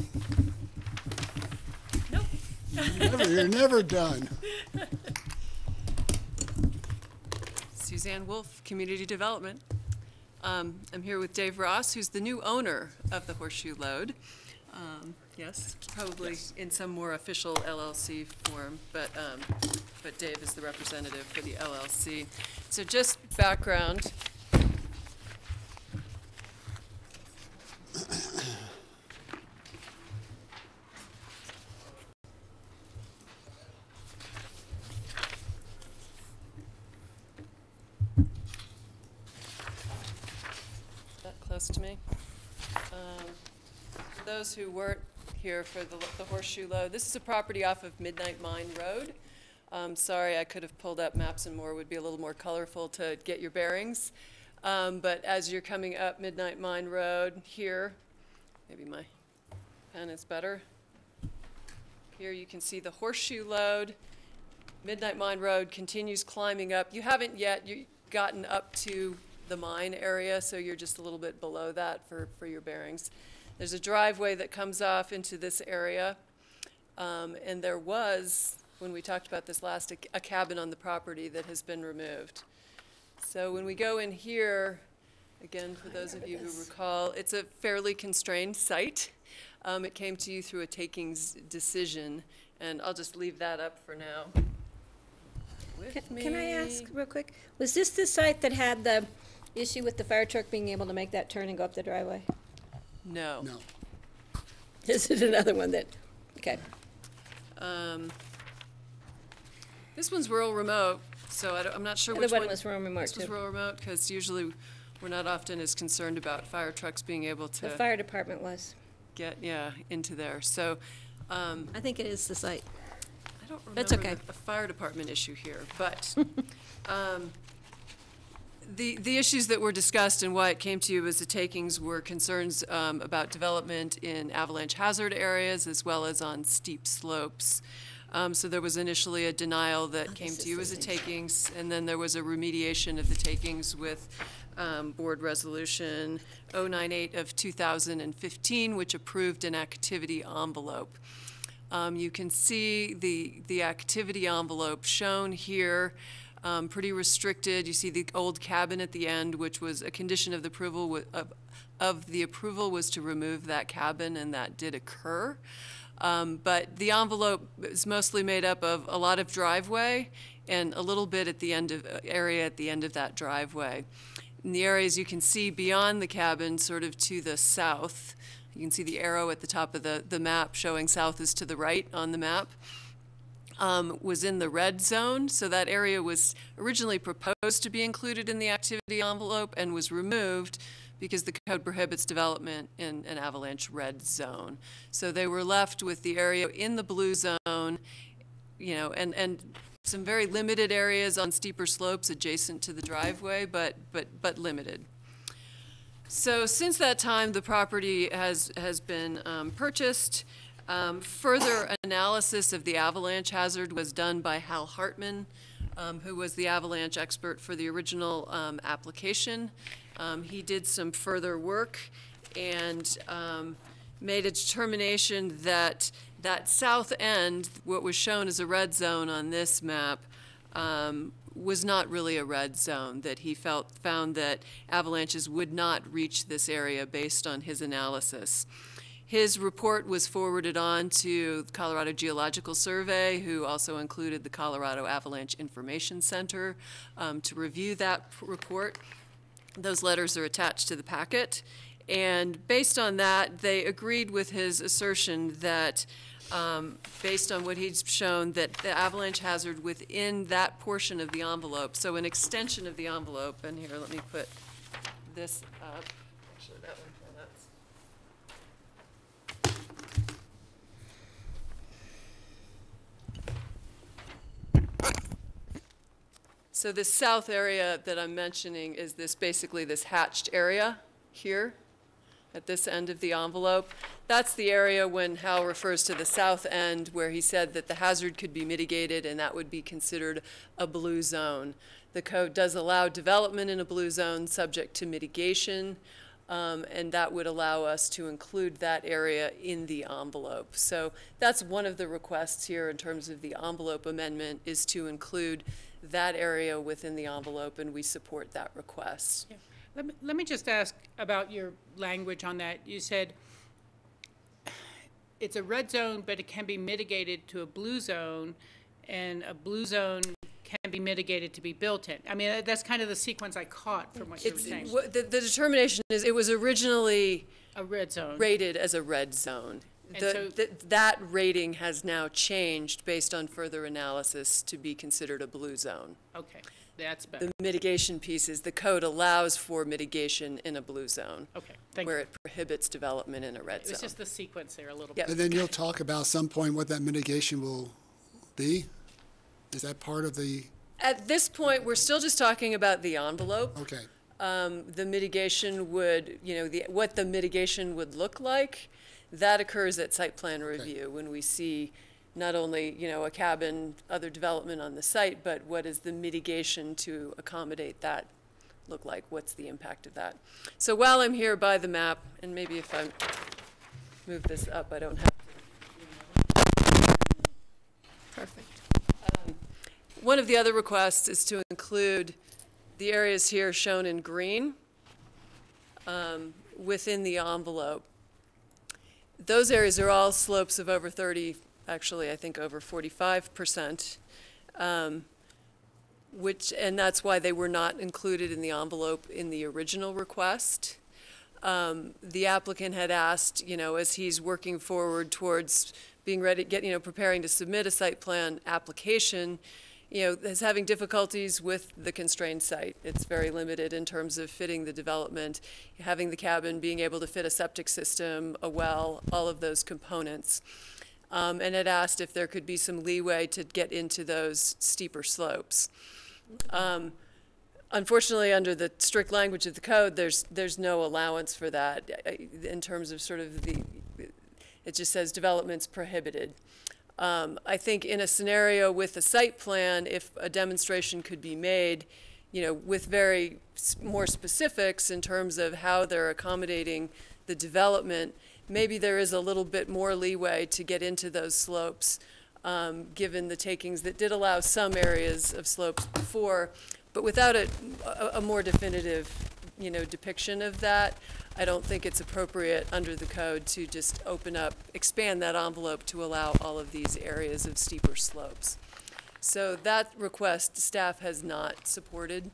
S: Nope.
A: You're never done.
E: Suzanne Wolf, Community Development. I'm here with Dave Ross, who's the new owner of the Horseshoe Load. Yes, probably in some more official LLC form, but Dave is the representative for the LLC. So just background. Close to me. For those who weren't here for the Horseshoe Load, this is a property off of Midnight Mine Road. Sorry, I could have pulled up maps and more would be a little more colorful to get your bearings. But as you're coming up Midnight Mine Road here, maybe my pen is better. Here you can see the Horseshoe Load. Midnight Mine Road continues climbing up. You haven't yet gotten up to the mine area, so you're just a little bit below that for your bearings. There's a driveway that comes off into this area, and there was, when we talked about this last, a cabin on the property that has been removed. So when we go in here, again, for those of you who recall, it's a fairly constrained site. It came to you through a takings decision, and I'll just leave that up for now.
D: Can I ask real quick, was this the site that had the issue with the fire truck being able to make that turn and go up the driveway?
E: No.
A: No.
D: This is another one that, okay.
E: This one's rural remote, so I'm not sure
D: The
E: which
D: other
E: one.
D: one was rural remote,
E: This was
D: too.
E: rural remote, because usually we're not often as concerned about fire trucks being able
D: The
E: to
D: fire department was.
E: get, into there. So,
D: I think it is the site.
E: I don't
D: That's
E: remember
D: okay.
E: a fire department issue here, but the issues that were discussed and why it came to you as the takings were concerns about development in avalanche hazard areas as well as on steep slopes. So there was initially a denial that came to you as a takings, and then there was a remediation of the takings with Board Resolution 098 of 2015, which approved an activity envelope. You can see the activity envelope shown here, pretty restricted. You see the old cabin at the end, which was a condition of the approval of the approval was to remove that cabin, and that did occur. But the envelope is mostly made up of a lot of driveway and a little bit at the end of area at the end of that driveway. In the areas you can see beyond the cabin, sort of to the south, you can see the arrow at the top of the map showing south is to the right on the map, was in the red zone. So that area was originally proposed to be included in the activity envelope and was removed because the code prohibits development in an avalanche red zone. So they were left with the area in the blue zone, you know, and some very limited areas on steeper slopes adjacent to the driveway, but limited. So since that time, the property has been purchased. Further analysis of the avalanche hazard was done by Hal Hartman, who was the avalanche expert for the original application. He did some further work and made a determination that that south end, what was shown as a red zone on this map, was not really a red zone, that he found that avalanches would not reach this area based on his analysis. His report was forwarded on to the Colorado Geological Survey, who also included the Colorado Avalanche Information Center to review that report. Those letters are attached to the packet. And based on that, they agreed with his assertion that based on what he's shown, that the avalanche hazard within that portion of the envelope, so an extension of the envelope, and here, let me put this up. Actually, that one, so this south area that I'm mentioning is basically this hatched area here at this end of the envelope. That's the area when Hal refers to the south end where he said that the hazard could be mitigated and that would be considered a blue zone. The code does allow development in a blue zone subject to mitigation, and that would allow us to include that area in the envelope. So that's one of the requests here in terms of the envelope amendment, is to include that area within the envelope, and we support that request.
I: Yeah. Let me just ask about your language on that. You said it's a red zone, but it can be mitigated to a blue zone, and a blue zone can be mitigated to be built in. I mean, that's kind of the sequence I caught from what you were saying.
E: The determination is it was originally
I: a red zone,
E: rated as a red zone. That rating has now changed based on further analysis to be considered a blue zone.
I: Okay, that's better.
E: The mitigation piece is the code allows for mitigation in a blue zone.
I: Okay, thank you.
E: Where it prohibits development in a red zone.
I: It's just the sequence there a little
E: Yep.
I: bit.
A: And then you'll talk about some point what that mitigation will be? Is that part of the?
E: At this point, we're still just talking about the envelope.
A: Okay.
E: The mitigation would, what the mitigation would look like, that occurs at site plan review when we see not only, a cabin, other development on the site, but what is the mitigation to accommodate that look like? What's the impact of that? So while I'm here by the map, and maybe if I move this up, I don't have to. Perfect. One of the other requests is to include the areas here shown in green within the envelope. Those areas are all slopes of over 30, actually I think over 45%, and that's why they were not included in the envelope in the original request. The applicant had asked, as he's working forward towards being ready, preparing to submit a site plan application, is having difficulties with the constrained site. It's very limited in terms of fitting the development, having the cabin, being able to fit a septic system, a well, all of those components. And had asked if there could be some leeway to get into those steeper slopes. Unfortunately, under the strict language of the code, there's no allowance for that in terms of it just says development's prohibited. I think in a scenario with a site plan, if a demonstration could be made, with very more specifics in terms of how they're accommodating the development, maybe there is a little bit more leeway to get into those slopes, given the takings that did allow some areas of slopes before, but without a more definitive depiction of that, I don't think it's appropriate under the code to just expand that envelope to allow all of these areas of steeper slopes. So that request, staff has not supported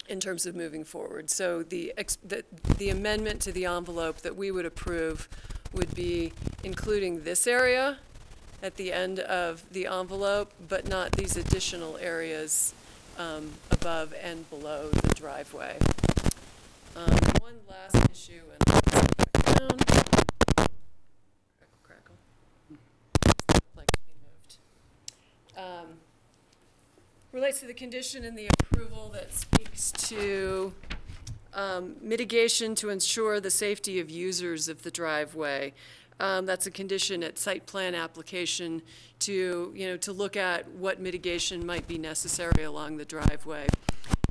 E: in terms of moving forward. So the amendment to the envelope that we would approve would be including this area at the end of the envelope, but not these additional areas above and below the driveway. One last issue, and I'll put it back down. Crackle. Like to be moved. Relates to the condition in the approval that speaks to mitigation to ensure the safety of users of the driveway. That's a condition at site plan application to look at what mitigation might be necessary along the driveway.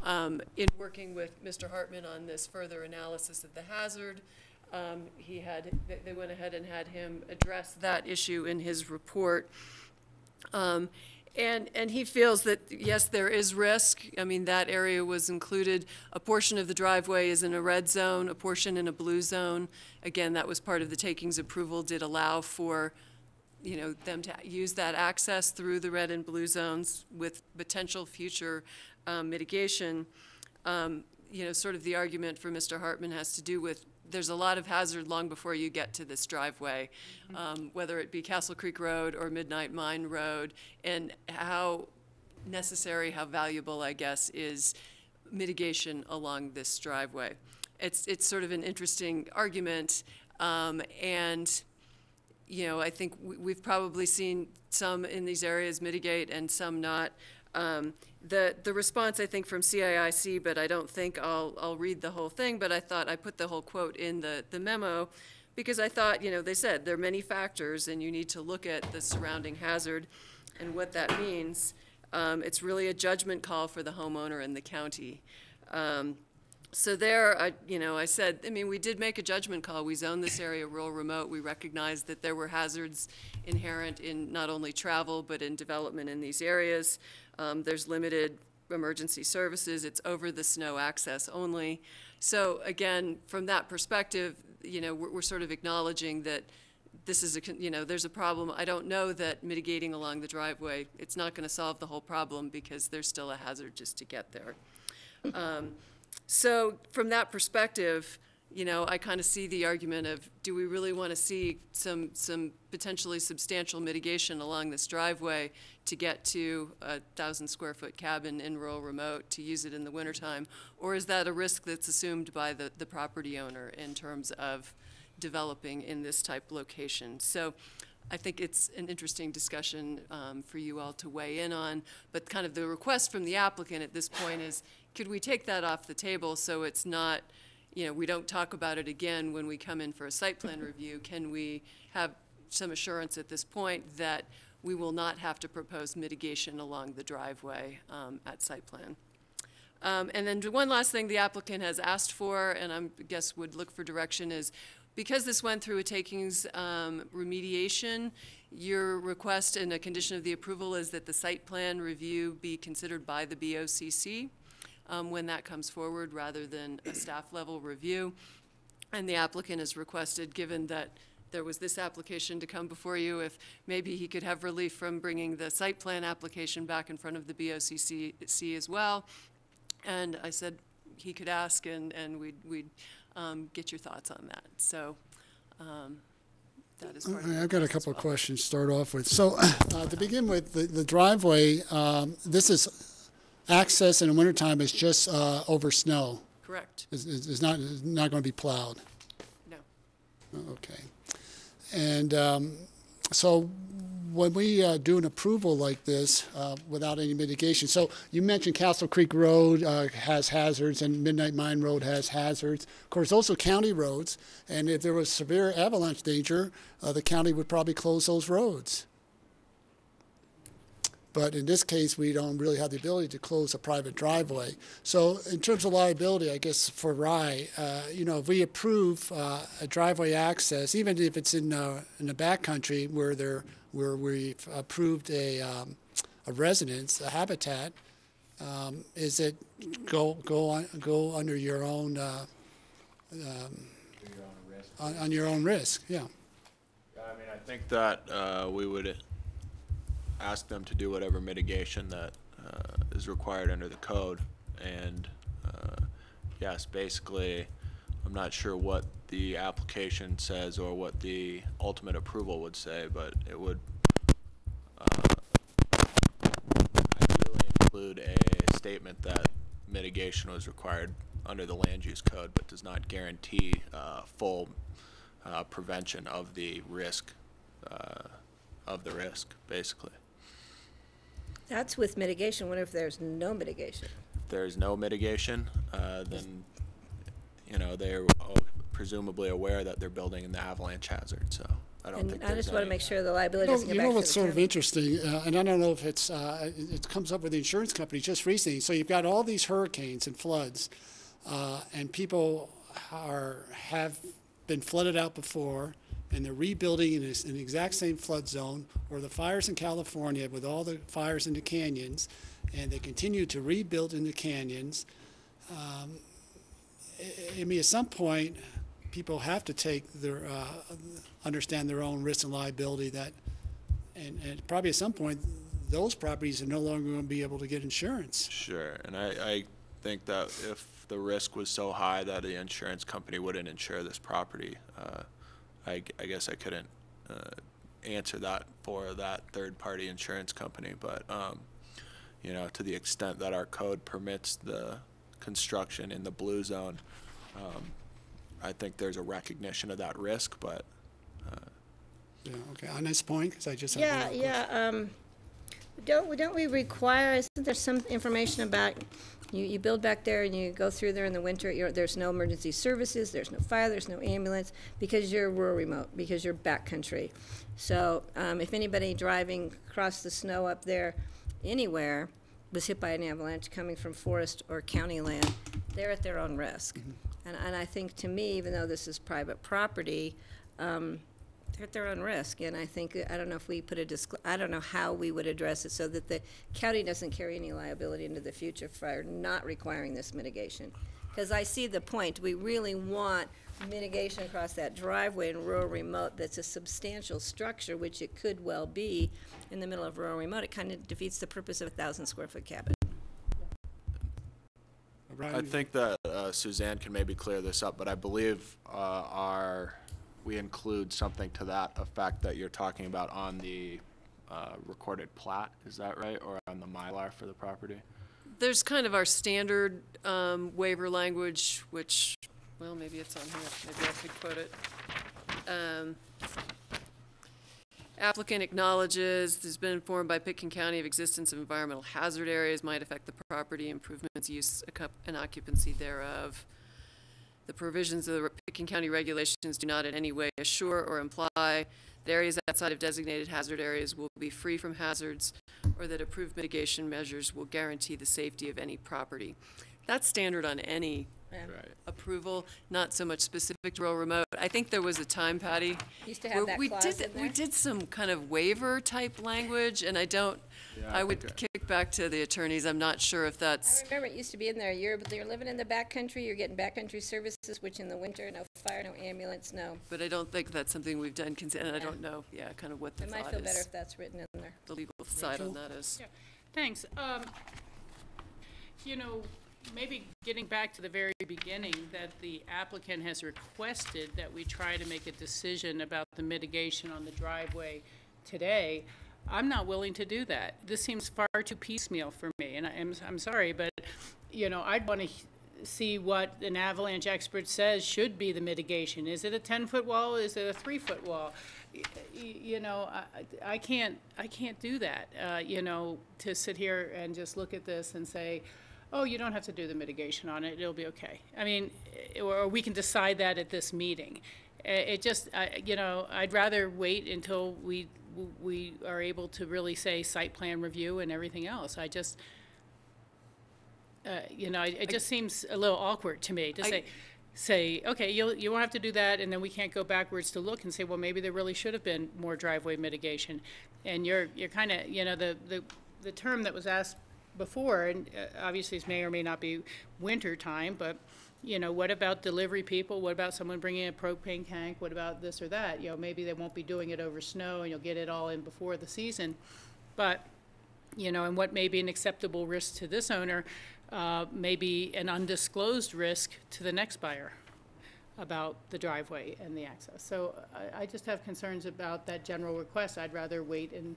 E: In working with Mr. Hartman on this further analysis of the hazard, they went ahead and had him address that issue in his report. And he feels that, yes, there is risk. I mean, that area was included. A portion of the driveway is in a red zone, a portion in a blue zone. Again, that was part of the takings approval, did allow for, them to use that access through the red and blue zones with potential future mitigation. Sort of the argument for Mr. Hartman has to do with there's a lot of hazard long before you get to this driveway, whether it be Castle Creek Road or Midnight Mine Road, and how necessary, how valuable, I guess, is mitigation along this driveway. It's sort of an interesting argument, and I think we've probably seen some in these areas mitigate and some not. The response, I think, from CIIC, but I don't think I'll read the whole thing, but I thought I put the whole quote in the memo because I thought, they said there are many factors and you need to look at the surrounding hazard and what that means. It's really a judgment call for the homeowner and the county. So there, I said, we did make a judgment call. We zoned this area rural remote. We recognized that there were hazards inherent in not only travel, but in development in these areas. There's limited emergency services. It's over the snow access only. So again, from that perspective, we're sort of acknowledging that this is there's a problem. I don't know that mitigating along the driveway, it's not going to solve the whole problem because there's still a hazard just to get there. So from that perspective, I kind of see the argument of, do we really want to see some potentially substantial mitigation along this driveway to get to a 1,000-square-foot cabin in rural remote to use it in the wintertime? Or is that a risk that's assumed by the property owner in terms of developing in this type location? So I think it's an interesting discussion for you all to weigh in on. But kind of the request from the applicant at this point is, could we take that off the table so it's not, we don't talk about it again when we come in for a site plan review? Can we have some assurance at this point that we will not have to propose mitigation along the driveway at site plan? And then one last thing the applicant has asked for, and I guess would look for direction, is because this went through a takings remediation, your request and a condition of the approval is that the site plan review be considered by the BOCC when that comes forward rather than a staff level review. And the applicant has requested, given that there was this application to come before you, if maybe he could have relief from bringing the site plan application back in front of the BOCC as well. And I said he could ask and we'd get your thoughts on that. So that is part of
A: I've got a couple of questions to start off with. So to begin with, the driveway, this is access in the wintertime is just over snow.
E: Correct.
A: It's not going to be plowed.
E: No.
A: Okay. And so when we do an approval like this without any mitigation, so you mentioned Castle Creek Road has hazards and Midnight Mine Road has hazards. Of course, those are county roads, and if there was severe avalanche danger, the county would probably close those roads. But in this case, we don't really have the ability to close a private driveway. So in terms of liability, I guess for Rye, if we approve a driveway access, even if it's in the backcountry where we've approved a residence, a habitat, Is it go under your own, on your own risk? Yeah.
N: I mean, I think that we would ask them to do whatever mitigation that is required under the code. And yes, basically, I'm not sure what the application says or what the ultimate approval would say, but it would ideally include a statement that mitigation was required under the land use code, but does not guarantee full prevention of the risk, basically.
D: That's with mitigation. What if there's no mitigation?
N: If there's no mitigation, then, you know, they're presumably aware that they're building in the avalanche hazard, so I don't think
D: And I
N: there's
D: just want to
N: any-
D: make sure the liability doesn't
A: You
D: get
A: know
D: back to
A: what's
D: the
A: sort of
D: county.
A: interesting, and I don't know if it comes up with the insurance company just recently. So you've got all these hurricanes and floods, and people have been flooded out before, and they're rebuilding in the exact same flood zone, or the fires in California with all the fires in the canyons, and they continue to rebuild in the canyons. I mean, at some point, people have to take understand their own risk and liability, and probably at some point, those properties are no longer going to be able to get insurance.
N: Sure, and I think that if the risk was so high that the insurance company wouldn't insure this property, I guess I couldn't answer that for that third-party insurance company, but you know, to the extent that our code permits the construction in the blue zone, I think there's a recognition of that risk, but
A: Yeah, okay, on this point, because I just have
D: Yeah,
A: one other
D: yeah. Don't we require, isn't there some information about, you build back there and you go through there in the winter, there's no emergency services, there's no fire, there's no ambulance, because you're rural remote, because you're backcountry. So if anybody driving across the snow up there anywhere was hit by an avalanche coming from forest or county land, they're at their own risk. And I think, to me, even though this is private property, they're at their own risk, and I think, I don't know if we put I don't know how we would address it so that the county doesn't carry any liability into the future for not requiring this mitigation. Because I see the point, we really want mitigation across that driveway in rural remote that's a substantial structure, which it could well be in the middle of rural remote. It kind of defeats the purpose of a 1,000-square-foot cabin.
N: I think that Suzanne can maybe clear this up, but I believe we include something to that effect that you're talking about on the recorded plat, is that right, or on the Mylar for the property?
E: There's kind of our standard waiver language, which, well, maybe it's on here. Maybe I could quote it. Applicant acknowledges there's been informed by Pitkin County of existence of environmental hazard areas might affect the property, improvements, use, and occupancy thereof. The provisions of the Pitkin County regulations do not in any way assure or imply the areas outside of designated hazard areas will be free from hazards, or that approved mitigation measures will guarantee the safety of any property. That's standard on any approval, not so much specific to rural remote. I think there was a time, Patty,
D: Used to have that clause in there.
E: we did some kind of waiver type language, and I would kick back to the attorneys. I'm not sure if that's.
D: I remember it used to be in there, you're living in the backcountry, you're getting backcountry services, which in the winter, no fire, no ambulance, no.
E: But I don't think that's something we've done, and I don't know, kind of what the
D: It might
E: thought
D: feel better
E: is,
D: if that's written in there.
E: the legal side on that is.
I: Yeah, thanks. You know, maybe getting back to the very beginning, that the applicant has requested that we try to make a decision about the mitigation on the driveway today. I'm not willing to do that. This seems far too piecemeal for me, and I'm sorry, but, you know, I'd want to see what an avalanche expert says should be the mitigation. Is it a 10-foot wall? Is it a 3-foot wall? You know, I can't do that, you know, to sit here and just look at this and say, oh, you don't have to do the mitigation on it, it'll be okay. I mean, or we can decide that at this meeting. It just, you know, I'd rather wait until we are able to really say site plan review and everything else. I just, you know, it just seems a little awkward to me to say, okay, you won't have to do that, and then we can't go backwards to look and say, well, maybe there really should have been more driveway mitigation. And you're kind of, you know, the term that was asked before, and obviously it may or may not be winter time, but, you know, what about delivery people? What about someone bringing a propane tank? What about this or that? You know, maybe they won't be doing it over snow and you'll get it all in before the season. But, you know, and what may be an acceptable risk to this owner may be an undisclosed risk to the next buyer about the driveway and the access. So I just have concerns about that general request. I'd rather wait and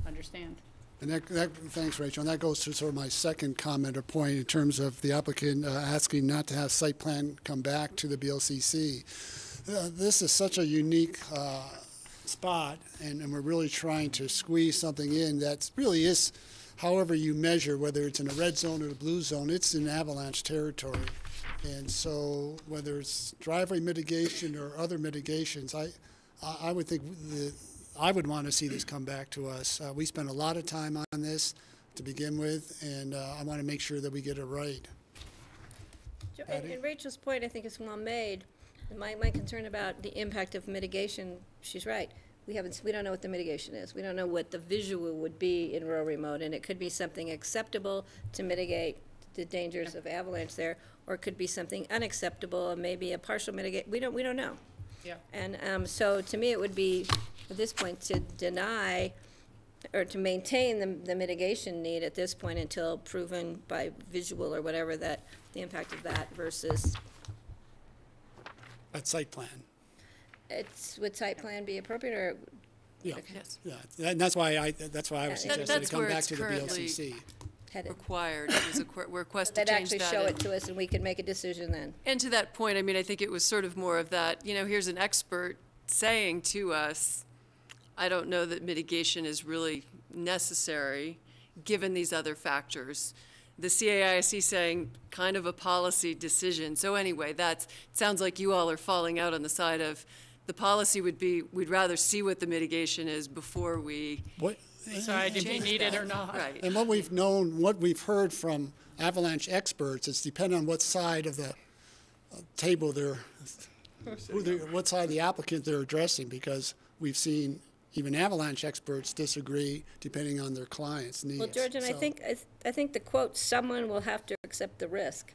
I: understand.
A: And thanks, Rachel. And that goes to sort of my second comment or point in terms of the applicant asking not to have site plan come back to the BOCC. This is such a unique spot, and we're really trying to squeeze something in that really is, however you measure, whether it's in a red zone or the blue zone, it's in avalanche territory. And so whether it's driveway mitigation or other mitigations, I would think I would want to see this come back to us. We spent a lot of time on this to begin with, and I want to make sure that we get it right.
D: And Rachel's point, I think, is well made. My concern about the impact of mitigation, she's right. We don't know what the mitigation is. We don't know what the visual would be in rural remote, and it could be something acceptable to mitigate the dangers of avalanche there, or it could be something unacceptable, and maybe a partial mitigate. We don't know.
I: Yeah.
D: And so to me, it would be, at this point, to deny or to maintain the mitigation need at this point until proven by visual or whatever that the impact of that versus.
A: That site plan.
D: Would site plan be appropriate or?
A: Yeah.
E: Yes.
A: Yeah, and that's why I was suggesting to
E: That's
A: come
E: where
A: back
E: it's
A: to the
E: currently
A: BLCC.
D: Headed?
E: Required, it was a request to
D: That
E: change
D: actually
E: that.
D: show it to us and we could make a decision then.
E: And to that point, I mean, I think it was sort of more of that, you know, here's an expert saying to us, I don't know that mitigation is really necessary, given these other factors. The CAIC saying kind of a policy decision. So anyway, it sounds like you all are falling out on the side of the policy would be, we'd rather see what the mitigation is before we
I: Decide if you need it or not.
E: Right.
A: And what we've known, what we've heard from avalanche experts, it's dependent on what side of the table what side of the applicant they're addressing, because we've seen even avalanche experts disagree depending on their clients' needs.
D: Well, George, and
A: So-
D: I think the quote, "someone will have to accept the risk,"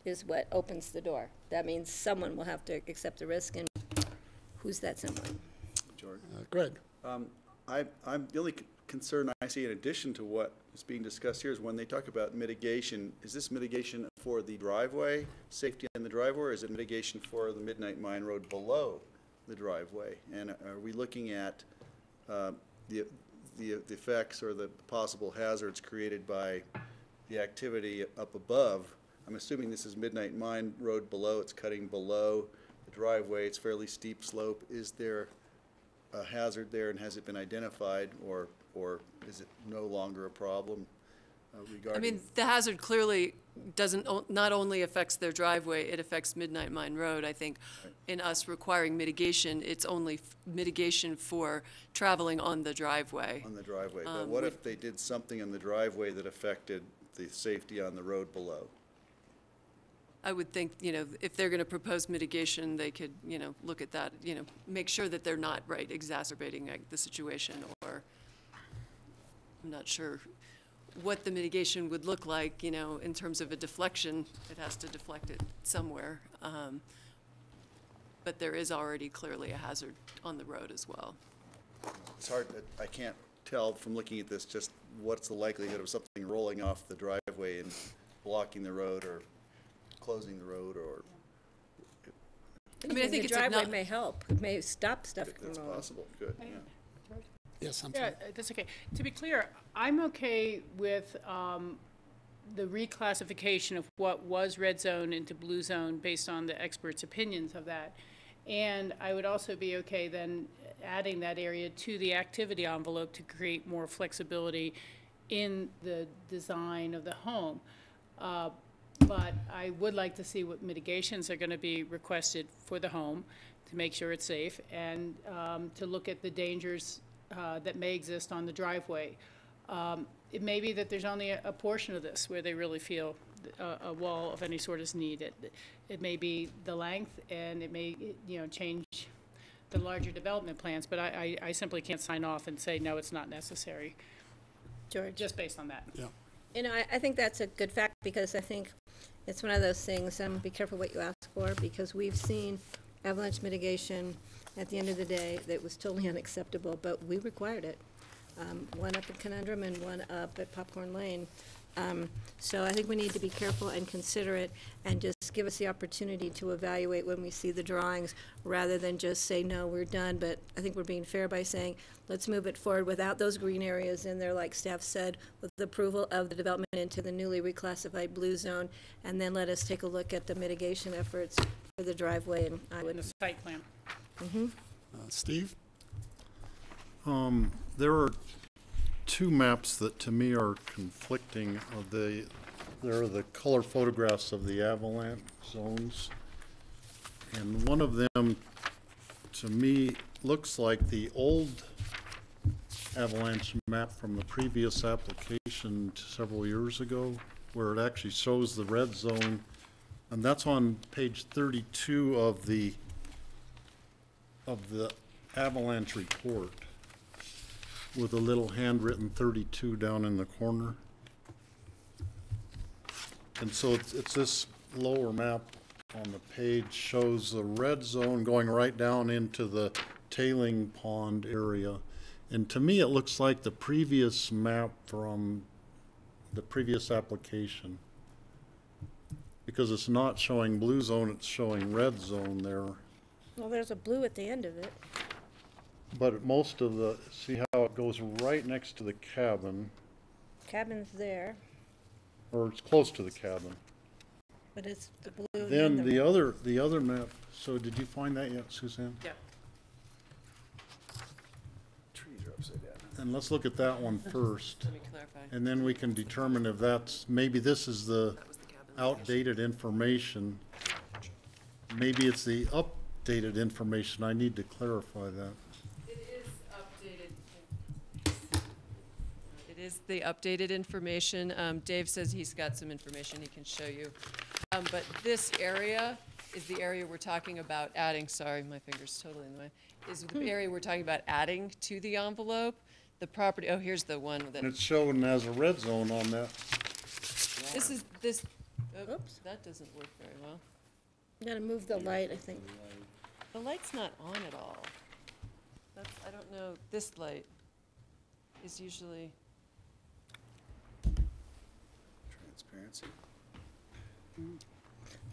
D: is what opens the door. That means someone will have to accept the risk, and who's that someone?
G: George?
A: Greg?
G: I'm the only concern I see in addition to what is being discussed here is when they talk about mitigation, is this mitigation for the driveway, safety on the driveway, or is it mitigation for the Midnight Mine Road below the driveway? And are we looking at the effects or the possible hazards created by the activity up above? I'm assuming this is Midnight Mine Road below, it's cutting below the driveway, it's fairly steep slope. Is there a hazard there, and has it been identified, or is it no longer a problem regarding?
E: I mean, the hazard clearly not only affects their driveway, it affects Midnight Mine Road. I think in us requiring mitigation, it's only mitigation for traveling on the driveway.
G: On the driveway, but what if they did something on the driveway that affected the safety on the road below?
E: I would think, you know, if they're going to propose mitigation, they could, you know, look at that, you know, make sure that they're not, exacerbating the situation, or I'm not sure what the mitigation would look like, you know, in terms of a deflection. It has to deflect it somewhere. But there is already clearly a hazard on the road as well.
G: It's hard, I can't tell from looking at this just what's the likelihood of something rolling off the driveway and blocking the road or closing the road, or
E: I mean, I think
D: the
E: it's
D: driveway may help. It may stop stuff from
G: it's
D: rolling.
G: possible. Good. Yeah.
A: Yes, I'm
I: Yeah,
A: sorry.
I: that's okay. To be clear, I'm okay with the reclassification of what was red zone into blue zone based on the experts' opinions of that. And I would also be okay then adding that area to the activity envelope to create more flexibility in the design of the home. But I would like to see what mitigations are going to be requested for the home to make sure it's safe, and to look at the dangers that may exist on the driveway. It may be that there's only a portion of this where they really feel a wall of any sort is needed. It may be the length, and it may, you know, change the larger development plans, but I simply can't sign off and say, no, it's not necessary.
D: George?
I: Just based on that.
A: Yeah.
D: You know, I think that's a good fact, because I think it's one of those things, be careful what you ask for, because we've seen avalanche mitigation at the end of the day that was totally unacceptable, but we required it. One up at Conundrum and one up at Popcorn Lane. So I think we need to be careful and considerate and just give us the opportunity to evaluate when we see the drawings, rather than just say, no, we're done. But I think we're being fair by saying, let's move it forward without those green areas in there, like staff said, with the approval of the development into the newly reclassified blue zone, and then let us take a look at the mitigation efforts for the driveway. And I would.
I: The site plan.
A: Steve?
J: There are two maps that to me are conflicting. There are the color photographs of the avalanche zones, and one of them to me looks like the old avalanche map from the previous application several years ago, where it actually shows the red zone, and that's on page 32 of the avalanche report, with a little handwritten 32 down in the corner. And so it's this lower map on the page shows the red zone going right down into the tailing pond area. And to me, it looks like the previous map from the previous application, because it's not showing blue zone, it's showing red zone there.
D: Well, there's a blue at the end of it.
J: But most of the, see how it goes right next to the cabin,
D: Cabin's there,
J: or it's close to the cabin.
D: but it's the blue. and
J: Then the other map, so did you find that yet, Suzanne?
E: Yeah.
G: Trees are upside down.
J: And let's look at that one first,
E: Let me clarify.
J: and then we can determine if that's, maybe this is the outdated information. Maybe it's the updated information. I need to clarify that.
E: It is updated. It is the updated information. Dave says he's got some information he can show you. But this area is the area we're talking about adding, sorry, my finger's totally in the way, is the area we're talking about adding to the envelope. The property, oh, here's the one that,
J: And it's shown as a red zone on that.
E: this is, this, oh,
D: Oops.
E: that doesn't work very well.
D: You gotta move the light, I think.
E: The light's not on at all. That's, I don't know, this light is usually,
G: Transparency.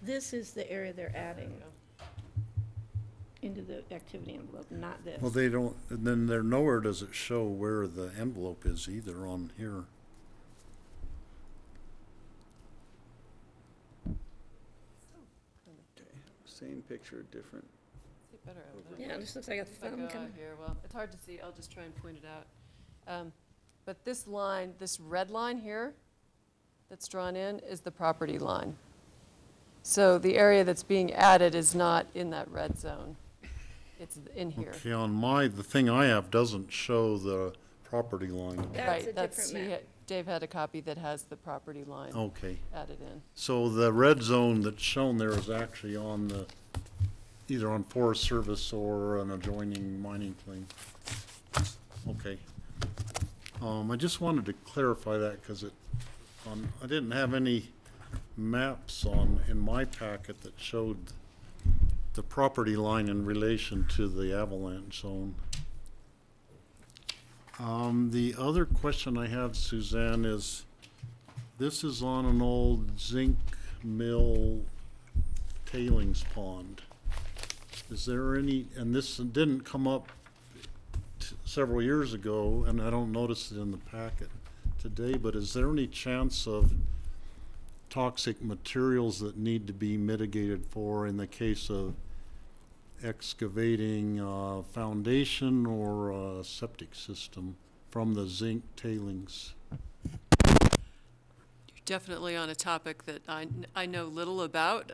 D: This is the area they're adding into the activity envelope, not this.
J: Well, they don't, and then there nowhere does it show where the envelope is either on here.
G: Same picture, different.
E: see it better out there.
D: Yeah, it just looks like a
E: If I
D: thumb
E: go
D: coming.
E: here, well, it's hard to see, I'll just try and point it out. But this line, this red line here that's drawn in is the property line. So the area that's being added is not in that red zone. It's in here.
J: Okay, on the thing I have doesn't show the property line.
D: That's
E: Right,
D: a different map.
E: Dave had a copy that has the property line
J: Okay,
E: added in.
J: so the red zone that's shown there is actually on the, either on Forest Service or an adjoining mining claim. Okay. I just wanted to clarify that because I didn't have any maps in my packet that showed the property line in relation to the avalanche zone. The other question I have, Suzanne, is this is on an old zinc mill tailings pond. Is there any, and this didn't come up several years ago, and I don't notice it in the packet today, but is there any chance of toxic materials that need to be mitigated for in the case of excavating a foundation or a septic system from the zinc tailings?
E: You're definitely on a topic that I know little about.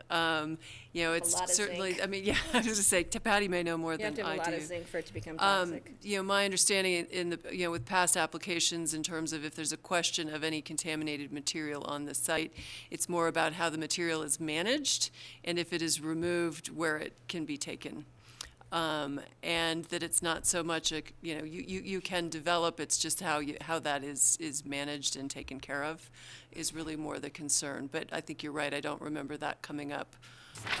E: You know, it's
D: lot of
E: certainly,
D: zinc.
E: I mean, yeah, I was just say, Patty may know more
D: You have
E: than
D: to have
E: I
D: a lot
E: do.
D: of zinc for it to become toxic.
E: You know, my understanding in the, you know, with past applications in terms of if there's a question of any contaminated material on the site, it's more about how the material is managed and if it is removed, where it can be taken. and that it's not so much a, you can develop, it's just how that is managed and taken care of is really more the concern. But I think you're right, I don't remember that coming up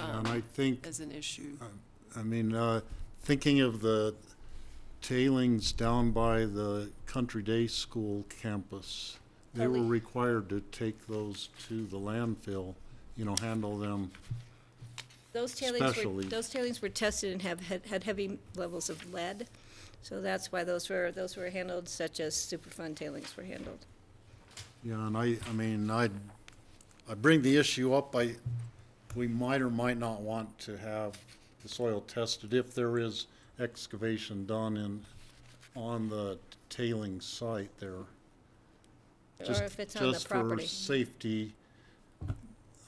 J: And I think,
E: as an issue.
J: thinking of the tailings down by the Country Day School campus, they were required to take those to the landfill, handle them.
D: Those tailings were tested and had heavy levels of lead, so that's why those were handled, such as Superfund tailings were handled.
J: Yeah, and I bring the issue up, we might or might not want to have the soil tested if there is excavation done on the tailings site there.
D: Or if it's on the property.
J: Just for safety,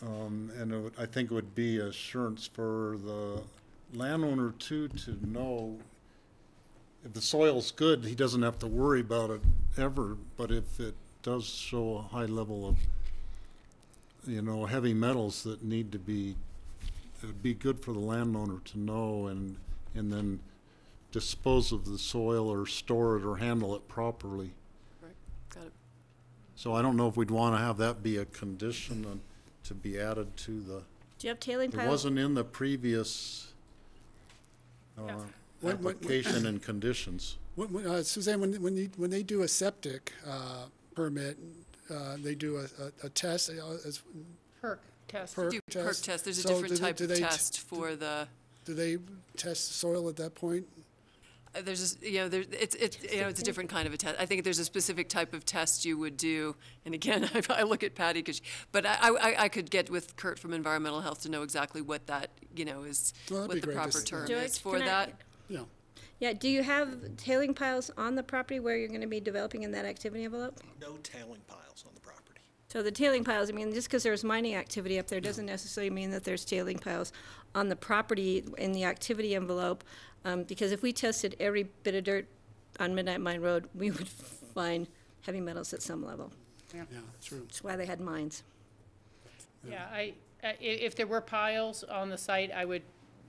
J: and I think it would be assurance for the landowner too, to know if the soil's good, he doesn't have to worry about it ever, but if it does show a high level of, heavy metals that need to be, it would be good for the landowner to know and then dispose of the soil or store it or handle it properly.
E: Right, got it.
J: So I don't know if we'd want to have that be a condition to be added to the.
D: Do you have tailing piles?
J: It wasn't in the previous application and conditions.
A: Suzanne, when they do a septic permit, they do a test.
I: Perk test.
A: Perk
E: Do
A: test.
E: perk test, there's a
A: So
E: different
A: do they-
E: type
A: do
E: of
A: they
E: test for the.
A: Do they test soil at that point?
E: There's, it's a different kind of a test. I think there's a specific type of test you would do. And again, I look at Patty, but I could get with Kurt from Environmental Health to know exactly what that, is,
A: Well, that'd be
E: what the
A: great to
E: proper
A: see.
E: term
D: Joyce,
E: is for
D: can I-
E: that.
A: Yeah.
D: Yeah, do you have tailing piles on the property where you're going to be developing in that activity envelope?
L: No tailing piles on the property.
D: So the tailing piles, just because there's mining activity up there doesn't necessarily mean that there's tailing piles on the property in the activity envelope, because if we tested every bit of dirt on Midnight Mine Road, we would find heavy metals at some level.
A: Yeah, true.
D: That's why they had mines.
I: Yeah, if there were piles on the site, I would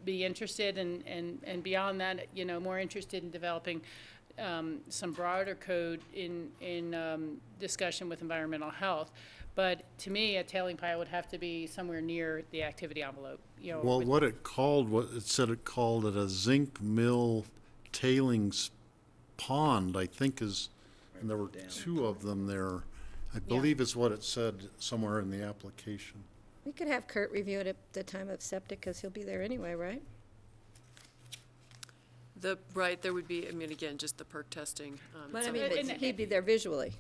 I: be interested, and beyond that, more interested in developing some broader code in discussion with environmental health. But to me, a tailing pile would have to be somewhere near the activity envelope.
J: Well, it said it called it a zinc mill tailings pond, I think and there were two of them there. I believe is what it said somewhere in the application.
D: We could have Kurt review it at the time of septic, because he'll be there anyway, right?
E: There would be, again, just the perk testing.
D: But
E: so-
D: but he'd be there visually.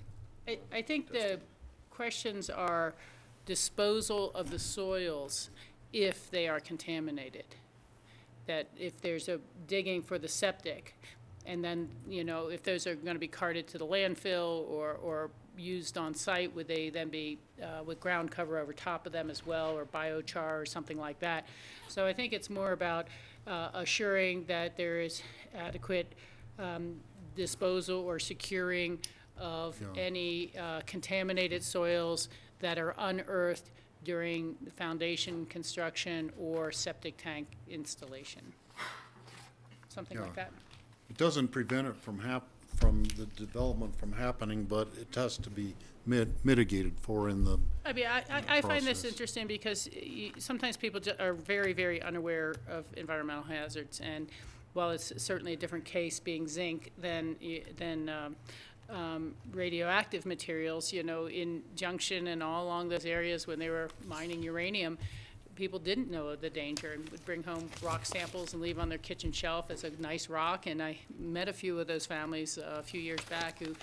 I: I think the questions are disposal of the soils if they are contaminated. That if there's a digging for the septic, and then, if those are going to be carted to the landfill or used on site, would they then be with ground cover over top of them as well, or biochar or something like that? So I think it's more about assuring that there is adequate disposal or securing of any contaminated soils that are unearthed during the foundation construction or septic tank installation. Something like that.
J: It doesn't prevent it from the development from happening, but it has to be mitigated for in the
I: I find this
J: process.
I: interesting because sometimes people are very, very unaware of environmental hazards, and while it's certainly a different case being zinc than radioactive materials, in Junction and all along those areas when they were mining uranium, people didn't know of the danger and would bring home rock samples and leave on their kitchen shelf as a nice rock. And I met a few of those families a few years back who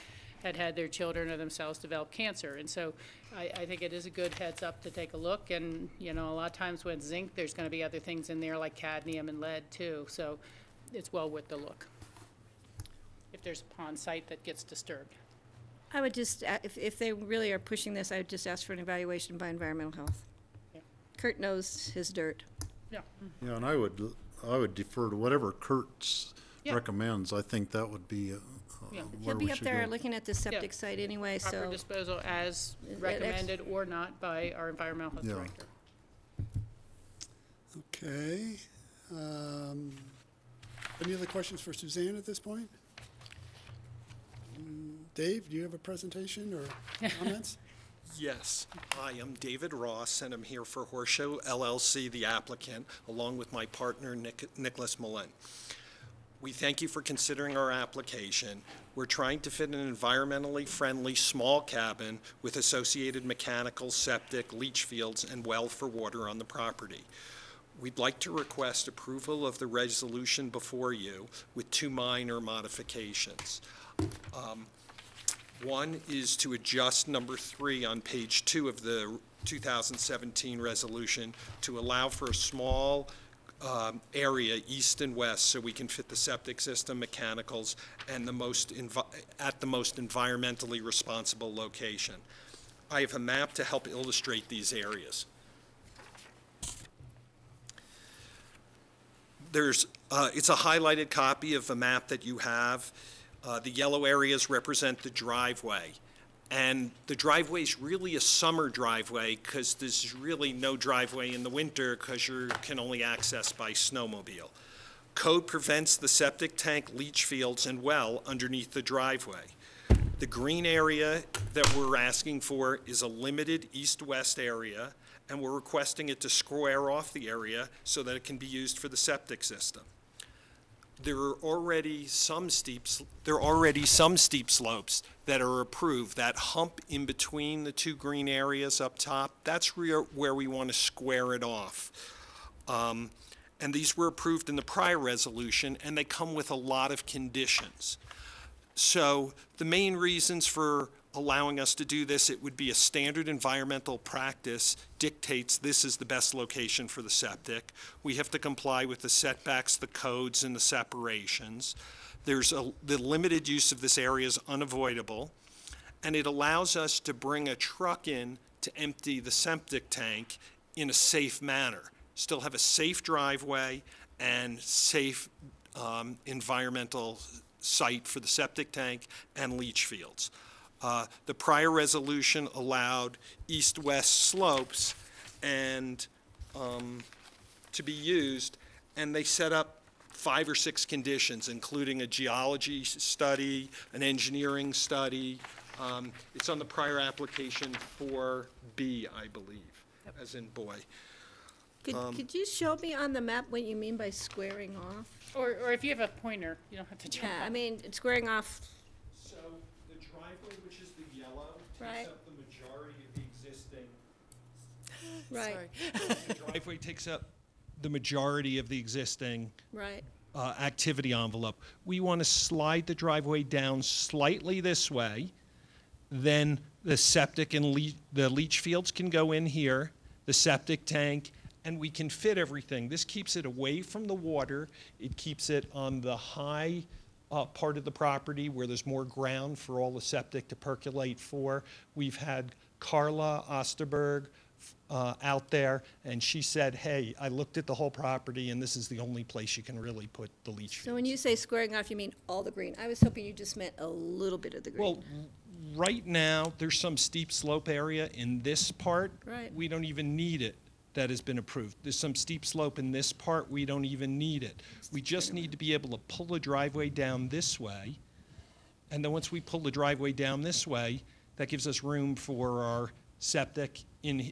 I: had their children or themselves develop cancer. And so I think it is a good heads up to take a look. And, a lot of times with zinc, there's going to be other things in there like cadmium and lead too. So it's well worth the look if there's a pond site that gets disturbed.
D: I would just, if they really are pushing this, I would just ask for an evaluation by environmental health. Kurt knows his dirt.
I: Yeah.
J: Yeah, and I would defer to whatever Kurtz
I: Yeah.
J: recommends. I think that would be
D: He'll
J: where
D: be
J: we
D: up
J: should
D: there
J: go.
D: looking at the septic site anyway,
I: Proper
D: so.
I: disposal as recommended or not by our environmental health
J: Yeah.
I: director.
A: Okay. Any other questions for Suzanne at this point? Dave, do you have a presentation or comments?
L: Yes, I am David Ross, and I'm here for Horseshoe LLC, the applicant, along with my partner, Nicholas Mullen. We thank you for considering our application. We're trying to fit an environmentally friendly small cabin with associated mechanical, septic, leach fields, and well for water on the property. We'd like to request approval of the resolution before you with 2 minor modifications. One is to adjust number 3 on page 2 of the 2017 resolution to allow for a small area east and west so we can fit the septic system, mechanicals, and at the most environmentally responsible location. I have a map to help illustrate these areas. It's a highlighted copy of a map that you have. The yellow areas represent the driveway. And the driveway is really a summer driveway because there's really no driveway in the winter because you can only access by snowmobile. Code prevents the septic tank, leach fields, and well underneath the driveway. The green area that we're asking for is a limited east-west area, and we're requesting it to square off the area so that it can be used for the septic system. There are already some steep slopes that are approved. That hump in between the 2 green areas up top, that's where we want to square it off. And these were approved in the prior resolution, and they come with a lot of conditions. So the main reasons for allowing us to do this, it would be a standard environmental practice dictates this is the best location for the septic. We have to comply with the setbacks, the codes, and the separations. The limited use of this area is unavoidable, and it allows us to bring a truck in to empty the septic tank in a safe manner. Still have a safe driveway and safe environmental site for the septic tank and leach fields. The prior resolution allowed east-west slopes and to be used, and they set up 5 or 6 conditions, including a geology study, an engineering study. It's on the prior application 4B, I believe, as in boy.
D: Could you show me on the map what you mean by squaring off?
I: Or if you have a pointer, you don't have to jump.
D: Yeah, I mean, squaring off,
L: So the driveway, which is the yellow,
D: Right.
L: takes up the majority of the existing.
D: right,
L: The driveway takes up the majority of the existing
D: right.
L: activity envelope. We want to slide the driveway down slightly this way. Then the septic and the leach fields can go in here, the septic tank, and we can fit everything. This keeps it away from the water. It keeps it on the high part of the property where there's more ground for all the septic to percolate for. We've had Carla Osterberg out there, and she said, hey, I looked at the whole property, and this is the only place you can really put the leach fields.
D: So when you say squaring off, you mean all the green? I was hoping you just meant a little bit of the green.
L: Well, right now, there's some steep slope area in this part.
D: Right.
L: We don't even need it. That has been approved. There's some steep slope in this part. We don't even need it. We just need to be able to pull the driveway down this way. And then once we pull the driveway down this way, that gives us room for our septic,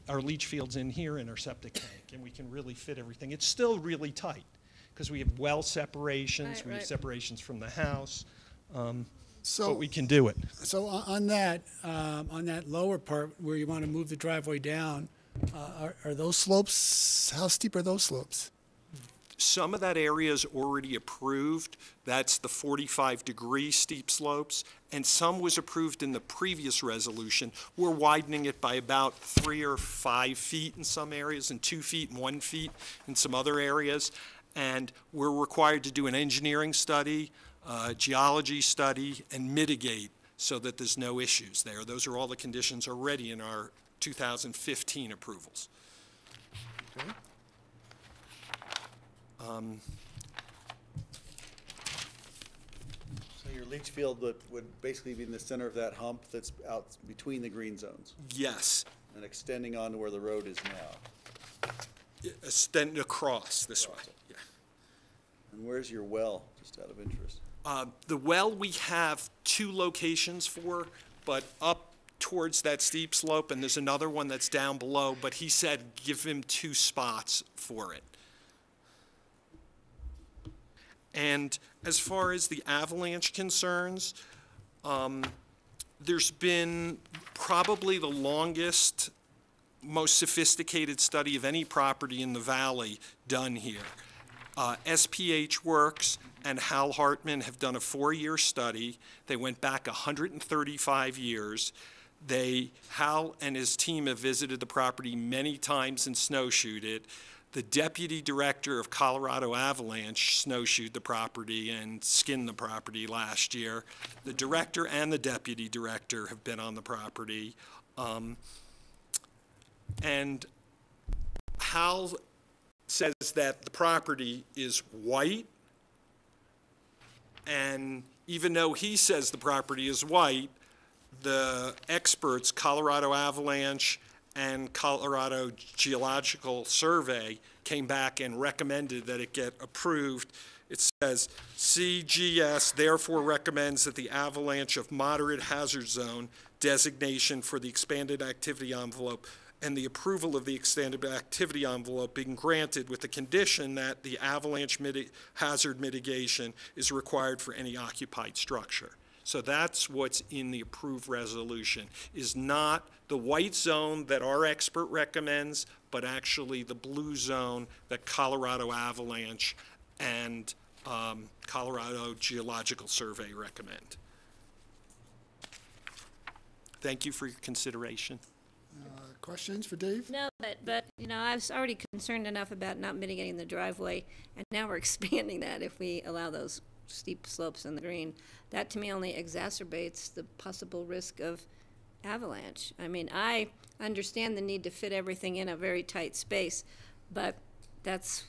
L: our leach fields in here and our septic tank. And we can really fit everything. It's still really tight because we have well separations.
D: Right,
L: we have
D: right.
L: separations from the house.
A: So,
L: But we can do it.
A: so on that lower part where you want to move the driveway down, are those slopes, how steep are those slopes?
L: Some of that area is already approved. That's the 45-degree steep slopes. And some was approved in the previous resolution. We're widening it by about 3 or 5 feet in some areas and 2 feet and 1 feet in some other areas. And we're required to do an engineering study, geology study, and mitigate so that there's no issues there. Those are all the conditions already in our 2015 approvals.
A: Okay.
G: So your leach field would basically be in the center of that hump that's out between the green zones
L: Yes,
G: and extending on to where the road is now.
L: extend across this way. Yeah.
G: And where's your well, just out of interest?
L: The well we have 2 locations for, but up towards that steep slope, and there's another one that's down below, but he said give him 2 spots for it. And as far as the avalanche concerns, there's been probably the longest, most sophisticated study of any property in the valley done here. SPH Works and Hal Hartman have done a 4-year study. They went back 135 years. Hal and his team have visited the property many times and snowshoed it. The deputy director of Colorado Avalanche snowshoed the property and skinned the property last year. The director and the deputy director have been on the property. And Hal says that the property is white, and even though he says the property is white, the experts, Colorado Avalanche and Colorado Geological Survey, came back and recommended that it get approved. It says, CGS therefore recommends that the avalanche of moderate hazard zone designation for the expanded activity envelope and the approval of the extended activity envelope being granted with the condition that the avalanche hazard mitigation is required for any occupied structure. So that's what's in the approved resolution, is not the white zone that our expert recommends, but actually the blue zone that Colorado Avalanche and Colorado Geological Survey recommend. Thank you for your consideration.
A: Questions for Dave?
D: No, but you know, I was already concerned enough about not mitigating the driveway, and now we're expanding that if we allow those steep slopes in the green. That to me only exacerbates the possible risk of avalanche. I mean, I understand the need to fit everything in a very tight space, but that's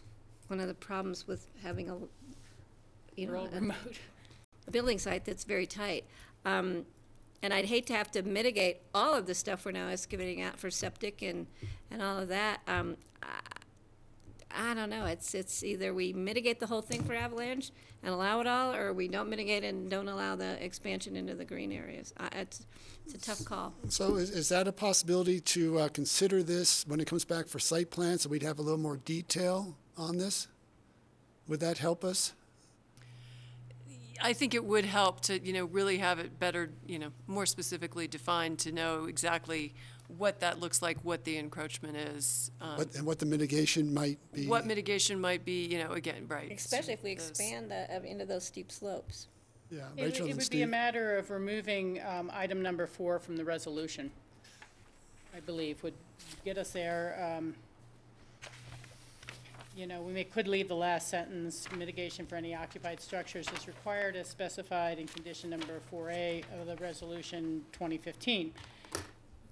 D: one of the problems with having a, you know, a building site that's very tight. And I'd hate to have to mitigate all of the stuff we're now excavating out for septic and all of that. I don't know. It's either we mitigate the whole thing for avalanche and allow it all, or we don't mitigate and don't allow the expansion into the green areas. It's a tough call.
A: So is that a possibility to consider this when it comes back for site plan, so we'd have a little more detail on this? Would that help us?
E: I think it would help to, you know, really have it better, you know, more specifically defined to know exactly what that looks like, what the encroachment is.
A: And what the mitigation might be.
E: What mitigation might be, you know, again, right.
D: Especially if we expand into those steep slopes.
A: Yeah,
I: It
A: Rachel and
I: would be a
A: Steve.
I: matter of removing item number 4 from the resolution, I believe, would get us there. You know, we could leave the last sentence, mitigation for any occupied structures is required as specified in condition number 4A of the resolution 2015.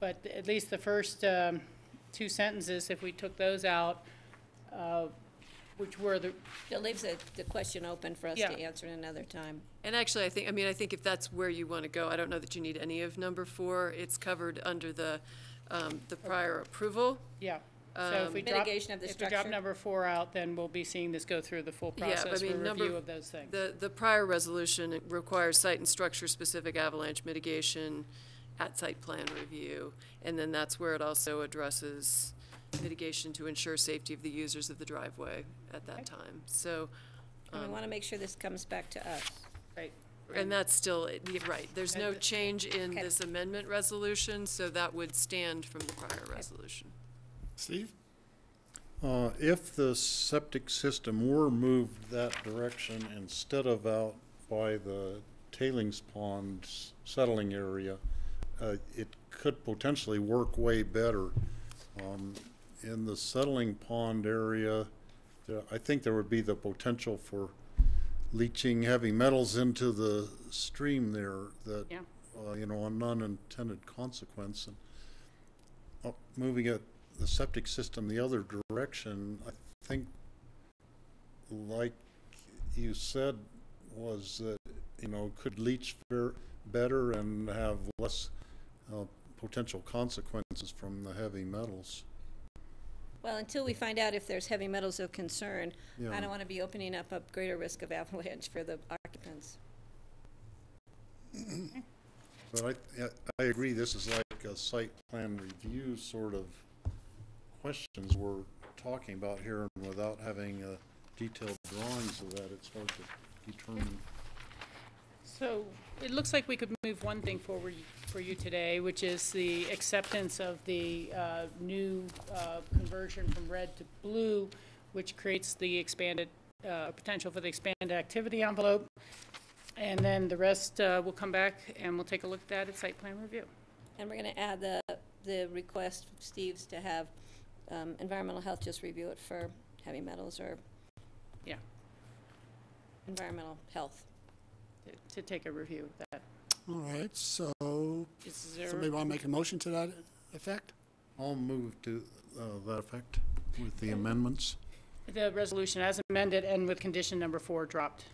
I: But at least the first 2 sentences, if we took those out, which were the,
D: It leaves the question open for us
I: Yeah.
D: to answer another time.
E: And actually, I think if that's where you want to go, I don't know that you need any of number 4. It's covered under the prior approval.
I: yeah. So if we drop,
D: Mitigation of the
I: if we drop
D: structure.
I: number 4 out, then we'll be seeing this go through the full
E: Yeah,
I: process
E: but I
I: for
E: mean,
I: review of those things.
E: The prior resolution requires site and structure-specific avalanche mitigation at site plan review, and then that's where it also addresses mitigation to ensure safety of the users of the driveway at that time. So,
D: And we want to make sure this comes back to us.
I: Right.
E: and that's still, right, there's no change in
D: Okay.
E: this amendment resolution, so that would stand from the prior resolution.
A: Steve?
J: If the septic system were moved that direction instead of out by the tailings pond settling area, it could potentially work way better. In the settling pond area, I think there would be the potential for leaching heavy metals into the stream there that,
I: Yeah.
J: you know, an unintended consequence. And moving it, the septic system the other direction, I think, like you said, was that, you know, could leach better and have less potential consequences from the heavy metals.
D: Well, until we find out if there's heavy metals of concern,
J: Yeah.
D: I don't want to be opening up a greater risk of avalanche for the occupants.
J: But I agree, this is like a site plan review sort of questions we're talking about here, and without having detailed drawings of that, it's hard to determine.
I: So it looks like we could move one thing forward for you today, which is the acceptance of the new conversion from red to blue, which creates the expanded potential for the expanded activity envelope. And then the rest will come back and we'll take a look at that at site plan review.
D: And we're going to add the request of Steve's to have environmental health just review it for heavy metals or
I: Yeah,
D: environmental health.
I: to take a review of that.
A: All right, so
I: Is there?
A: somebody want to make a motion to that effect?
J: I'll move to that effect with the amendments.
I: The resolution as amended and with condition number 4 dropped.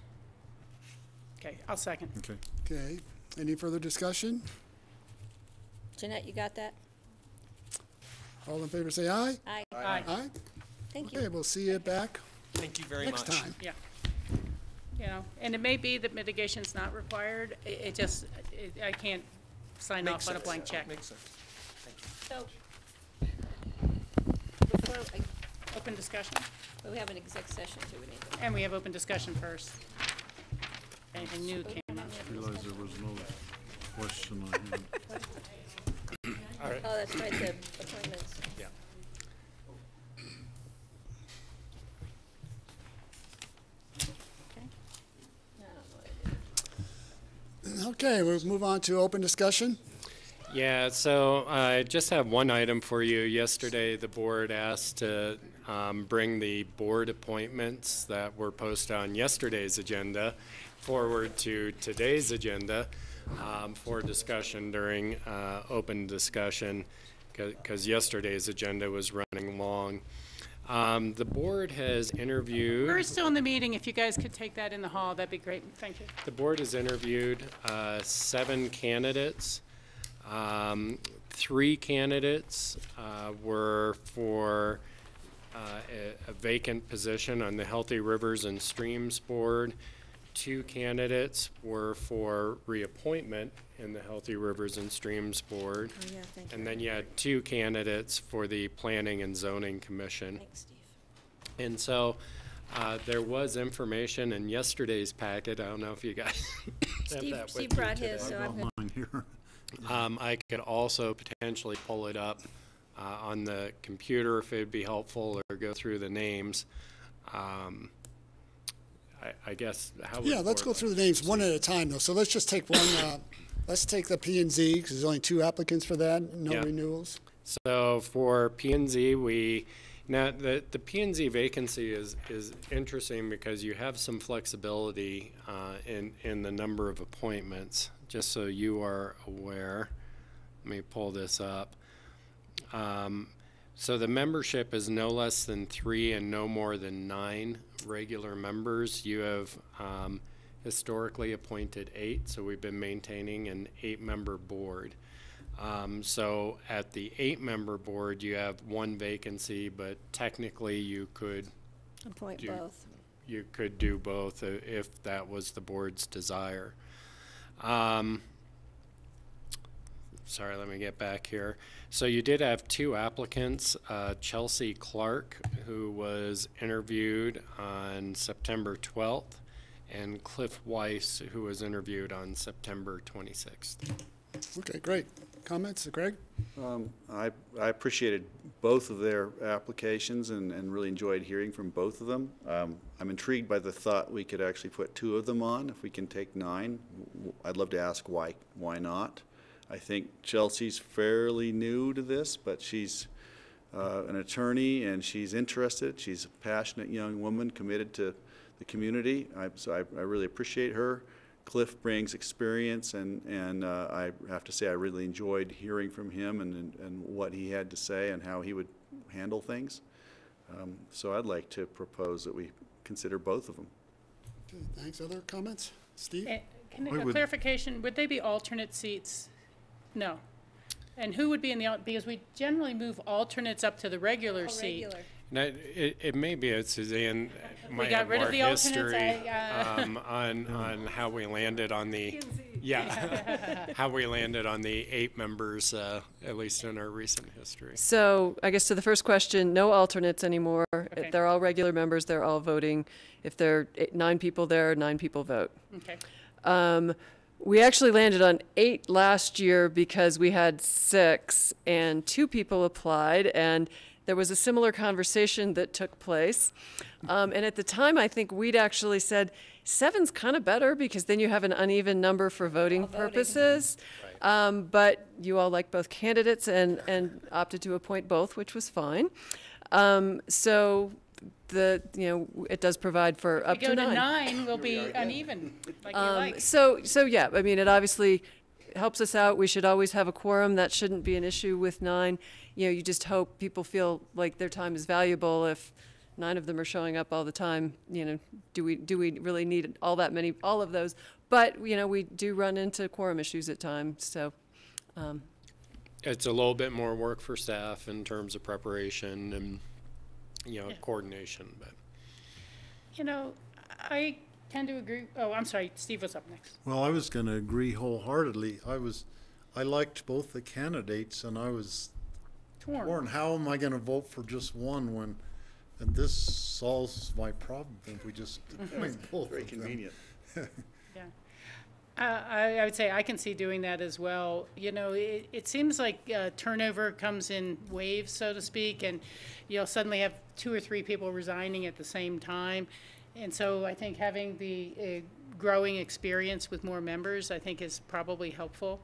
I: Okay, I'll second.
J: Okay.
A: Okay, any further discussion?
D: Jeanette, you got that?
A: All in favor say aye.
D: Aye.
I: Aye.
A: Aye?
D: Thank you.
A: Okay, we'll see you back
L: Thank you very
A: next
L: much.
A: time.
I: Yeah. You know, and it may be that mitigation's not required. It just, I can't sign
L: Makes
I: off on a
L: sense.
I: blank check.
L: Makes sense.
D: So, before
I: Open discussion?
D: we have an exec session, too, we need to.
I: And we have open discussion first. Anything new came up?
J: Realize there was no question I had.
D: Oh, that's right, the appointments.
L: Yeah.
A: Okay, we'll move on to open discussion.
B: Yeah, so I just have one item for you. Yesterday, the board asked to bring the board appointments that were posted on yesterday's agenda forward to today's agenda for discussion during open discussion, because yesterday's agenda was running long. The board has interviewed.
I: We're still in the meeting. If you guys could take that in the hall, that'd be great. Thank you.
B: The board has interviewed 7 candidates. 3 candidates were for a vacant position on the Healthy Rivers and Streams Board. 2 candidates were for reappointment in the Healthy Rivers and Streams Board.
D: Oh, yeah, thank you.
B: And then you had 2 candidates for the Planning and Zoning Commission.
D: Thanks, Steve.
B: And so there was information in yesterday's packet. I don't know if you guys have that with
D: Steve
B: you
D: brought
B: today.
D: his, so I'm
J: Got mine here.
B: I could also potentially pull it up on the computer if it'd be helpful, or go through the names. I guess how would
A: Yeah, let's
B: the
A: go
B: board
A: through the names one at a time, though. So let's just take one, let's take the P and Z, because there's only 2 applicants for that, no
B: Yeah.
A: renewals.
B: So for P&Z, now the P&Z vacancy is interesting because you have some flexibility in the number of appointments, just so you are aware. Let me pull this up. So the membership is no less than 3 and no more than 9 regular members. You have historically appointed 8, so we've been maintaining an 8-member board. So at the 8-member board, you have 1 vacancy, but technically you could
D: appoint
B: do-
D: both.
B: you could do both if that was the board's desire. Sorry, let me get back here. So you did have 2 applicants, Chelsea Clark, who was interviewed on September 12th, and Cliff Weiss, who was interviewed on September 26th.
A: Okay, great. Comments, Greg?
G: I appreciated both of their applications and really enjoyed hearing from both of them. I'm intrigued by the thought we could actually put 2 of them on, if we can take 9. I'd love to ask why not. I think Chelsea's fairly new to this, but she's an attorney and she's interested. She's a passionate young woman committed to the community. So I really appreciate her. Cliff brings experience, and I have to say I really enjoyed hearing from him and what he had to say and how he would handle things. So I'd like to propose that we consider both of them.
A: Okay, thanks. Other comments? Steve?
I: Can a clarification, would they be alternate seats? No. And who would be in the, because we generally move alternates up to the regular seat.
D: Regular.
B: Now, it may be that Suzanne might
I: got
B: have
I: rid of
B: more
I: the alternates,
B: history on how we landed on the, how we landed on the 8 members, at least in our recent history.
E: So I guess to the first question, no alternates anymore.
I: Okay.
E: If they're all regular members, they're all voting. If there are 9 people there, 9 people vote.
I: Okay.
E: We actually landed on 8 last year because we had 6 and 2 people applied, and there was a similar conversation that took place. And at the time, I think we'd actually said 7's kind of better because then you have an uneven number for voting purposes. But you all like both candidates and opted to appoint both, which was fine. So it does provide for up to 9.
I: If we go to 9, we'll be uneven, like you like.
E: So yeah, I mean, it obviously helps us out. We should always have a quorum. That shouldn't be an issue with 9. You just hope people feel like their time is valuable. If 9 of them are showing up all the time, do we really need all of those? But, we do run into quorum issues at times, so.
B: It's a little bit more work for staff in terms of preparation and, coordination, but.
I: I tend to agree. Oh, I'm sorry, Steve was up next.
J: Well, I was going to agree wholeheartedly. I liked both the candidates, and I was torn. How am I going to vote for just one and this solves my problem if we just appoint both
G: Very
J: of them.
G: convenient.
I: Yeah. I would say I can see doing that as well. It seems like turnover comes in waves, so to speak, and you'll suddenly have 2 or 3 people resigning at the same time. And so I think having the growing experience with more members, I think, is probably helpful.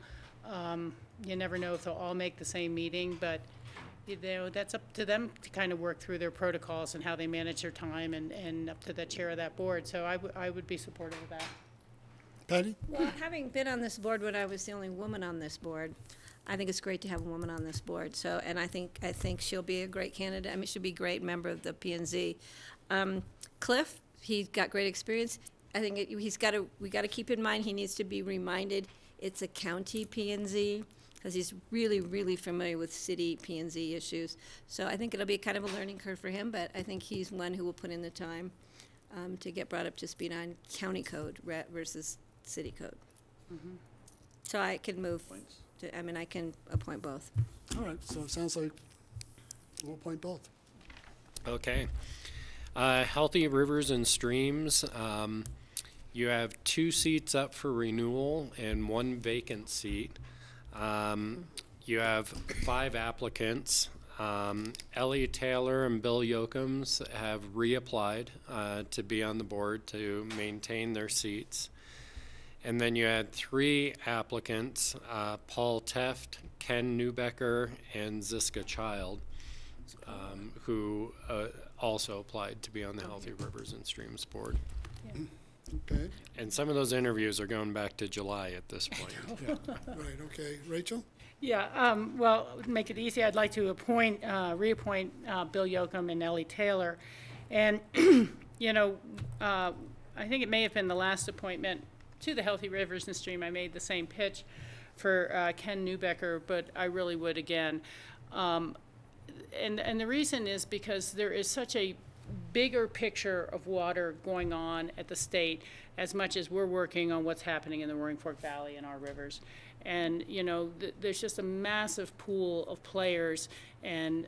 I: You never know if they'll all make the same meeting, but that's up to them to kind of work through their protocols and how they manage their time, and up to the chair of that board. So I would be supportive of that.
A: Patty?
D: Well, having been on this board when I was the only woman on this board, I think it's great to have a woman on this board. So, and I think she'll be a great candidate. I mean, she'll be a great member of the P&Z. Cliff, he's got great experience. I think we got to keep in mind he needs to be reminded it's a county P&Z because he's really, really familiar with city P&Z issues. So I think it'll be kind of a learning curve for him, but I think he's one who will put in the time to get brought up to speed on county code versus city code. Mm-hmm. So I can move I can appoint both.
A: All right, so it sounds like we'll appoint both.
B: Okay. Healthy Rivers and Streams, you have 2 seats up for renewal and 1 vacant seat. You have 5 applicants. Ellie Taylor and Bill Yocums have reapplied to be on the board to maintain their seats. And then you had 3 applicants, Paul Teft, Ken Newbecker, and Ziska Child, who also applied to be on the Healthy Rivers and Streams board.
I: Yeah.
A: Okay.
B: And some of those interviews are going back to July at this point.
A: Yeah. Right, okay. Rachel?
I: Yeah, well, to make it easy, I'd like to reappoint Bill Yocum and Ellie Taylor. And, I think it may have been the last appointment to the Healthy Rivers and Stream. I made the same pitch for Ken Newbecker, but I really would again. And the reason is because there is such a bigger picture of water going on at the state as much as we're working on what's happening in the Roaring Fork Valley and our rivers. And, there's just a massive pool of players and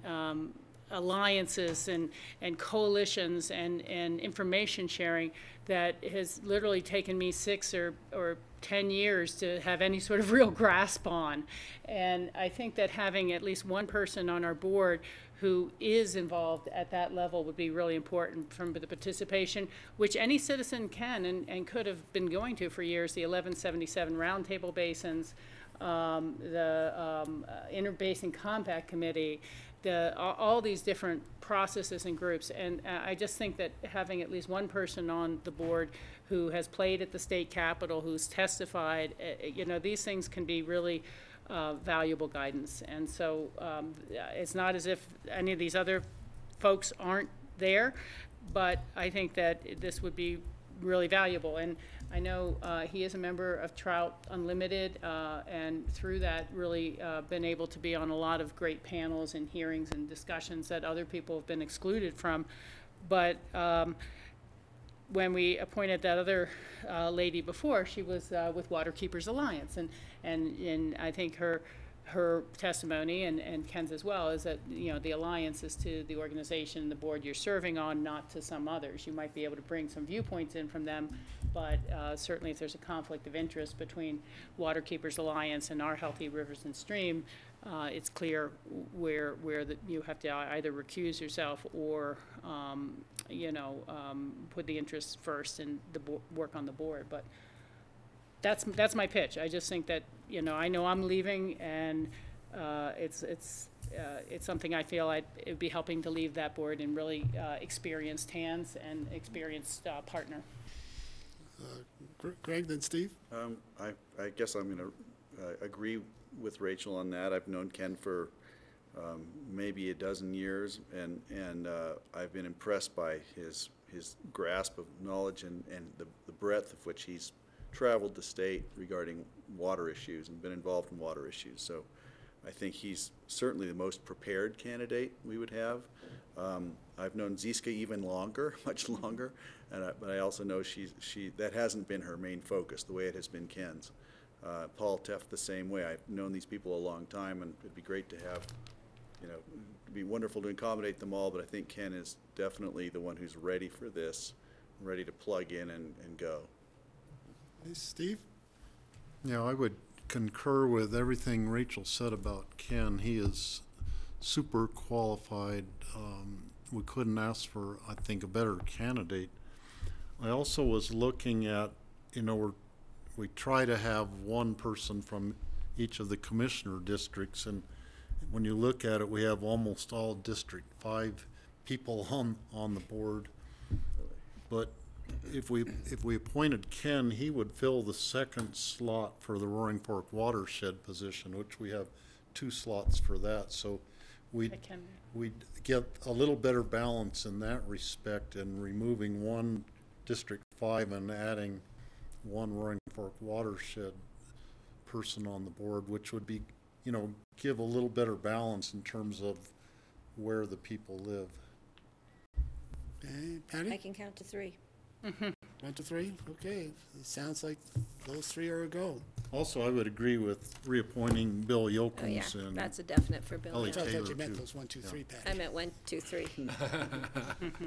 I: alliances and coalitions and information sharing that has literally taken me 6 or 10 years to have any sort of real grasp on. And I think that having at least one person on our board who is involved at that level would be really important from the participation, which any citizen can and could have been going to for years, the 1177 roundtable basins, the Interbasin Compact Committee, all these different processes and groups. And I just think that having at least one person on the board who has played at the state capitol, who's testified, these things can be really valuable guidance. And so it's not as if any of these other folks aren't there, but I think that this would be really valuable. And I know he is a member of Trout Unlimited, and through that really been able to be on a lot of great panels and hearings and discussions that other people have been excluded from. But when we appointed that other lady before, she was with Waterkeepers Alliance, and I think her testimony and Ken's as well is that, you know, the alliance is to the organization, the board you're serving on, not to some others. You might be able to bring some viewpoints in from them, but certainly if there's a conflict of interest between Waterkeepers Alliance and our Healthy Rivers and Stream, it's clear where you have to either recuse yourself or put the interests first and work on the board. But that's my pitch. I just think that, you know, I know I'm leaving, and it's something I feel it'd be helping to leave that board in really experienced hands and experienced partner.
A: Greg, then Steve?
G: I guess I'm going to agree with Rachel on that. I've known Ken for maybe a dozen years, and I've been impressed by his grasp of knowledge and the breadth of which he's traveled the state regarding water issues and been involved in water issues. So I think he's certainly the most prepared candidate we would have. I've known Ziska even longer, much longer, but I also know that hasn't been her main focus the way it has been Ken's. Paul Teff the same way. I've known these people a long time, and it'd be great to have, you know, it'd be wonderful to accommodate them all, but I think Ken is definitely the one who's ready for this, ready to plug in and go.
A: Hey, Steve?
J: Yeah, I would concur with everything Rachel said about Ken. He is super qualified. We couldn't ask for, I think, a better candidate. I also was looking at, you know, we try to have one person from each of the commissioner districts, and when you look at it, we have almost all District 5 people on the board. But if we appointed Ken, he would fill the second slot for the Roaring Fork watershed position, which we have 2 slots for that. So we'd get a little better balance in that respect, and removing one District 5 and adding one Roaring Fork watershed person on the board, which would be, you know, give a little better balance in terms of where the people live.
A: Okay, Patty?
D: I can count to 3.
A: Count to 3? Okay. It sounds like those 3 are a go.
J: Also, I would agree with reappointing Bill
D: Oh, yeah,
J: Yokums and
D: that's a definite for Bill.
J: Ellie
A: I thought
J: Taylor,
A: you meant
J: too.
A: those 1, 2, 3, Patty.
D: I meant 1, 2, 3.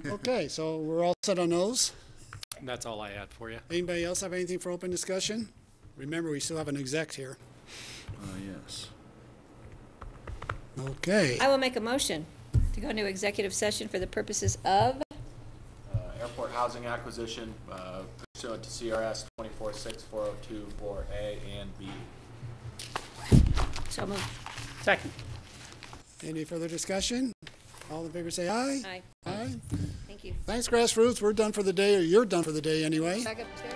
A: Okay, so we're all set on those.
B: That's all I had for you.
A: Anybody else have anything for open discussion? Remember, we still have an exec here.
G: Yes.
A: Okay.
D: I will make a motion to go into executive session for the purposes of
N: Airport housing acquisition pursuant to CRS 246402(4)A and B.
D: so moved.
I: Second.
A: Any further discussion? All in favor say aye.
D: Aye.
A: Aye.
D: Thank you.
A: Thanks, Grassroots. We're done for the day, or you're done for the day anyway.
D: Back upstairs.